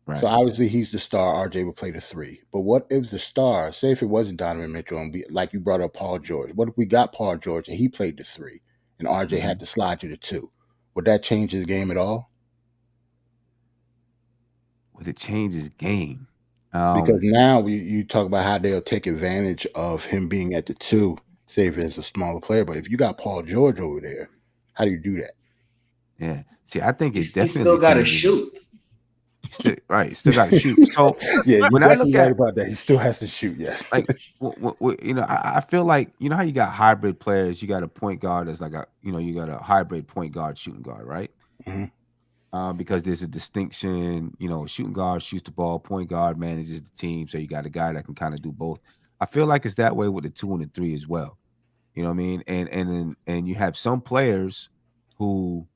Right. So obviously he's the star. RJ would play the 3. But what if the star, say if it wasn't Donovan Mitchell, and like you brought up Paul George, what if we got Paul George and he played the 3 and RJ had to slide to the 2? Would that change his game at all? Would it change his game? Because now you talk about how they'll take advantage of him being at the 2, say if it's a smaller player. But if you got Paul George over there, how do you do that? Yeah. See, I think He it definitely still got to changes. shoot. Still got to shoot. So Yeah, you're when I look definitely right at about that. He still has to shoot. Yes. like I feel like how you got hybrid players. You got a point guard that's like you got a hybrid point guard, shooting guard, right? Because there's a distinction. Shooting guard shoots the ball, point guard manages the team. So you got a guy that can kind of do both. I feel like it's that way with the 2 and the 3 as well. You know what I mean? And you have some players who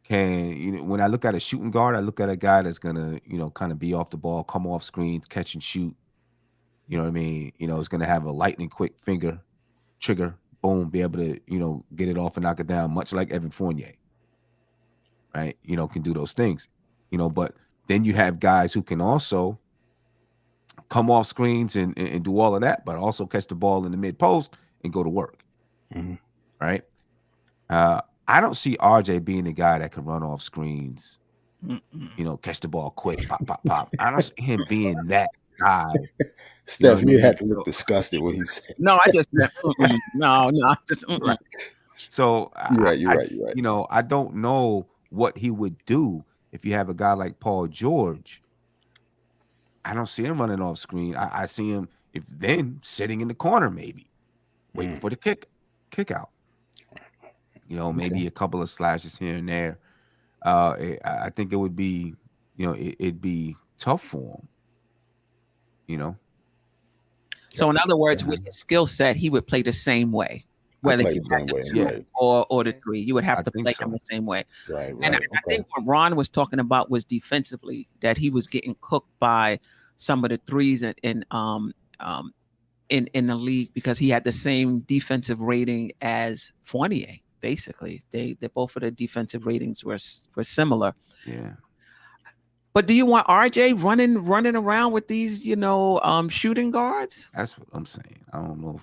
can, when I look at a shooting guard, I look at a guy that's gonna, kind of be off the ball, come off screens, catch and shoot. You know what I mean? It's gonna have a lightning quick finger trigger, boom, be able to, get it off and knock it down, much like Evan Fournier. Right? Can do those things. But then you have guys who can also come off screens and do all of that, but also catch the ball in the mid post and go to work. Right? I don't see RJ being the guy that can run off screens, catch the ball quick, pop, pop, pop. I don't see him being that guy. Steph, you had to look disgusted when he said. No, I just no, just right. So you're right. I don't know what he would do if you have a guy like Paul George. I don't see him running off screen. I see him then sitting in the corner, maybe waiting for the kick out. Maybe a couple of slashes here and there. I think it would be, it'd be tough for him. So in other words, with his skill set, he would play the same way. Whether you had the 2 or the 3, you would have to play him the same way. Right. And I think what Ron was talking about was defensively, that he was getting cooked by some of the 3s in the league because he had the same defensive rating as Fournier. Basically, they both of the defensive ratings were similar. Yeah. But do you want RJ running around with these, shooting guards? That's what I'm saying. I don't know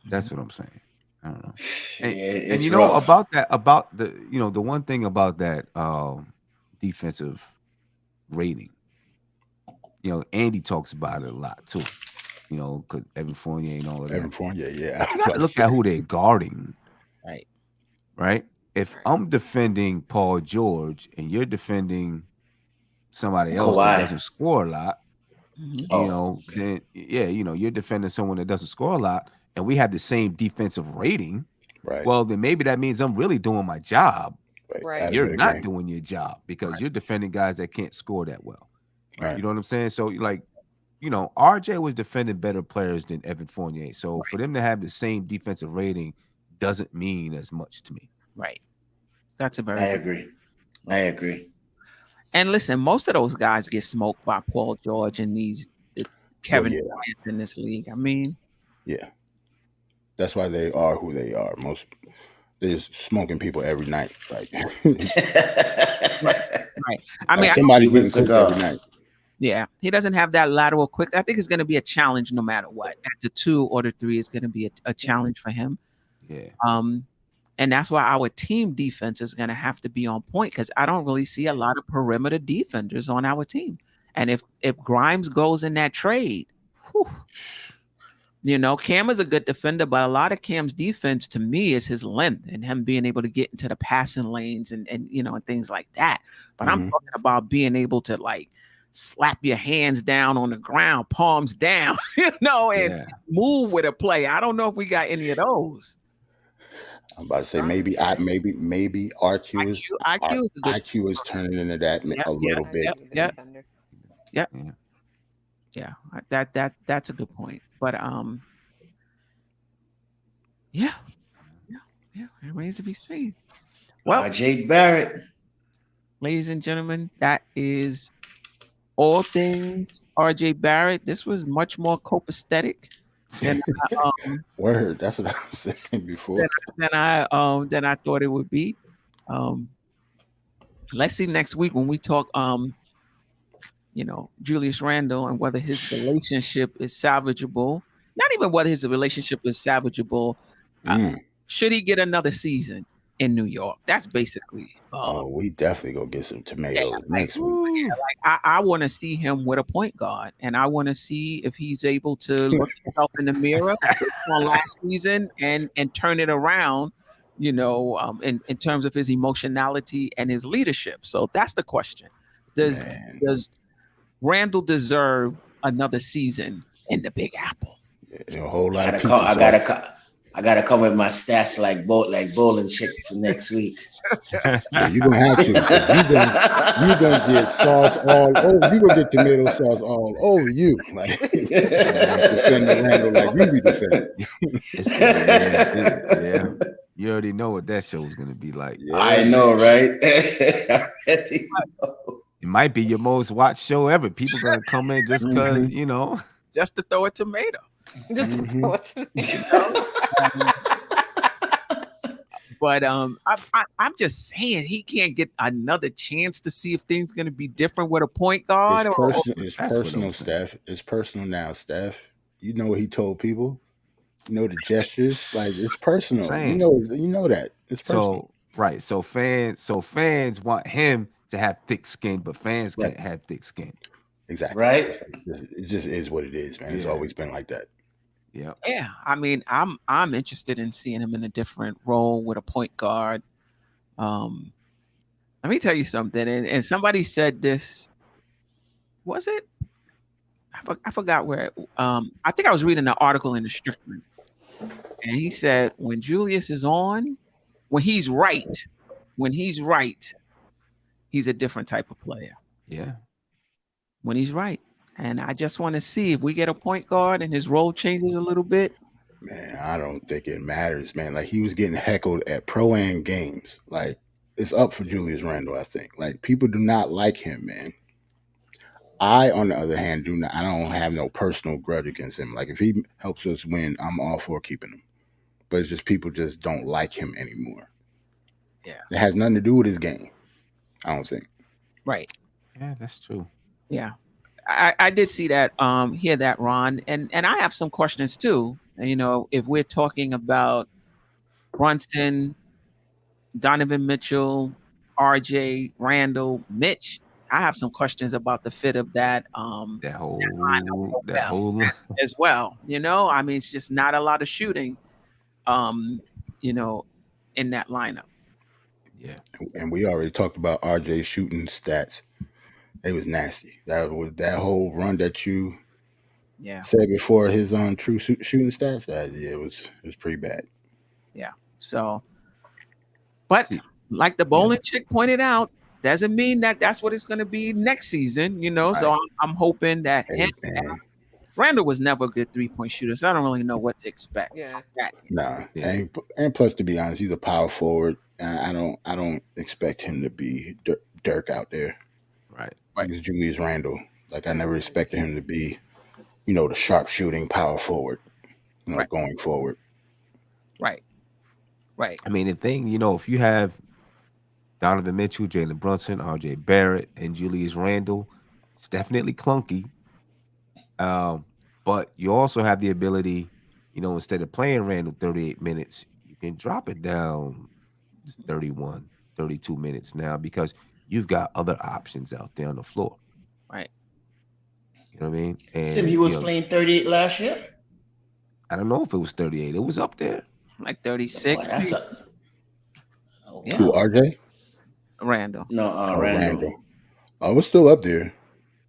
that's what I'm saying. I don't know. And about the one thing about that defensive rating, Andy talks about it a lot too. Because Evan Fournier and all of that. Evan Fournier, yeah. You gotta look at who they're guarding. Right? If I'm defending Paul George and you're defending somebody else that doesn't score a lot, then you're defending someone that doesn't score a lot, and we have the same defensive rating. Right. Well, then maybe that means I'm really doing my job. Right. You're not doing your job because you're defending guys that can't score that well. Right. You know what I'm saying? So RJ was defending better players than Evan Fournier. So for them to have the same defensive rating doesn't mean as much to me. Right. That's a very I agree. And listen, most of those guys get smoked by Paul George and Kevin Durant in this league. I mean, yeah, that's why they are who they are. They're just smoking people every night. Like, right. I mean, somebody getting cooked every night. Yeah, he doesn't have that lateral quick. I think it's going to be a challenge no matter what. At the 2 or the 3 is going to be a challenge for him. Yeah. And that's why our team defense is going to have to be on point because I don't really see a lot of perimeter defenders on our team. And if Grimes goes in that trade, Cam is a good defender, but a lot of Cam's defense to me is his length and him being able to get into the passing lanes and things like that. But I'm talking about being able to slap your hands down on the ground, palms down, and move with a play. I don't know if we got any of those. I'm about to say maybe RQ is turning into that a little bit. Yeah. Yeah, that's a good point. But yeah, it remains to be seen. Well, RJ Barrett. ladies and gentlemen, that is all things RJ Barrett. This was much more copacetic than Word. That's what I was saying before. than I thought it would be. Um, let's see next week when we talk Julius Randle and whether his relationship is salvageable. Not even whether his relationship is salvageable. Should he get another season in New York? That's basically. We definitely go get some tomatoes next week. I want to see him with a point guard, and I want to see if he's able to look himself in the mirror on last season and turn it around. In terms of his emotionality and his leadership. So that's the question. Does Randle deserve another season in the Big Apple? A whole lot of I gotta come with my stats like bowling chick for next week. Yeah, you're gonna have to. You're gonna get sauce all over. You're gonna get tomato sauce all over you. Like defending Randle like you be defending. Yeah. You already know what that show is gonna be like. Yeah. I know, right? I already know. It might be your most watched show ever. People gonna come in just because just to throw a tomato. Just to throw a tomato. But I'm just saying he can't get another chance to see if things going to be different with a point guard. It's personal, Staf. It's personal now, Staf. You know what he told people. You know the gestures. Like it's personal. You know that it's personal. So fans want him to have thick skin, but fans can't have thick skin. Exactly. Right. It just is what it is, man. It's always been like that. Yeah. I mean, I'm interested in seeing him in a different role with a point guard. Let me tell you something. And somebody said this. Was it? I forgot where. I think I was reading an article in the Strickland, and he said when Julius is on, when he's right, he's a different type of player. Yeah. When he's right. And I just want to see if we get a point guard and his role changes a little bit. Man, I don't think it matters, man. Like he was getting heckled at Pro-Am games. Like it's up for Julius Randle, I think. Like people do not like him, man. I, on the other hand, I don't have no personal grudge against him. Like if he helps us win, I'm all for keeping him. But it's just people just don't like him anymore. Yeah. It has nothing to do with his game, I don't think. Right. Yeah, that's true. Yeah. I did see that, hear that, Ron, and I have some questions too. If we're talking about Brunson, Donovan Mitchell, RJ, Randle, Mitch, I have some questions about the fit of that that whole as well. I mean, it's just not a lot of shooting, in that lineup. Yeah, and we already talked about RJ shooting stats. It was nasty. That was that whole run that you said before his true shooting stats. It was pretty bad. Yeah. So, but like the bowling chick pointed out, doesn't mean that that's what it's going to be next season. Right. So I'm hoping that Randle was never a good 3-point shooter, so I don't really know what to expect. Yeah. Nah. Yeah. And plus, to be honest, he's a power forward. I don't expect him to be Dirk out there. Right. He's Julius Randle. Like I never expected him to be, the sharp shooting power forward, going forward. Right. I mean, the thing, if you have Donovan Mitchell, Jalen Brunson, RJ Barrett, and Julius Randle, it's definitely clunky. But you also have the ability, instead of playing Randle 38 minutes, you can drop it down to 31, 32 minutes now because you've got other options out there on the floor. Right. You know what I mean? And Sim, he was playing 38 last year? I don't know if it was 38. It was up there. Like 36. Boy, that's Who, RJ? Randle. No, Randle. Oh, it was still up there.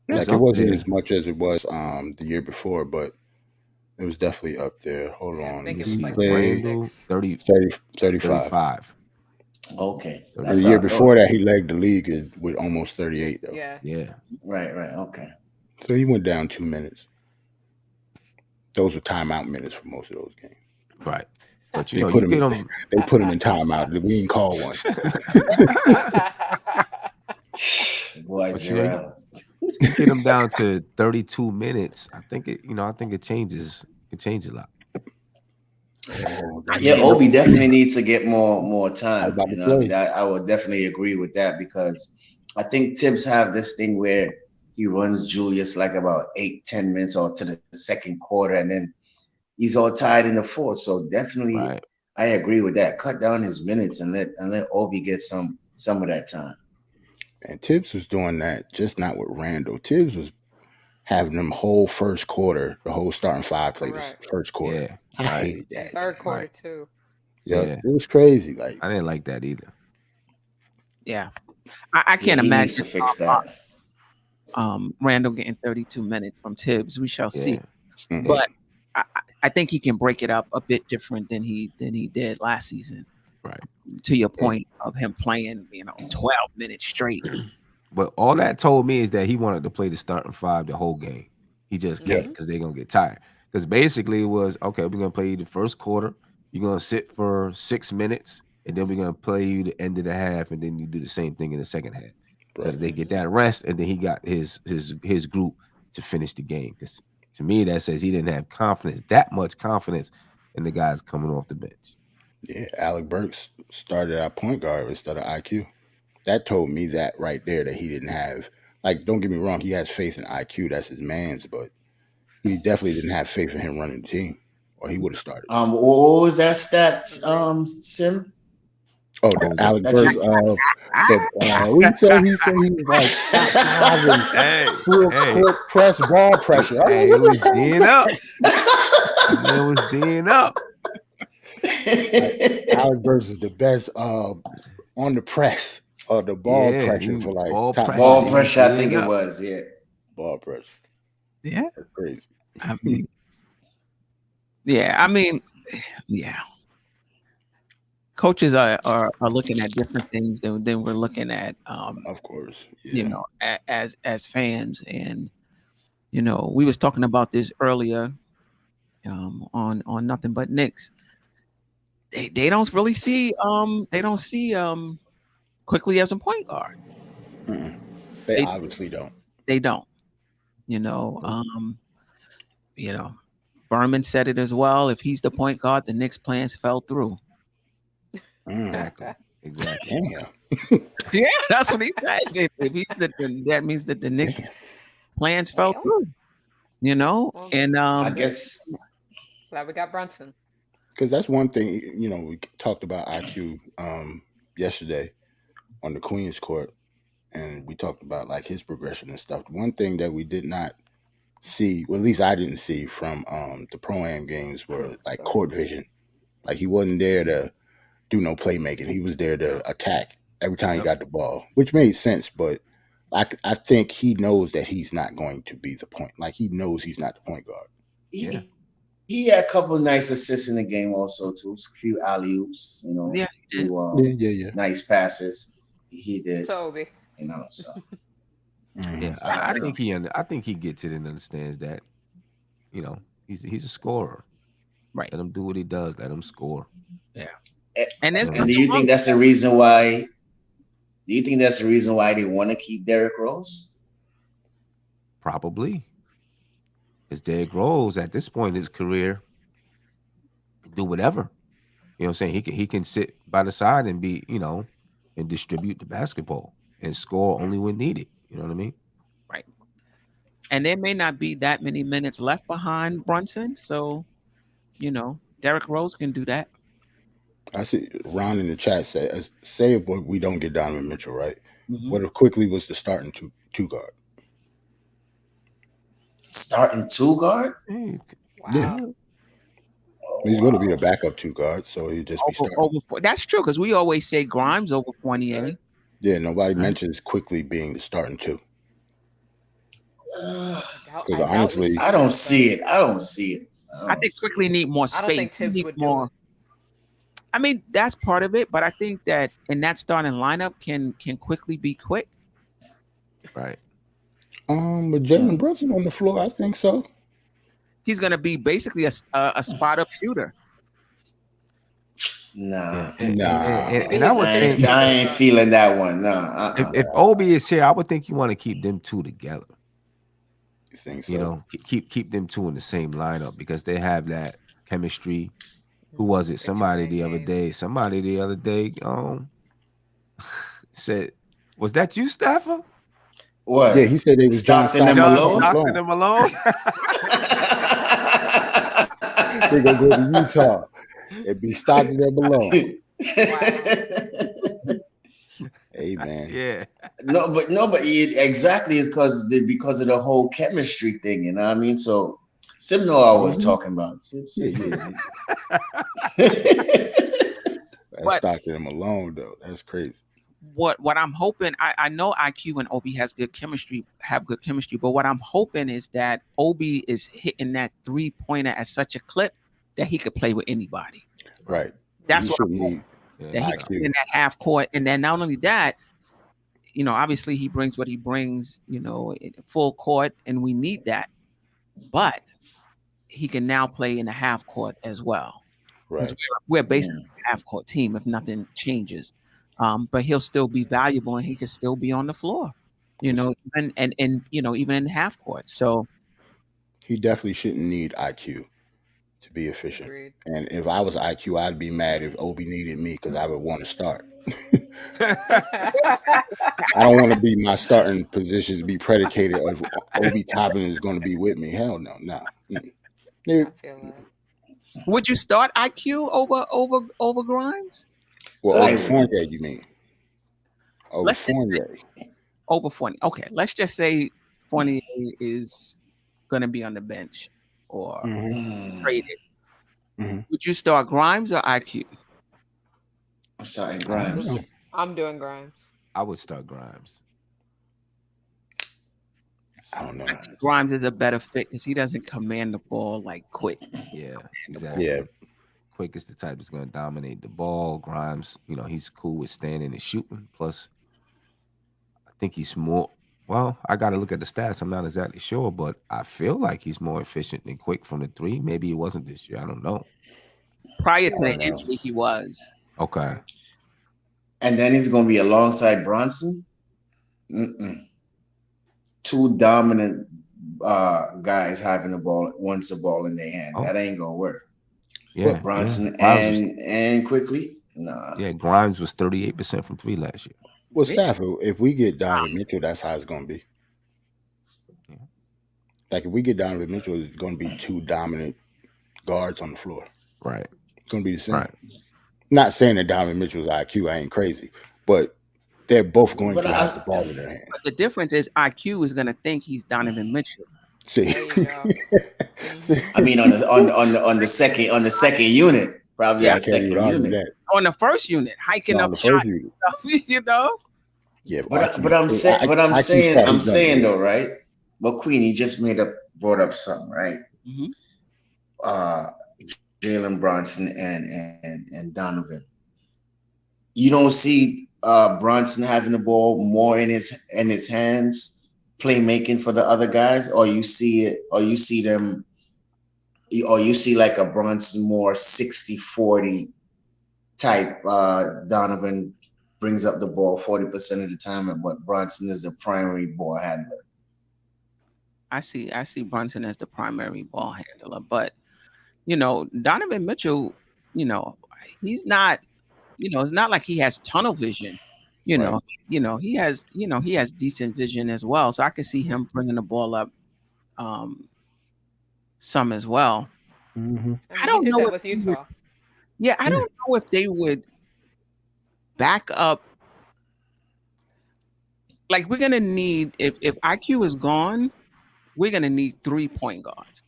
It wasn't as much as it was the year before, but it was definitely up there. Hold on. I think it He was like played 35. 35. Okay. The year before that, he legged the league with almost 38, though. Yeah. Yeah. Right. Okay. So he went down 2 minutes. Those were timeout minutes for most of those games. Right. But They put him in timeout. We didn't call one. Boy, Jarrell. You get him down to 32 minutes. I think it changes. It changes a lot. Yeah, Obi definitely needs to get more time. I would definitely agree with that, because I think Tibbs have this thing where he runs Julius like about 8-10 minutes or to the second quarter, and then he's all tied in the fourth. So definitely, right. I agree with that. Cut down his minutes and let Obi get some of that time. And Tibbs was doing that, just not with Randall. Tibbs was having them whole first quarter, the whole starting five play this first quarter. Yeah, I hated that. Third quarter too. Yeah, it was crazy. Like, I didn't like that either. Yeah, I can't imagine. Needs to fix that. Randall getting 32 minutes from Tibbs. We shall see. Mm-hmm. But I think he can break it up a bit different than he did last season. Right. To your point of him playing, 12 minutes straight. But all that told me is that he wanted to play the starting five the whole game. He just can't, because they're gonna get tired. Because basically it was, okay, we're gonna play you the first quarter. You're gonna sit for 6 minutes, and then we're gonna play you the end of the half, and then you do the same thing in the second half. Right. So that they get that rest, and then he got his group to finish the game. Because to me, that says he didn't have that much confidence in the guys coming off the bench. Yeah, Alec Burks started at point guard instead of IQ. That told me that right there, that he didn't have, like, don't get me wrong, he has faith in IQ. That's his man's, but he definitely didn't have faith in him running the team, or he would have started. What was that stat, Sim? Oh, Alec Burks. We said he was like top five in full court press ball pressure. Hey, it was D'ing up. It was D'ing up. Alec Burks is the best on the press or the ball pressure for like ball pressure. I think it was ball pressure. Yeah, that's crazy. I mean, yeah. Coaches are looking at different things than we're looking at. Of course, as fans, and we was talking about this earlier on Nothing But Knicks. They don't really see Quickly as a point guard. They obviously don't. They don't. Berman said it as well. If he's the point guard, the Knicks plans fell through. Exactly. Yeah, that's what he said. If he's that means that the Knicks plans fell through. And I guess glad we got Brunson. Because that's one thing, we talked about IQ yesterday on the Queens court, and we talked about like his progression and stuff. One thing that we did not see, well, at least I didn't see from the Pro-Am games, were like court vision. Like, he wasn't there to do no playmaking. He was there to attack every time he got the ball, which made sense. But I think he knows that he's not going to be the point. Like, he knows he's not the point guard. He had a couple of nice assists in the game also too. A few alley-oops, nice passes. He did. So, so. I think he gets it and understands that, he's a scorer. Right. Let him do what he does. Let him score. Yeah. And do you think that's the reason why? Do you think that's the reason why they want to keep Derrick Rose? Probably. Because Derrick Rose, at this point in his career, can do whatever. You know what I'm saying? He can sit by the side and be, and distribute the basketball and score only when needed. You know what I mean? Right. And there may not be that many minutes left behind Brunson, so Derrick Rose can do that. I see Ron in the chat say if we don't get Donovan Mitchell, right? Mm-hmm. What if Quickly was the starting two guard? Starting two guard? Wow. Yeah. He's going to be the backup two guard, so he'll just be starting. That's true, because we always say Grimes over Fournier. Yeah, nobody mentions Quickly being the starting two. Because honestly, I don't see it. I think Quickly need more space. I don't think Tibbs would do it. I mean, that's part of it, but I think that in that starting lineup can Quickly be quick. Right. With Jalen Brunson on the floor, I think so. He's going to be basically a spot up shooter. Nah. And I would think I ain't feeling that one. Nah. If Obi is here, I would think you want to keep them two together. You think so? You know, keep them two in the same lineup because they have that chemistry. Who was it? Somebody the other day said, was that you, Staffer? What? Yeah, he said they was Stockton and Malone. Stockton and Malone. They gonna go to Utah. It'd be Stockton and Malone. Hey man. Yeah. But exactly is because of the whole chemistry thing. You know what I mean? So Sim know I was talking about. Yeah. That's Stockton and Malone though. That's crazy. What I'm hoping, I know IQ and Obi have good chemistry, but what I'm hoping is that Obi is hitting that 3-pointer at such a clip that he could play with anybody. Right. That's what I'm hoping. That he can in that half court. And then not only that, you know, obviously he brings what he brings, you know, in full court, and we need that. But he can now play in the half court as well. Right. We're basically a half court team if nothing changes. But he'll still be valuable and he can still be on the floor, you know, and you know, even in half court. So he definitely shouldn't need IQ to be efficient. Agreed. And if I was IQ, I'd be mad if Obi needed me because I would want to start. I don't want to be my starting position to be predicated of Obi Toppin is going to be with me. Hell no, no. Would you start IQ over Grimes? Well, over Fournier, you mean? Over Fournier. Over Fournier. Okay, let's just say Fournier is going to be on the bench or traded. Would you start Grimes or IQ? I'm starting Grimes. I'm doing Grimes. I would start Grimes. I don't know. Grimes is a better fit because he doesn't command the ball like Quick. Yeah, exactly. Yeah. Quick is the type that's going to dominate the ball. Grimes, you know, he's cool with standing and shooting. Plus, I think he's more. Well, I got to look at the stats. I'm not exactly sure, but I feel like he's more efficient than Quick from the three. Maybe it wasn't this year. I don't know. Prior to the injury, he was. Okay. And then he's going to be alongside Bronson. Two dominant guys having the ball once the ball in their hand. That ain't going to work. Yeah, Bronson and quickly. Nah. Yeah, Grimes was 38% from three last year. Well, Staf, if we get Donovan Mitchell, that's how it's going to be. Yeah. Like if we get Donovan Mitchell, it's going to be two dominant guards on the floor. Right. It's going to be the same. Right. Not saying that Donovan Mitchell's IQ, I ain't crazy, but they're both going to have the ball in their hand. But the difference is IQ is going to think he's Donovan Mitchell. See, I mean on the second unit, probably on the second unit. On the first unit, hiking up shots, you know. Yeah, but I'm saying though, right? But Queen, he just brought up something, right? Jalen Brunson and Donovan. You don't see Brunson having the ball more in his hands, playmaking for the other guys, or you see like a Brunson more 60-40 type. Donovan brings up the ball 40% of the time, but Brunson is the primary ball handler. I see Brunson as the primary ball handler, but you know, Donovan Mitchell, you know, he's not, you know, it's not like he has tunnel vision. You know, he has decent vision as well. So I could see him bringing the ball up some as well. I don't know with Utah. I don't know if they would back up. Like we're gonna need if IQ is gone, we're gonna need 3-point guards.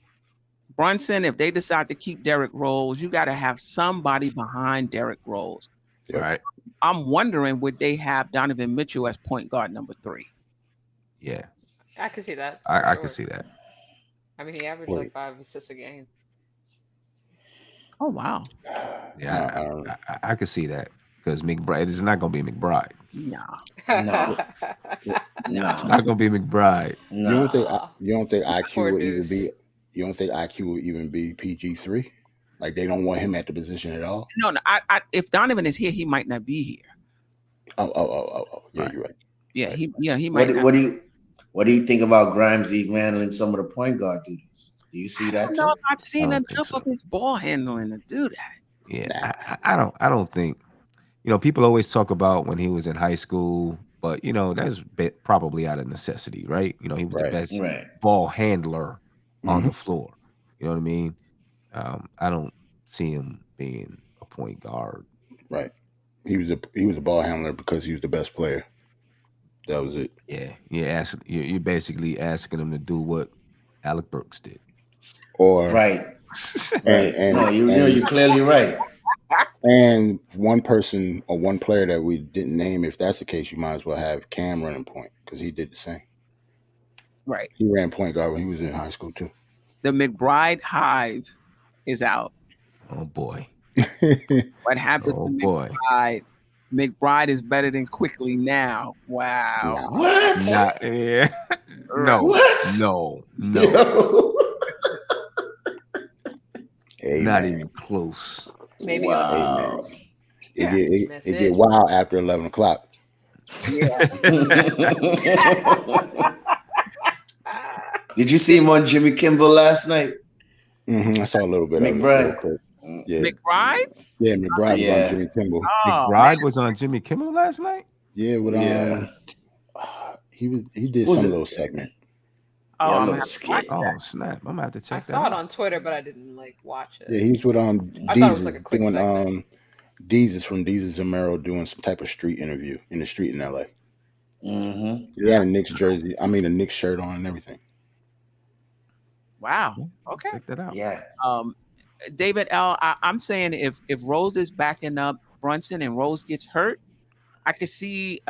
Brunson, if they decide to keep Derrick Rose, you got to have somebody behind Derrick Rose. Yep. Right. I'm wondering, would they have Donovan Mitchell as point guard number 3? Yeah. I could see that. I could see that. I mean, he averaged like 5 assists a game. Oh, wow. Yeah, I could see that. because McBride is not going to be McBride. Nah. No, It's no, not going to be McBride. You don't think no. you don't think Poor IQ will even Deuce. be you don't think IQ will even be PG3? Like they don't want him at the position at all? No. If Donovan is here, he might not be here. Oh. Yeah, Right. you're right. Yeah, he What might not. what do you think about Grimesy handling some of the point guard duties? Do you see that No, too? I've seen don't think enough so. of his ball handling to do that. Yeah, Nah. I don't think. People always talk about when he was in high school, but that's probably out of necessity, right? He was the Right. best Right. ball handler on Mhm. the floor. You know what I mean? I don't see him being a point guard. Right. He was a ball handler because he was the best player. That was it. Yeah, you're basically asking him to do what Alec Burks did. Or Right. and Right. No, and you're clearly right. and one person or one player that we didn't name. If that's the case, you might as well have Cam running point because he did the same. Right. He ran point guard when he was in high school too. The McBride hive is out. Oh boy. What happened Oh to boy. McBride? McBride is better than Quickly now. Wow. Nah. What? Not, yeah. No. What? No. Yo. Hey, Not man. even close. Maybe Wow. It get wild after 11 o'clock. Yeah. Did you see him on Jimmy Kimmel last night? I saw a little bit of McBride. it. Yeah. McBride? Yeah, McBride was Yeah. on Jimmy Kimmel. Oh, McBride was on Jimmy Kimmel last night? Yeah, with Yeah. he did Was some it? little segment. Oh, Yeah, I'm a gonna little have to skit. watch Oh that. snap! I'm gonna have to I check that saw it out. on Twitter, but I didn't watch it. Yeah, he's with I thought it was Deezus like a quick doing segment. Deezus from Deezus and Merrill doing some type of street interview in the street in LA. Mm-hmm. He had a Knicks jersey, a Knicks shirt on and everything. Wow. Yeah, Okay. check that out. Yeah. David L. I'm saying if Rose is backing up Brunson and Rose gets hurt, I could see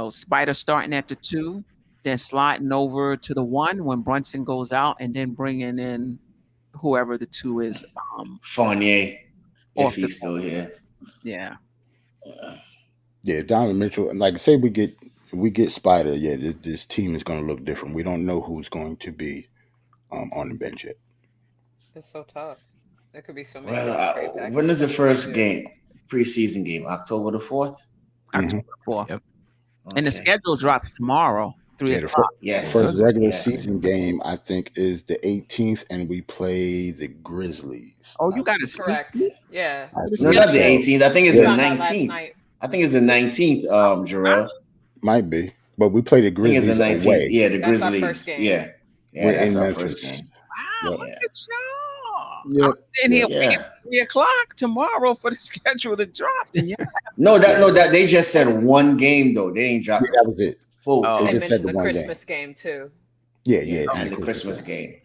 Spider starting at the 2, then sliding over to the 1 when Brunson goes out, and then bringing in whoever the 2 is. Fournier, Off if the he's still here. Yeah. Yeah, Donovan Mitchell. And like say we get Spider. Yeah, this team is going to look different. We don't know who's going to be on the bench yet. It's so tough. There could be so many Well, different trade packages. when is the first game? Preseason game, October the 4th? October 4th. Yep. And the schedule drops tomorrow, 3 Yeah, the o'clock. Yes. First regular Yes. season game, I think, is the 18th, and we play the Grizzlies. Oh, you got to sneak Correct. peek? Yeah. No, not the 18th. I think it's the Found out last 19th. night. I think it's the 19th, Jarrell. Might be, but we play the I think it's Grizzlies the 19th. away. Yeah, the That's our Grizzlies. first game. Yeah. Yeah, We're that's in our Memphis. first game. Wow, Yep. look at y'all. Yep. I'm sitting here Yeah. waiting for 3 o'clock tomorrow for the schedule to drop. And yeah, No, that they just said one game though. They ain't dropped Yeah, that was it. full Oh. And They they just said mentioned the the one Christmas game too. Yeah, and the Christmas game.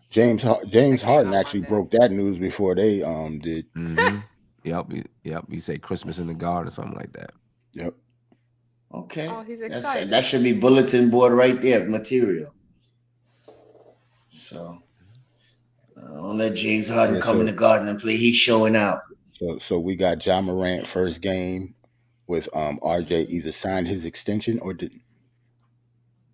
James came Harden out actually Monday. broke that news before they did. Mm-hmm. Yep. You say Christmas in the Garden or something like that. Yep. Okay. Oh, he's excited. That should be bulletin board right there, material. So don't let James Harden come in the Garden and play. He's showing out. So we got Ja Morant first game with RJ either signed his extension or didn't.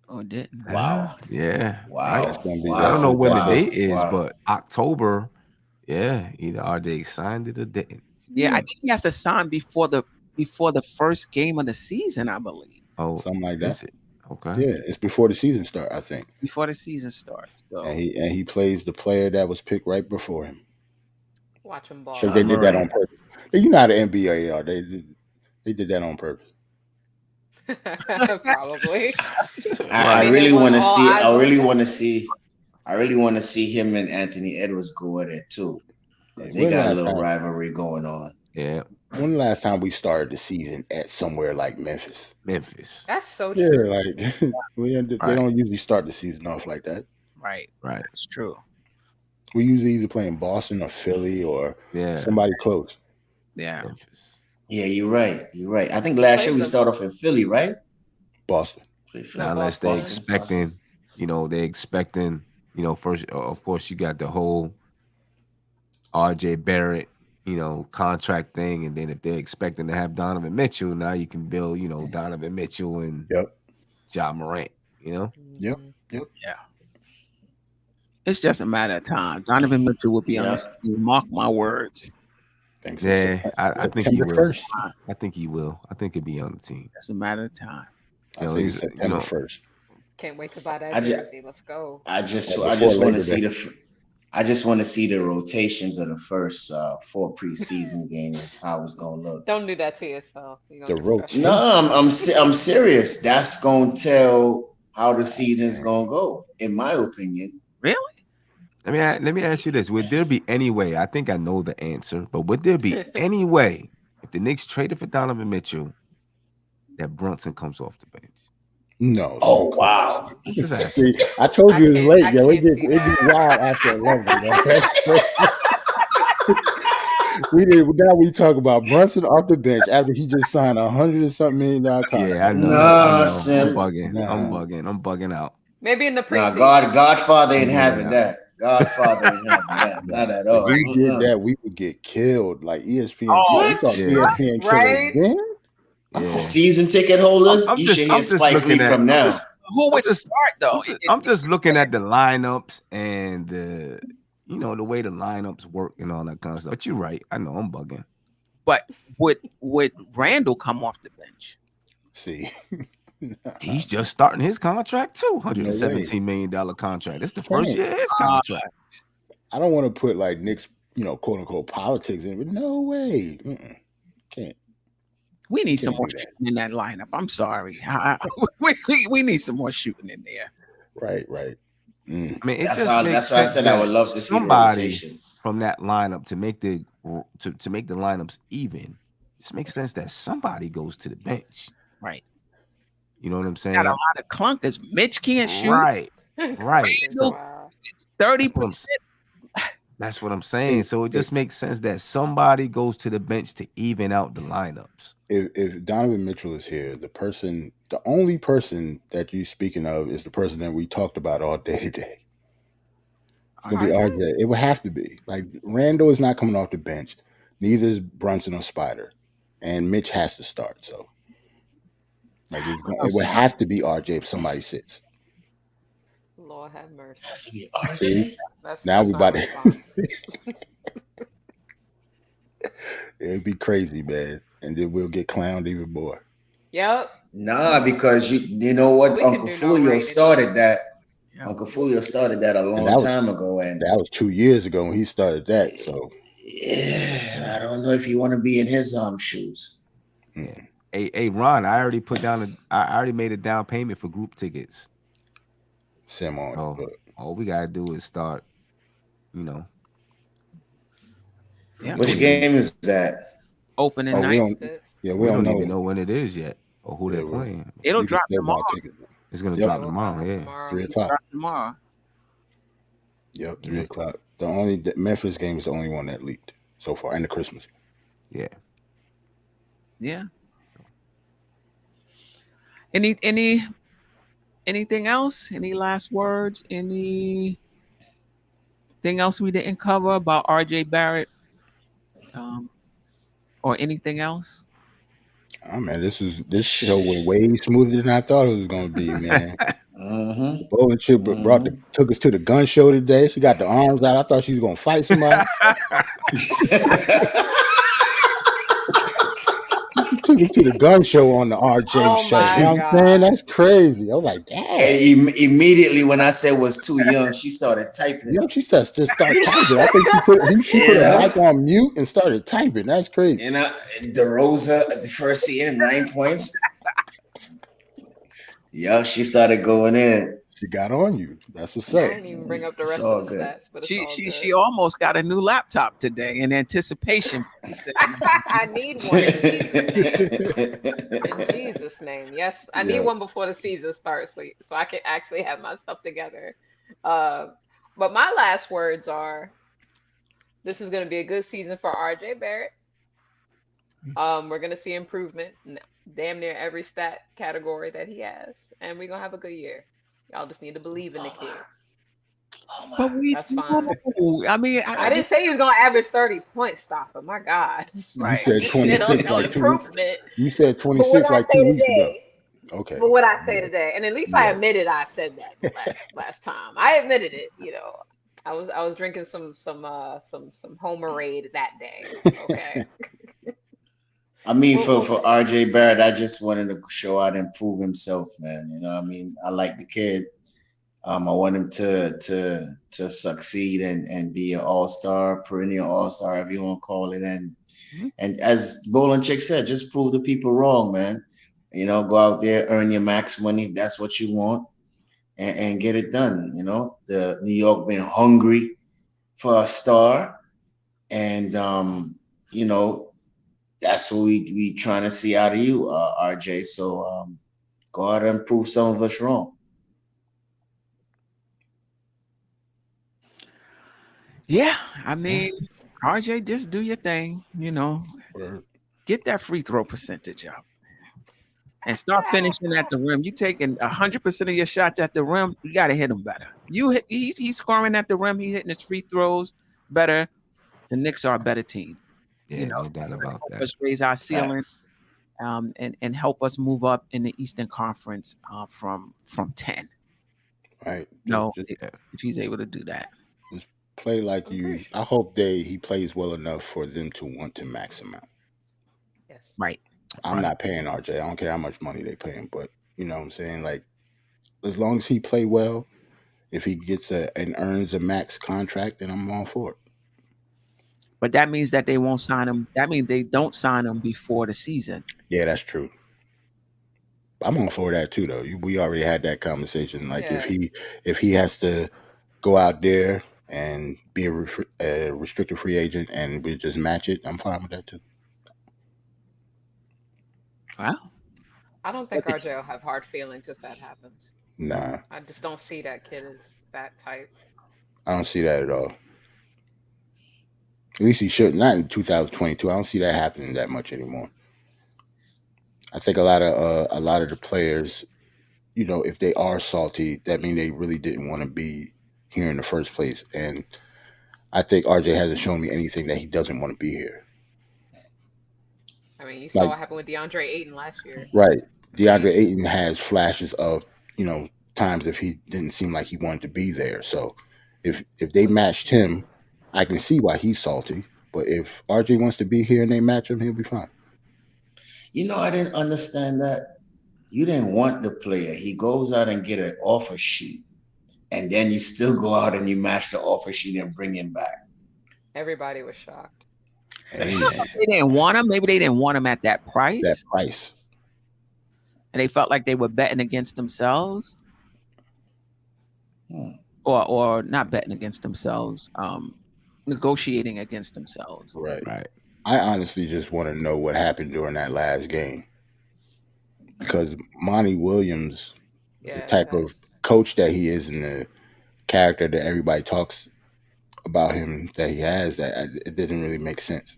oh, didn't. Wow. Yeah. Wow. That's gonna be- I don't know when the Wow. date is, Wow. but October. Yeah, either RJ signed it or didn't. Yeah, I think he has to sign before the first game of the season, I believe. Oh, Something like is that. it? Okay. Yeah, it's before the season start, I think. Before the season starts. So And he plays the player that was picked right before him. Watch him ball. So they did that on purpose. You know how the NBA are. They did that on purpose. Probably. I Maybe really they want want to all see. eyes I on really him. want to see. I really want to see him and Anthony Edwards go at it too, because they When got a last little time- rivalry going on. Yeah, When the last time we started the season at somewhere like Memphis? Memphis. That's so Yeah, true. like they don't usually start the season off like that. right, Right. that's true. We usually either play in Boston or Philly or Yeah. somebody close. Yeah. Memphis. Yeah, you're right. You're right. I think last year we Played them. started off in Philly, right? Boston. Played Philly. Now, unless they Boston. expecting, first, of course, you got the whole RJ Barrett contract thing, and then if they're expecting to have Donovan Mitchell, now you can build, Donovan Mitchell and Ja Morant. Yep. Yep. Yeah. It's just a matter of time. Donovan Mitchell will be on the scene. Mark my words. Think so. Yeah, I think he September will. 1st. I think he will. I think he'll be on the team. It's a matter of time. I think it's September 1st. Can't wait to buy that jersey. Let's go. I just want to see I just want to see the rotations of the first 4 preseason games. How it's gonna look. Don't do that to yourself. No, I'm serious. That's gonna tell how the season's gonna go, in my opinion. Really? Let me ask you this: would there be any way? I think I know the answer, but would there be any way if the Knicks traded for Donovan Mitchell that Brunson comes off the bench? No. Oh wow! See, I told you it's late, yo. It get wild after 11. Now we talk about Brunson off the bench after he just signed $100 and something million contract. Yeah, I know. Nah, I'm bugging out. Maybe in the preseason. Godfather ain't having that. Godfather ain't having that. Not at all. If we did that, we would get killed. Like ESPN. ESPN right? Killers. Yeah. Season ticket holders, you should hear Spike Lee from now. Who would start though? I'm just looking at the lineups and the way the lineups work and all that kind of stuff. But you're right. I know I'm bugging. But would Randall come off the bench? See, he's just starting his contract too. $117 million contract. It's the first year of his contract. I don't want to put like Knicks, quote unquote politics in, but no way. Can't. We need some more shooting in that lineup. I'm sorry. We need some more shooting in there. Right. I mean, that's why I said I would love to see somebody from that lineup to make the lineups even. It makes sense that somebody goes to the bench. Right. You know what I'm saying? Got a lot of clunkers. Mitch can't shoot. Right. 30%. That's what I'm saying. So it just makes sense that somebody goes to the bench to even out the lineups. If Donovan Mitchell is here, the only person that you're speaking of is the person that we talked about all day today. It's going to be RJ. It would have to be. Like, Randall is not coming off the bench. Neither is Brunson or Spider. And Mitch has to start. So, like, it would have to be RJ if somebody sits. Lord have mercy. Has to be RJ. Now we about to. It'd be crazy, man, and then we'll get clowned even more. Yep. Nah, because you know what, Uncle Fulio started that. Yeah. Uncle Fulio started that a long time ago, and that was 2 years ago when he started that. So yeah, I don't know if you want to be in his shoes. Yeah. Hey, Ron, I already made a down payment for group tickets. Sim on. So all we gotta do is start. Yeah. Which game is that? Opening night. We don't even know when it is yet or who they're playing. It'll drop tomorrow. It's gonna drop tomorrow. Yeah, 3 o'clock. Tomorrow. Yep, 3 o'clock. The Memphis game is the only one that leaked so far, and the Christmas. Yeah. Yeah. Anything else? Any last words? Anything else we didn't cover about RJ Barrett? Or anything else? Oh man, this show went way smoother than I thought it was gonna be, man. Bowling chick took us to the gun show today. She got the arms out. I thought she was gonna fight somebody. Took us to the gun show on the RJ show. You know what I'm saying? That's crazy. I was like, damn. And immediately when I said was too young, she started typing. Yeah, she just started typing. I think she put her mic on mute and started typing. That's crazy. And DeRosa at the first season, 9 points. Yeah, she started going in. She got on you. That's what's up. I didn't even bring up the rest of the stats, but she almost got a new laptop today in anticipation. I need one in Jesus' name. Yes, I need one before the season starts, so I can actually have my stuff together. But my last words are: this is going to be a good season for RJ Barrett. We're going to see improvement in damn near every stat category that he has, and we're going to have a good year. Y'all just need to believe in the kid. But we That's fine. know. I mean, I didn't say he was gonna average 30 points, Staffer. My God. You said 26 No like 2 weeks. improvement. You said But what 26 I like say 2 weeks ago. today. Okay. But what I say today, and at least I Yeah. admitted I said that last time. I admitted it. I was drinking some Homerade that day. Okay. I mean, for RJ Barrett, I just wanted to show out and prove himself, man. You know, I mean, I like the kid. I want him to succeed and be an all-star, perennial all-star, if you want to call it. And as Bowling Chick said, just prove the people wrong, man. You know, go out there, earn your max money if that's what you want, and get it done. You know, the New York been hungry for a star, and you know, that's what we trying to see out of you, RJ. So go out and prove some of us wrong. Yeah, I mean, RJ, just do your thing. You know, get that free throw percentage up, and start finishing at the rim. You taking 100% of your shots at the rim. You got to hit them better. He's scoring at the rim. He's hitting his free throws better. The Knicks are a better team. Yeah, no doubt about help that. us raise our ceiling, and help us move up in the Eastern Conference from 10. Right. No, if he's able to do that. Just play like you. I hope he plays well enough for them to want to max him out. Yes. Right. I'm not paying RJ. I don't care how much money they pay him, but you know what I'm saying? Like, as long as he play well, if he gets and earns a max contract, then I'm all for it. But that means that they won't sign him. That means they don't sign him before the season. Yeah, that's true. I'm all for that too, though. We already had that conversation. Like, if he has to go out there and be a restricted free agent and we just match it, I'm fine with that too. Well, I don't think RJ will have hard feelings if that happens. Nah. I just don't see that kid as that type. I don't see that at all. At least he should. Not in 2022. I don't see that happening that much anymore. I think a lot of the players, you know, if they are salty, that means they really didn't want to be here in the first place. And I think RJ hasn't shown me anything that he doesn't want to be here. I mean, you saw what happened with DeAndre Ayton last year. Right. DeAndre Ayton has flashes of, you know, times if he didn't seem like he wanted to be there. So if they matched him, I can see why he's salty. But if RJ wants to be here and they match him, he'll be fine. You know, I didn't understand that. You didn't want the player. He goes out and get an offer sheet, and then you still go out and you match the offer sheet and bring him back. Everybody was shocked. They didn't want him. Maybe they didn't want him at that price. That price. And they felt like they were betting against themselves. Or not betting against themselves, negotiating against themselves. Right. I honestly just want to know what happened during that last game. Because Monty Williams, the type of coach that he is and the character that everybody talks about him that he has, that it didn't really make sense.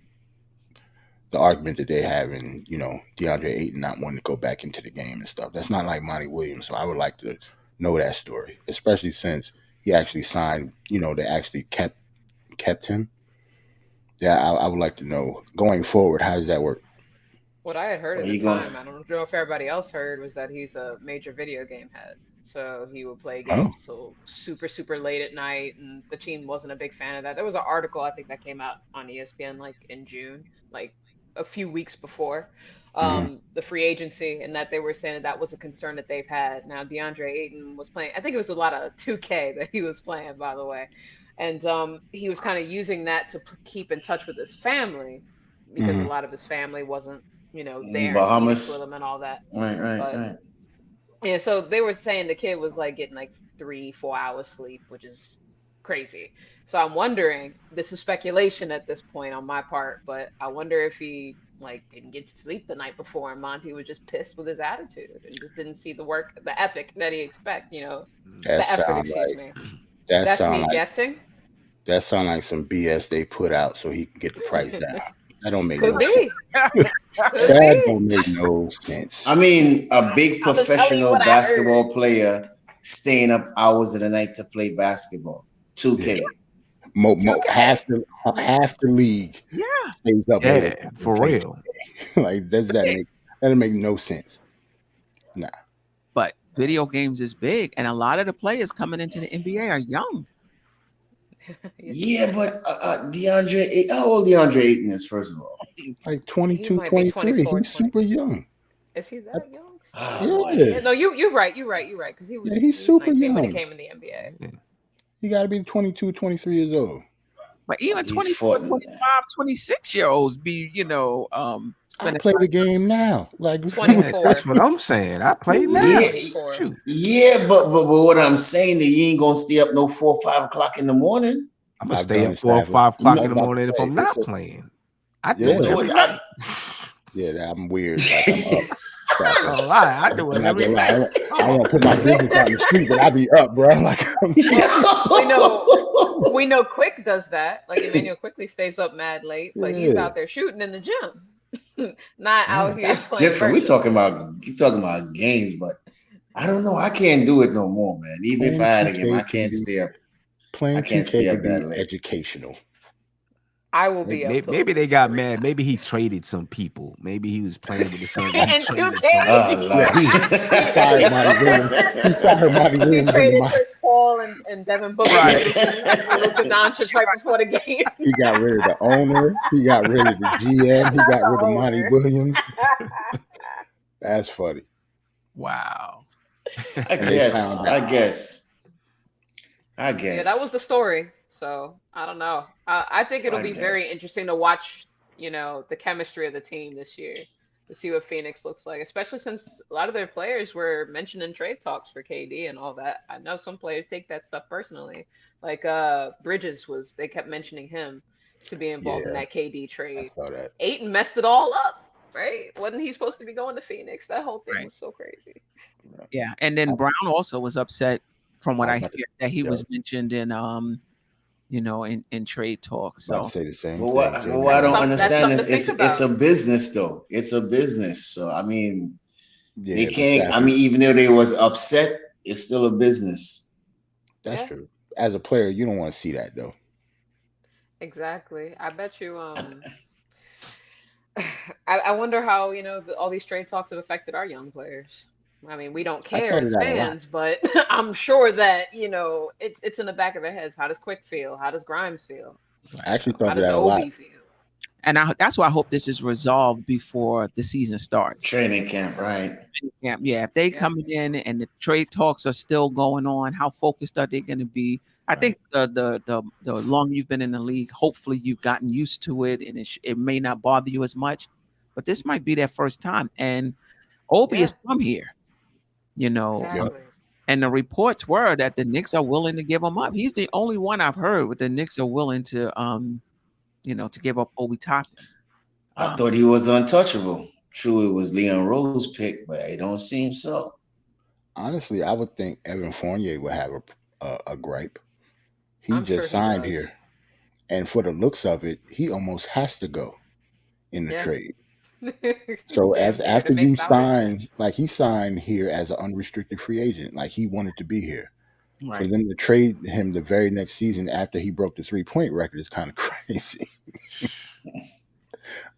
The argument that they have in, you know, DeAndre Ayton not wanting to go back into the game and stuff. That's not like Monty Williams. So I would like to know that story, especially since he actually signed, you know, they actually kept him. Yeah, I would like to know going forward, how does that work? What I had heard at the time, I don't know if everybody else heard, was that he's a major video game head. So he would play games till super, super late at night, and the team wasn't a big fan of that. There was an article, I think, that came out on ESPN like in June, like a few weeks before the free agency, and that they were saying that was a concern that they've had. Now, DeAndre Ayton was playing, I think it was a lot of 2K that he was playing, by the way. And he was kind of using that to keep in touch with his family, because a lot of his family wasn't, you know, there Bahamas with him and all that. Right. Yeah, so they were saying the kid was like getting like 3-4 hours sleep, which is crazy. So I'm wondering, this is speculation at this point on my part, but I wonder if he like didn't get to sleep the night before and Monty was just pissed with his attitude and just didn't see the ethic that he expect, you know, the effort, excuse me. That's me guessing. That sounds like some BS they put out so he can get the price down. That don't make Could no be. sense. That don't make no sense. I mean, a big professional basketball player staying up hours of the night to play basketball. 2K. Half the league stays up. Yeah, for real. Like, that make no sense. Nah. But video games is big, and a lot of the players coming into the NBA are young. Yeah, but DeAndre, how old DeAndre Ayton is, first of all? Like 22, 23. He's super young. Is he that young? Yeah. No, you're right. Because he was, he's super 19 young when he came in the NBA. Yeah. You got to be 22, 23 years old. But even 24, 25, 26-year-olds be, I play the game now. Like 24. That's what I'm saying. I play now. Yeah, but what I'm saying is you ain't gonna stay up no 4 or 5 o'clock in the morning. I'm gonna stay up 4 or 5 o'clock in the morning if I'm not playing. I do it every night. Yeah, I'm weird. Like, I'm up. I do it every night. I won't put my business out in the street, but I be up, bro. Like, we know Quick does that. Like, Emmanuel quickly stays up mad late, but he's out there shooting in the gym, not out here. That's different. We're talking about games, but I don't know. I can't do it no more, man. Even if I had a game, I can't stay up. I can't stay up that late. Educational. I will be up. Maybe they got mad. Maybe he traded some people. Maybe he was playing with the Suns. And 2K. Sorry, Monty Williams. He traded Chris Paul and Devin Booker. Luka Doncic right before the game. He got rid of the owner. He got rid of the GM. He got rid of Monty Williams. That's funny. Wow. I guess. Yeah, that was the story. So I don't know. I think it'll be very interesting to watch, the chemistry of the team this year, to see what Phoenix looks like, especially since a lot of their players were mentioned in trade talks for KD and all that. I know some players take that stuff personally. Like Bridges they kept mentioning him to be involved in that KD trade. Ayton messed it all up, right? Wasn't he supposed to be going to Phoenix? That whole thing was so crazy. Yeah, and then Brown also was upset, from what I hear, that he was mentioned in in trade talks. So say the same. Well, what I don't understand is it's a business though. It's a business. So I mean, they can't. I mean, even though they was upset, it's still a business. That's true. As a player, you don't want to see that though. Exactly. I bet you. I wonder how all these trade talks have affected our young players. I mean, we don't care as fans, but I'm sure that it's in the back of their heads. How does Quick feel? How does Grimes feel? I actually thought how does that Obi feel? And that's why I hope this is resolved before the season starts. Training camp, right? Yeah. If they coming in and the trade talks are still going on, how focused are they going to be? I think the longer you've been in the league, hopefully you've gotten used to it, and it may not bother you as much. But this might be their first time, and Obi is from here. Exactly. And the reports were that the Knicks are willing to give him up. He's the only one I've heard with the Knicks are willing to, to give up Obi Toppin. I thought he was untouchable. True, it was Leon Rose's pick, but it don't seem so. Honestly, I would think Evan Fournier would have a gripe. He I'm signed here, and for the looks of it, he almost has to go in the trade. So after you sign, like he signed here as an unrestricted free agent, like he wanted to be here. Right. For them to trade him the very next season after he broke the 3-point record is kind of crazy.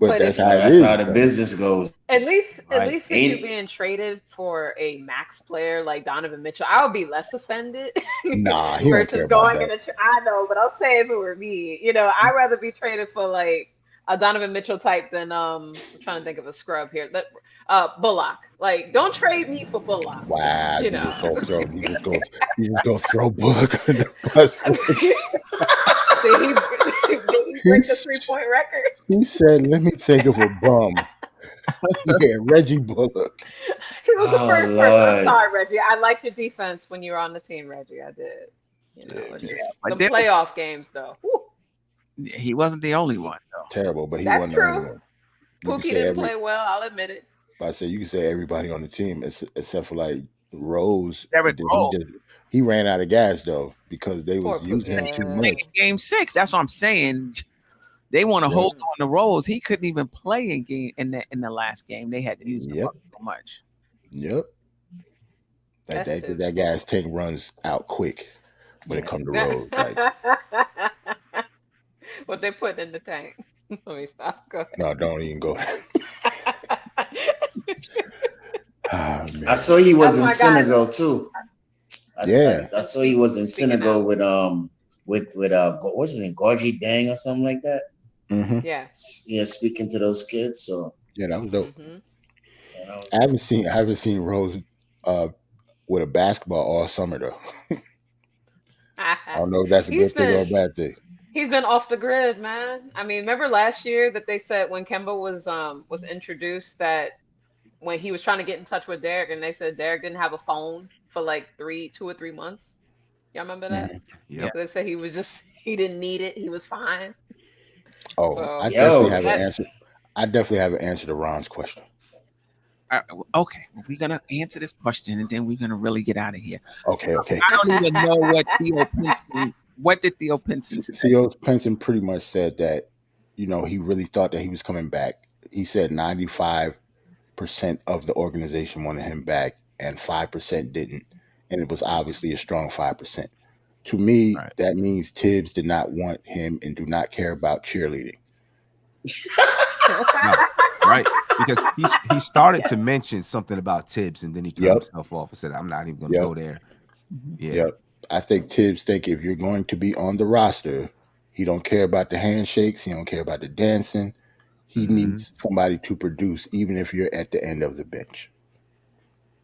but that's how the business goes. At least if you're being traded for a max player like Donovan Mitchell, I would be less offended. Nah, versus going in I know, but I'll say if it were me, I'd rather be traded for like a Donovan Mitchell type than I'm trying to think of a scrub here. Bullock. Like, don't trade me for Bullock. Wow, you just go throw Bullock under the bus. Did he break the 3-point record? He said, "Let me think of a bum." Yeah, Reggie Bullock. He was the first person. I'm sorry, Reggie. I liked your defense when you were on the team, Reggie. I did. The playoff games, though. Whew. He wasn't the only one, though. Terrible, but he wasn't the only one. Pookie didn't play well. I'll admit it. I say you can say everybody on the team except for like Rose. Rose. He ran out of gas though because they was using him too much. Game 6, that's what I'm saying. They want to hold on to Rose. He couldn't even play in the last game. They had to use him up so much. Yep. That guy's take runs out quick. when it comes to Rose. Like, what they put in the tank. Let me stop. Go ahead. no, don't even go. Oh, man. I saw he was That's in my guy, Senegal though. too. Yeah. I saw he was in Speaking Senegal of- with what's his name, Gorgie Dang or something like that. Mm-hmm. Yeah. Yeah, speaking to those kids. So Yeah, that was dope. Mhm. yeah, that was I haven't seen Rose with a basketball all summer though. I don't know if that's a He's good thing or a been bad thing. he's been off the grid, man. I mean, remember last year that they said when Kemba was introduced that when he was trying to get in touch with Derek and they said Derek didn't have a phone for like 2 or 3 months. Y'all remember that? Mhm. Yep. They said he didn't need it. He was fine. Oh, So I Yo. definitely have that- an answer. I definitely have an answer to Ron's question. Okay, well, we're gonna answer this question and then we're gonna really get out of here. Okay. I don't even know what Theo Pinson. What did Theo Pinson say? Theo Pinson pretty much said that, he really thought that he was coming back. He said 95% of the organization wanted him back and 5% didn't. And it was obviously a strong 5%. To me, Right. that means Tibbs did not want him and do not care about cheerleading. No, right? Because he started to mention something about Tibbs and then he cut Yep. himself off and said, I'm not even gonna Yep. go there. Yeah. Yep. I think Tibbs think if you're going to be on the roster, he don't care about the handshakes. He don't care about the dancing. He Mhm. needs somebody to produce, even if you're at the end of the bench.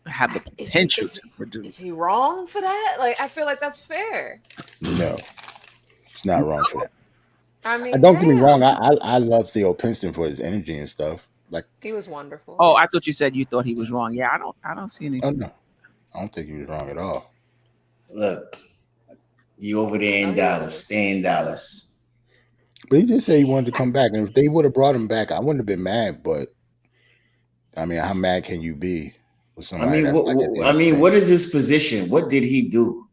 Have the Is potential is- to Is produce. he wrong for that? Like, I feel like that's fair. No, it's not wrong for that. I mean, And don't get me damn. wrong. I love Theo Pinson for his energy and stuff. Like, He was wonderful. Oh, I thought you said you thought he was wrong. Yeah, I don't see any. oh no, I don't think he was wrong at all. look, you over there No, in he Dallas, wasn't. stay in Dallas. But he did say he wanted to come back, and if they would have brought him back, I wouldn't have been mad. But I mean, how mad can you be with I somebody mean, that's like at the end of the what bench? is his position? What did he do?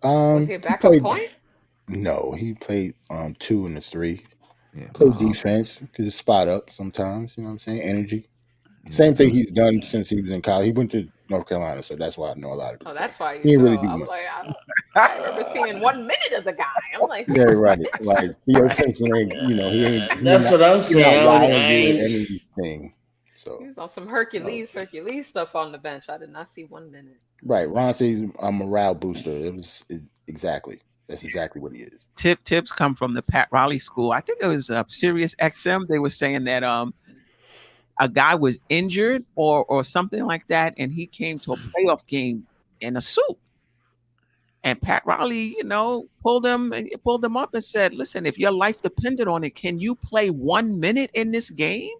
Was he a He backup played. point? No, he played 2 and 3. Yeah. Played defense, could just spot up sometimes. You know what I'm saying? Energy. Yeah. Same thing he's done since he was in college. He went to North Carolina, so that's why I know a lot of his Oh, stuff. that's why He you didn't know. really do I was much. like, I remember seeing 1 minute of the guy. I'm like, Yeah, right. what? Like Theo Pinson ain't, he ain't. That's what I'm He's saying. not I wild with ain't- anything. So He was on some Hercules stuff on the bench. I did not see 1 minute. right, Ron says he's a morale booster. Exactly. That's exactly what he is. Tips come from the Pat Riley school. I think it was Sirius XM. They were saying that a guy was injured or something like that, and he came to a playoff game in a suit. And Pat Riley, pulled him up and said, "Listen, if your life depended on it, can you play 1 minute in this game?"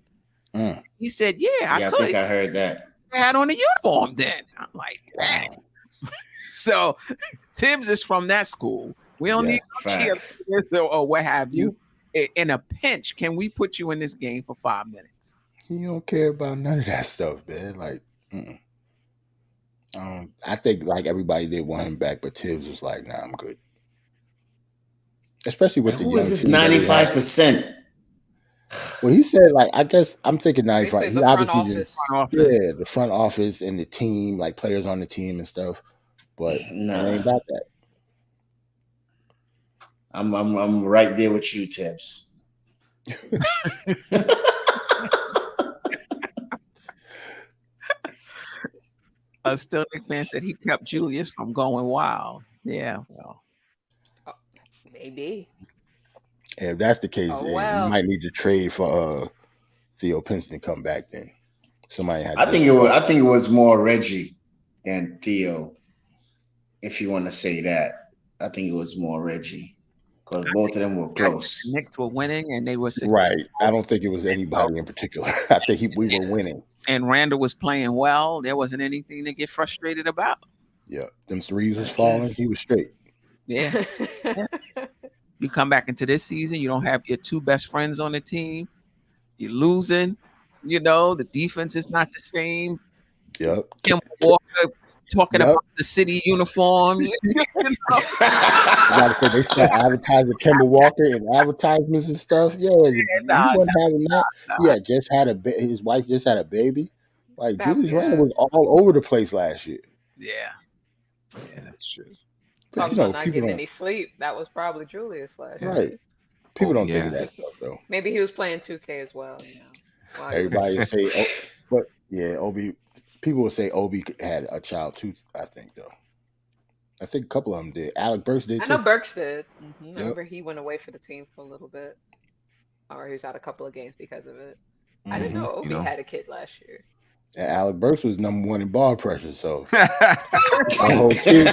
Mm. He said, "Yeah, Yeah, I I could." think I heard that. I had on a uniform then. I'm like, dang. Wow. So Tibbs is from that school. We don't Yeah, need no facts. cheerleaders or what have you. In a pinch, can we put you in this game for 5 minutes? He don't care about none of that stuff, man. Like, I think like everybody did want him back, but Tibbs was like, "Nah, I'm good." Especially with the Who young is this team that he had. 95%? Well, he said like, I guess I'm thinking They 95. say He the front obviously office. Front office. yeah, the front office and the team, like players on the team and stuff. But it Nah, ain't about that. I'm right there with you, Tibbs. A Still Nick fan said he kept Julius from going wild. Yeah, well, Maybe. And if that's the case, Oh, hey, well. we might need to trade for Theo Pinson to come back. Then somebody had. I think it was more Reggie than Theo. If you want to say that, I think it was more Reggie because both of them were the close. Knicks were winning and they were Right. I don't think it was anybody in particular. I think we were winning. and Randall was playing well. There wasn't anything to get frustrated about. Yeah, them threes was I falling. guess. He was straight. Yeah. You come back into this season, you don't have your 2 best friends on the team. You're losing. The defense is not the same. Yep. Kim Walker talking Yep. about the city uniform. I gotta say they start advertising Kemba Walker and advertisements and stuff. Yeah, he wasn't having that. Yeah, just had his wife just had a baby. Like That- Julius yeah. Randle was all over the place last year. Yeah, that's true. Talks about not getting any sleep. That was probably Julius last year. Right. People don't think of that stuff though. Maybe he was playing 2K as well. Everybody say, but yeah, Obi. People will say Obi had a child too. I think though. I think a couple of them did. Alec Burks did. I know Burks did. I Yep. remember he went away for the team for a little bit, or he was out a couple of games because of it. I didn't know Obi had a kid last year. And Alec Burks was #1 in ball pressure, so the whole kid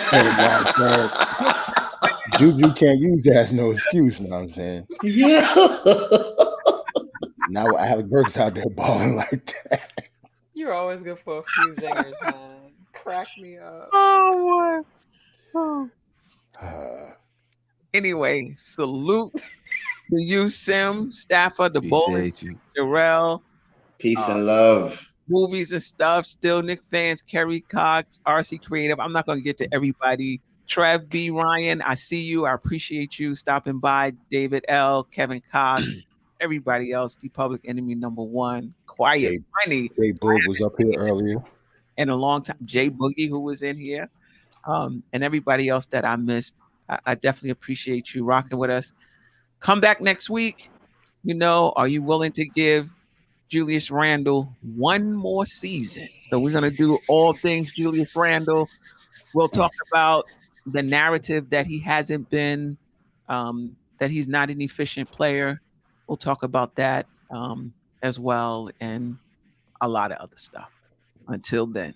Juju can't use that as no excuse. You know what I'm saying? Yeah. Now Alec Burks out there balling like that. You're always good for a few zingers, man. Crack me up. Oh boy. Anyway, salute to you, Sim, Staffer, the Bowling, Jarrell. Peace and love. Movies and stuff. Still Nick fans, Kerry Cox, RC Creative. I'm not going to get to everybody. Trev B. Ryan, I see you. I appreciate you stopping by. David L. Kevin Cox. Everybody else. The Public Enemy #1. Quiet Money. Jay Boog was up here earlier. In a long time. Jay Boogie, who was in here. And everybody else that I missed. I definitely appreciate you rocking with us. Come back next week. Are you willing to give Julius Randle one more season? So we're going to do all things Julius Randle. We'll talk about the narrative that he hasn't been, that he's not an efficient player. We'll talk about that as well, and a lot of other stuff. Until then.